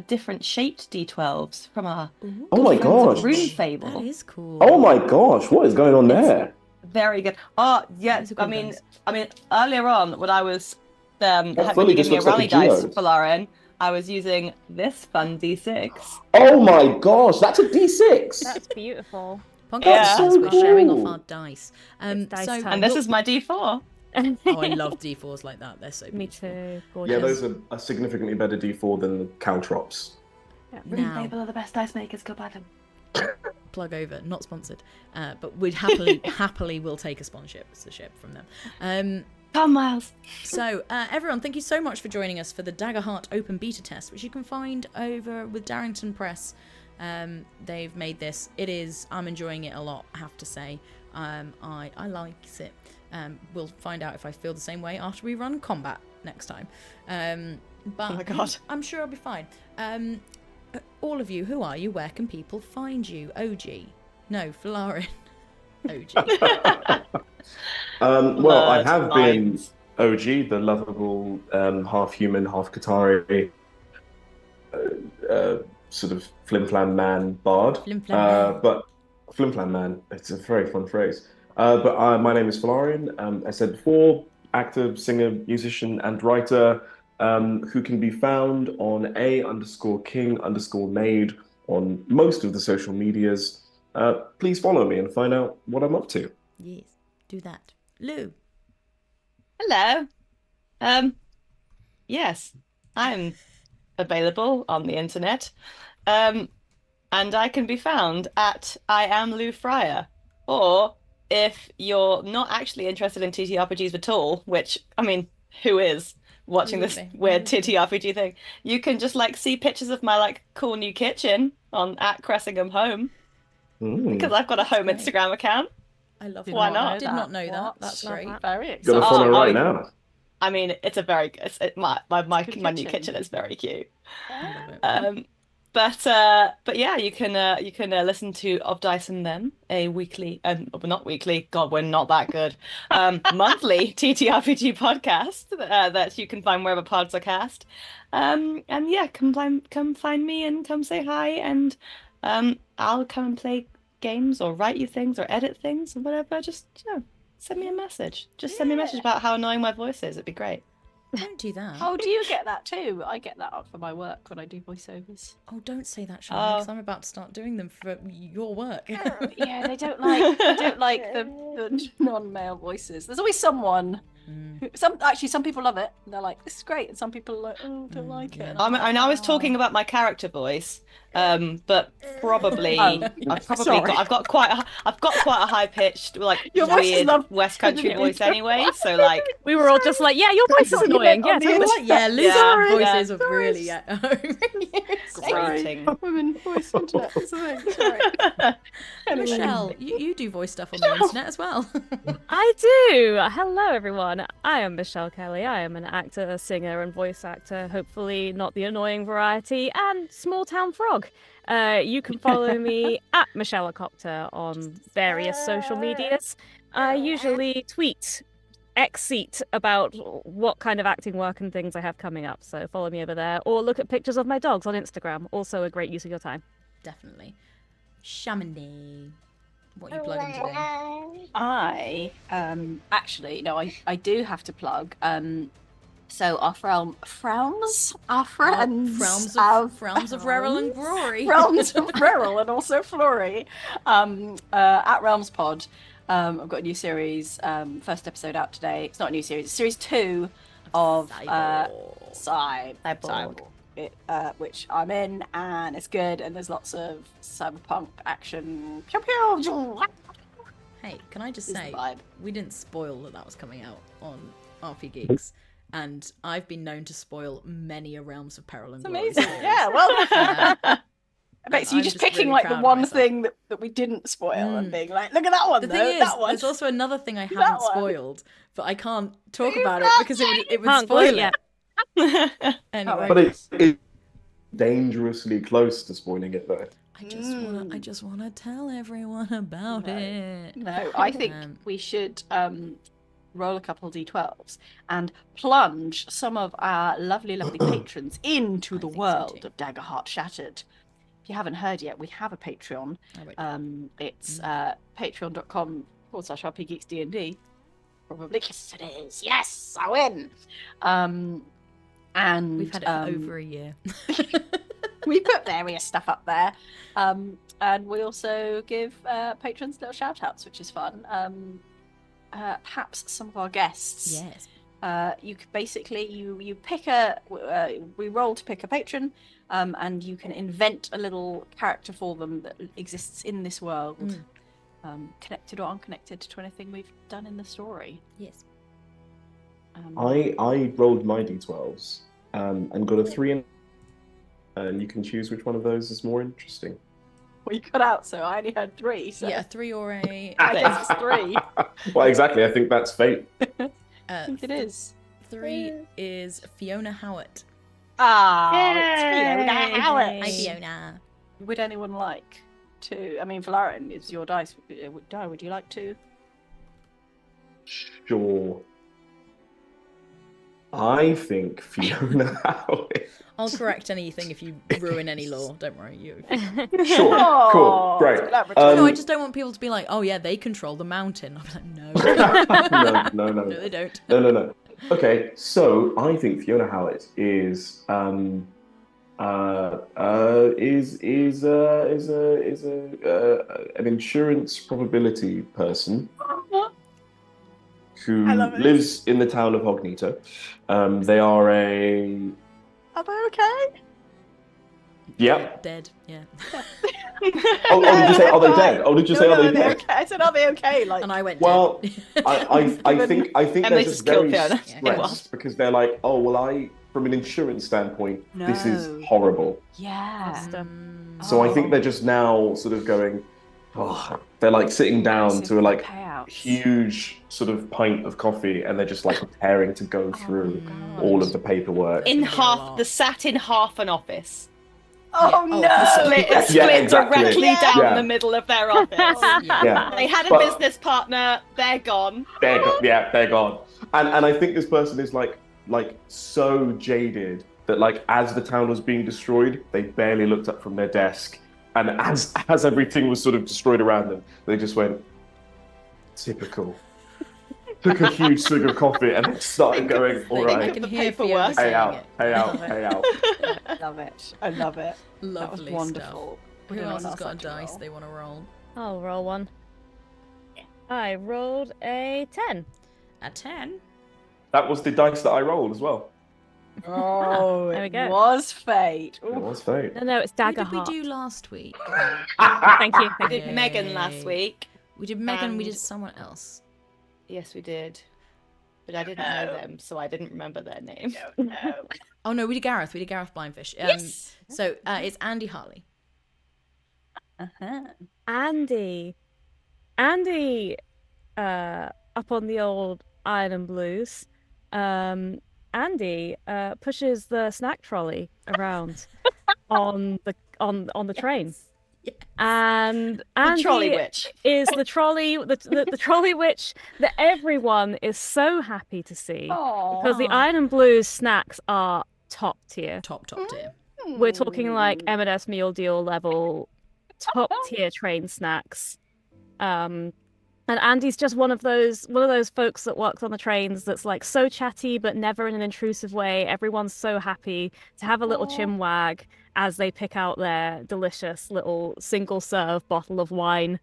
F: different shaped D12s from our
A: Ooh,
C: Oh my
F: friends at
C: gosh.
F: Rune
A: that
F: Fable.
A: is cool.
C: Oh my gosh, what is going on there?
F: Very good. Oh yeah,
A: Those are cool dice.
F: I mean, earlier on when I was
C: That
F: when
C: fully
F: you gave
C: just
F: me a
C: looks like
F: rally
C: a
F: dice
C: geode.
F: for Lauren, I was using this fun D6.
C: Oh my gosh, that's a D6.
D: That's beautiful.
A: Podcast
F: Yeah.
A: says we're
C: So
A: showing off
C: cool.
A: our dice.
D: It's dice
A: So
D: time.
F: And this
A: we'll-
F: is my D4.
A: Oh, I love D4s like that. They're so
D: Me
A: beautiful.
D: too. Gorgeous.
C: Yeah, those are a significantly better D4 than the Caltrops.
F: Rune
A: Now,
F: Fable are the best dice makers. Go buy them.
A: plug over, not sponsored, but we'd happily will take a sponsorship from them.
F: Come, Miles.
A: So everyone, thank you so much for joining us for the Daggerheart Open Beta Test, which you can find over with Darrington Press. They've made this. I'm enjoying it a lot, I have to say. I like it. We'll find out if I feel the same way after we run combat next time. But
F: Oh my God.
A: I'm sure I'll be fine. All of you, who are you? Where can people find you? OG. No, Folarin. OG.
C: Well, I
F: Bird
C: have been
F: minds.
C: OG, the lovable, half human, half Qatari, sort of flim-flam man bard.
A: Flim-flam man.
C: But flim-flam man, it's a very fun phrase. But my name is Folarin. I said before, actor, singer, musician, and writer, who can be found on A_King_Made on most of the social medias. Please follow me and find out what I'm up to.
A: Yes, do that. Lou.
F: Hello. Yes, I'm available on the internet. And I can be found at I am Lou Fryer. Or if you're not actually interested in TTRPGs at all, which, I mean, who is watching this
A: Absolutely.
F: weird TTRPG thing? You can just like see pictures of my like cool new kitchen on at Cressingham Home because I've got a home
A: great.
F: Instagram account.
A: I love
B: Did
A: it.
F: Why
B: not
F: not?
B: know
A: Did not know that.
B: What?
A: That's
D: Love
A: great.
D: that.
B: Very
C: Gotta
B: exciting.
C: follow
F: Oh,
C: right
F: I-
C: now.
F: I mean, it's a very my
B: good
F: new
B: kitchen.
F: kitchen is very cute.
A: I love it.
F: But yeah, you can listen to Of Dice and Them, a weekly not weekly. God, we're not that good. Monthly TTRPG podcast that you can find wherever pods are cast. And yeah, come find me and come say hi, and I'll come and play games or write you things or edit things or whatever. Just send me a message. Just send me a message about how annoying my voice is. It'd be great.
A: Don't do that.
B: Oh, do you get that too? I get that for my work when I do voiceovers.
A: Oh, don't say that, Shamini,
F: Oh.
A: because I'm about to start doing them for your work.
B: Yeah, they don't like the non-male voices. There's always someone. Some people love it. And they're like, "This is great," and some people are like, "Oh, don't like
A: yeah.
B: it."
F: I was talking about my character voice, but probably
B: Oh,
F: I've got quite a high pitched like
B: Your voice is
F: weird
B: lovely.
F: West Country
B: Yeah.
F: voice anyway. So like
D: We were all just like, yeah, your voice is annoying. Yeah,
B: on the
D: totally.
A: Yeah, Lou's
F: Yeah,
A: voices
F: yeah.
A: are really at home.
F: grating.
B: Women voice internet. It's a thing. Sorry. Anyway.
A: Michelle, you do voice stuff on the internet as well.
D: I do. Hello, everyone. I am Michelle Kelly. I am an actor, singer, and voice actor. Hopefully, not the annoying variety, and small town frog. You can follow me at Michelle Acopter on various social medias. I usually tweet X-seat about what kind of acting work and things I have coming up. So follow me over there, or look at pictures of my dogs on Instagram. Also a great use of your time.
A: Definitely. Shamini, what are you plugging today?
B: I actually no, I do have to plug. So our frowns, our friends,
A: Frowns of Reril and Glory.
B: Realms of Reril and also Flory. At Realms Pod, I've got a new series. First episode out today. It's not a new series. It's series 2 of Cyborg. Which I'm in, and it's good, and there's lots of cyberpunk action. Pew pew.
A: Hey, can I just
B: Is the
A: say,
B: vibe.
A: we didn't spoil that was coming out on RP Geeks, and I've been known to spoil many a Realms of Peril and
B: It's
A: Glory
B: amazing.
A: series.
B: Yeah, well, I bet
A: And
B: you're
A: I'm
B: just
A: just
B: picking
A: really
B: like the
A: proud of
B: one
A: myself.
B: thing that we didn't spoil and being like, look at that one,
A: The
B: though.
A: thing is,
B: that one.
A: there's also another thing I
B: That
A: haven't
B: one.
A: spoiled, but I can't talk
B: You
A: about it
B: can't
A: because it would
D: Can't
A: spoil
D: yet.
A: it. Anyway,
C: But it's dangerously close to spoiling it, though.
A: I just wanna tell everyone about it.
B: No, I think we should roll a couple d12s and plunge some of our lovely, lovely patrons into
A: I
B: the
A: think so
B: world
A: too.
B: of Daggerheart Shattered. If you haven't heard yet, we have a Patreon.
A: Oh, wait.
B: It's patreon.com/rpgeeksdnd. Probably. Yes, it is. Yes, I win. And
A: We've had it for over a year.
B: we put various stuff up there. And we also give patrons little shout outs, which is fun. Perhaps some of our guests.
A: Yes.
B: You could basically you pick we roll to pick a patron, and you can invent a little character for them that exists in this world, connected or unconnected to anything we've done in the story.
A: Yes.
C: I rolled my d12s and got a 3 and you can choose which one of those is more interesting.
B: Well, you cut out, so I only heard 3. So
A: Yeah, 3 or a.
B: I guess it's 3.
C: Well, exactly. I think that's fate.
B: I think it is.
A: 3 is Fiona Howard.
B: It's Fiona
D: Yay.
B: Howard.
A: Hi, Fiona.
B: Would anyone like to? I mean, Folarin, it's your dice. Would you like to?
C: Sure. I think Fiona Howard.
A: I'll correct anything if you ruin any lore. Don't worry, you.
C: Sure.
B: Oh,
C: Cool. Great.
B: collaborative.
A: No, I just don't want people to be like, "Oh yeah, they control the mountain." I'm like, no,
C: No,
A: no, they don't.
C: No. Okay, so I think Fiona Howard is an insurance probability person who
B: I love it.
C: lives in the town of Hognito. They are a
B: Are they okay?
C: yep.
A: Dead. Yeah.
C: Oh, did you say are they dead? Oh, did you say
B: No,
C: are they
B: they're
C: dead?
B: okay. I said, are they okay? Like,
A: And I went
C: Well,
A: dead.
C: I think
F: And
C: they're
F: they
C: just
F: just killed
C: very
F: Fiona.
A: Yeah, it
F: was.
C: stressed because they're like, oh well, from an insurance standpoint, this is
B: No.
C: horrible.
B: yeah.
C: So I think
B: Oh.
C: they're just now sort of going, oh, they're like sitting down to a like
B: Payouts.
C: huge sort of pint of coffee and they're just like preparing to go through
B: God.
C: all of the paperwork.
F: In
A: It's gonna be a lot.
F: the sat in half an office.
B: Oh,
A: Yeah. Oh,
B: no!
A: the
F: Split,
C: Yeah,
F: split
C: exactly.
F: directly
B: Yeah.
F: down
C: Yeah.
F: the middle of their office.
A: Yeah.
F: They had a
C: But-
F: business partner, they're gone.
C: They're gone. And I think this person is like so jaded that like as the town was being destroyed, they barely looked up from their desk. And as everything was sort of destroyed around them, they just went, typical. Took a huge swig of coffee and then started going, all
A: I
C: right,
A: can
F: the
A: hear
F: paperwork.
A: Fiona
C: pay
A: saying
C: out,
A: it.
C: pay out, pay out.
B: I love it. I love it. That was
A: Lovely
B: wonderful.
A: stuff. Who else has got a dice they want to roll?
D: I'll roll one. I rolled a 10.
A: A 10.
C: That was the dice that I rolled as well.
B: Oh,
D: There we
B: it
D: go.
B: was fate.
C: It
B: Ooh.
C: was fate.
D: No, it's
A: Who did we
D: Daggerheart.
A: do last week?
D: Thank you.
F: We did
A: Yay.
F: Megan last week.
A: We did Megan, we
F: And-
A: did someone else.
F: Yes, we did. But I didn't know them, so I didn't remember their name.
B: No.
A: Oh no, we did Gareth. We did Gareth Blindfish.
F: Yes.
A: So it's Andy Harley.
B: Uh-huh.
D: Andy, up on the old Iron and Blues. Andy pushes the snack trolley around on the train. And
B: The trolley
D: Andy
B: witch.
D: is the trolley witch that everyone is so happy to see because the Iron and Blues snacks are top tier.
A: Top tier.
D: We're talking like M&S Meal Deal level, top tier train snacks. And Andy's just one of those folks that works on the trains that's like so chatty but never in an intrusive way. Everyone's so happy to have a little chinwag as they pick out their delicious little single serve bottle of wine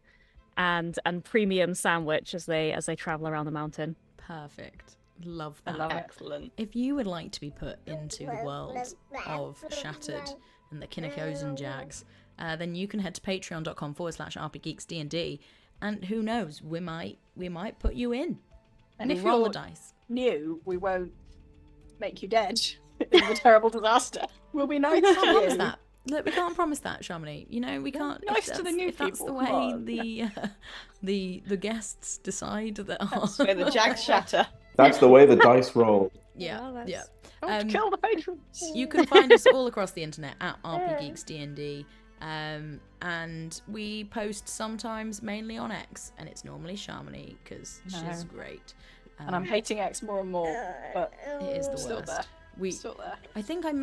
D: and premium sandwich as they travel around the mountain.
A: Perfect. Love that.
B: I love it.
F: Excellent.
A: If you would like to be put into the world of Shattered and the Kinekozan Jags, then you can head to patreon.com/rpgeeksdnd, and who knows, we might put you in.
B: And
A: we'll
B: if
A: roll
B: you're
A: the dice.
B: new, we won't make you dead in the terrible disaster. We'll be nice
A: We
B: to
A: can't promise
B: you.
A: that. Look, we can't promise that, Shamini. You know, we can't.
B: nice to the new
A: if that's
B: people,
A: the
B: come
A: way
B: on.
A: the guests decide that.
F: That's where the Jags shatter.
C: That's the way the dice roll.
A: Yeah.
B: Don't kill the patrons.
A: You can find us all across the internet at rpgeeksdnd. And we post sometimes mainly on X, and it's normally Shamini because she's great.
B: And I'm hating X more and more, but
A: It is the
B: still
A: worst.
B: there.
A: We,
B: Still there.
A: I think did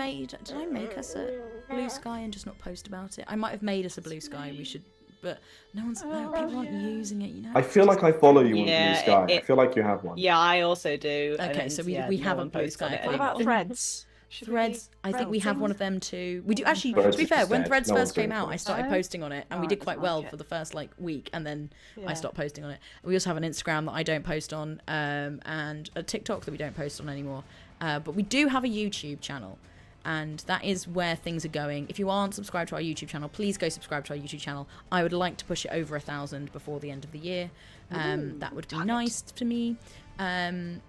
A: I make us a blue sky and just not post about it? I might have made us a blue sky. We should, but no, people aren't using it. You know.
C: I feel like I follow you on
F: Yeah,
C: Blue Sky. I
F: it-
C: feel like you have one.
F: Yeah, I also do.
A: Okay, so we
F: no
A: have a
F: one
A: blue
F: posts on
A: sky
F: it
A: account.
B: What about
F: anymore.
B: Threads? Should we
A: Threads,
B: be
A: I think we have one of them too. We do actually.
C: Threads
A: To be
C: is
A: fair,
C: just
A: when
C: dead.
A: Threads
C: No
A: first
C: one's doing
A: came out, I
C: Threads.
A: started posting on it, and we
B: Oh,
A: did
B: I
A: quite
B: don't
A: well
B: like
A: for
B: it.
A: the first week, and then I
B: Yeah.
A: stopped posting on it. We also have an Instagram that I don't post on, and a TikTok that we don't post on anymore. But we do have a YouTube channel, and that is where things are going. If you aren't subscribed to our YouTube channel, please go subscribe to our YouTube channel. I would like to push it over 1,000 before the end of the year. That would be nice to me.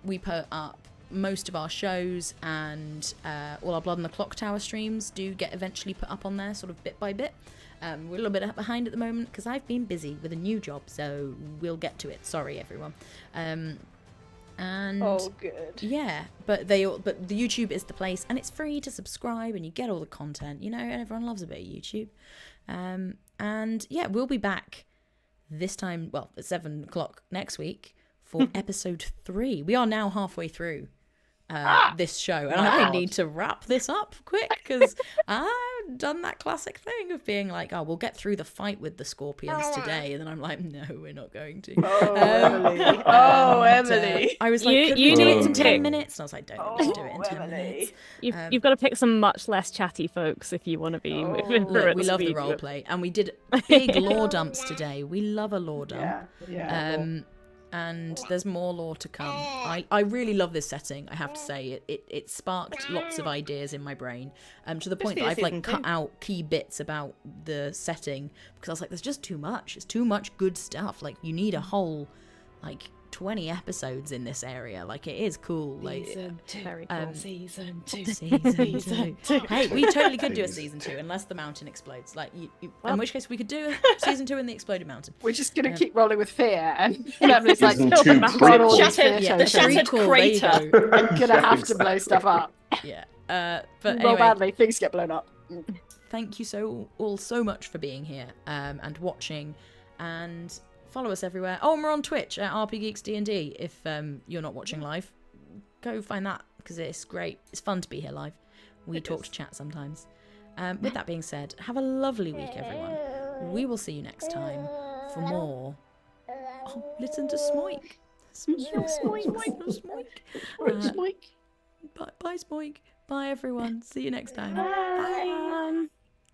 A: We put up most of our shows, and all our Blood on the Clock Tower streams do get eventually put up on there, sort of bit by bit. We're a little bit behind at the moment because I've been busy with a new job, so we'll get to it. Sorry, everyone. And
B: good.
A: yeah, but the YouTube is the place, and it's free to subscribe, and you get all the content, you know, and everyone loves a bit of YouTube. And yeah, we'll be back this time, well, at 7 o'clock next week for episode 3. We are now halfway through this show, and I need to wrap this up quick because I've done that classic thing of being like, oh, we'll get through the fight with the scorpions today, and then I'm like, no, we're not going to.
B: Oh, Emily. Oh, Emily.
A: I was like,
D: You
A: could we do
D: need
A: it
D: to
A: in
D: pick-
A: 10 minutes? And I was like, don't need to do it in 10
B: Emily.
A: minutes.
D: You've got to pick some much less chatty folks if you want to be moving through
A: Look,
D: it.
A: we love the
D: speed.
A: role play, and we did big lore dumps today. We love a lore dump.
B: Yeah.
A: And there's more lore to come. I really love this setting, I have to say. It sparked lots of ideas in my brain, to the point that I've like cut out key bits about the setting because I was like, there's just too much. It's too much good stuff. Like, you need a whole 20 episodes in this area. Like, it is cool. Like,
D: Very cool.
F: Season 2.
A: season 2. Hey, we totally could do a season 2 unless the mountain explodes. Like, in which case we could do a season 2 in the exploded mountain.
B: We're just going to keep rolling with fear, and Emily's like,
C: Season
B: "Kill
C: 2
B: the mountain, all these
C: prequel.
B: fear
A: Yeah,
F: the
B: tokens.
F: shattered
A: prequel, there you
F: crater.
A: go.
B: I'm going to have to blow stuff up.
A: Yeah. But
B: Roll
A: anyway,
B: badly, things get blown up.
A: thank you all so much for being here and watching, and follow us everywhere. Oh, and we're on Twitch at rpgeeksdnd. If you're not watching live, go find that because it's great. It's fun to be here live. We talk to chat sometimes. With that being said, have a lovely week, everyone. We will see you next time for more. Oh, listen to Smoik. Smoik. Bye, Smoik. Bye, everyone. See you next time. Bye.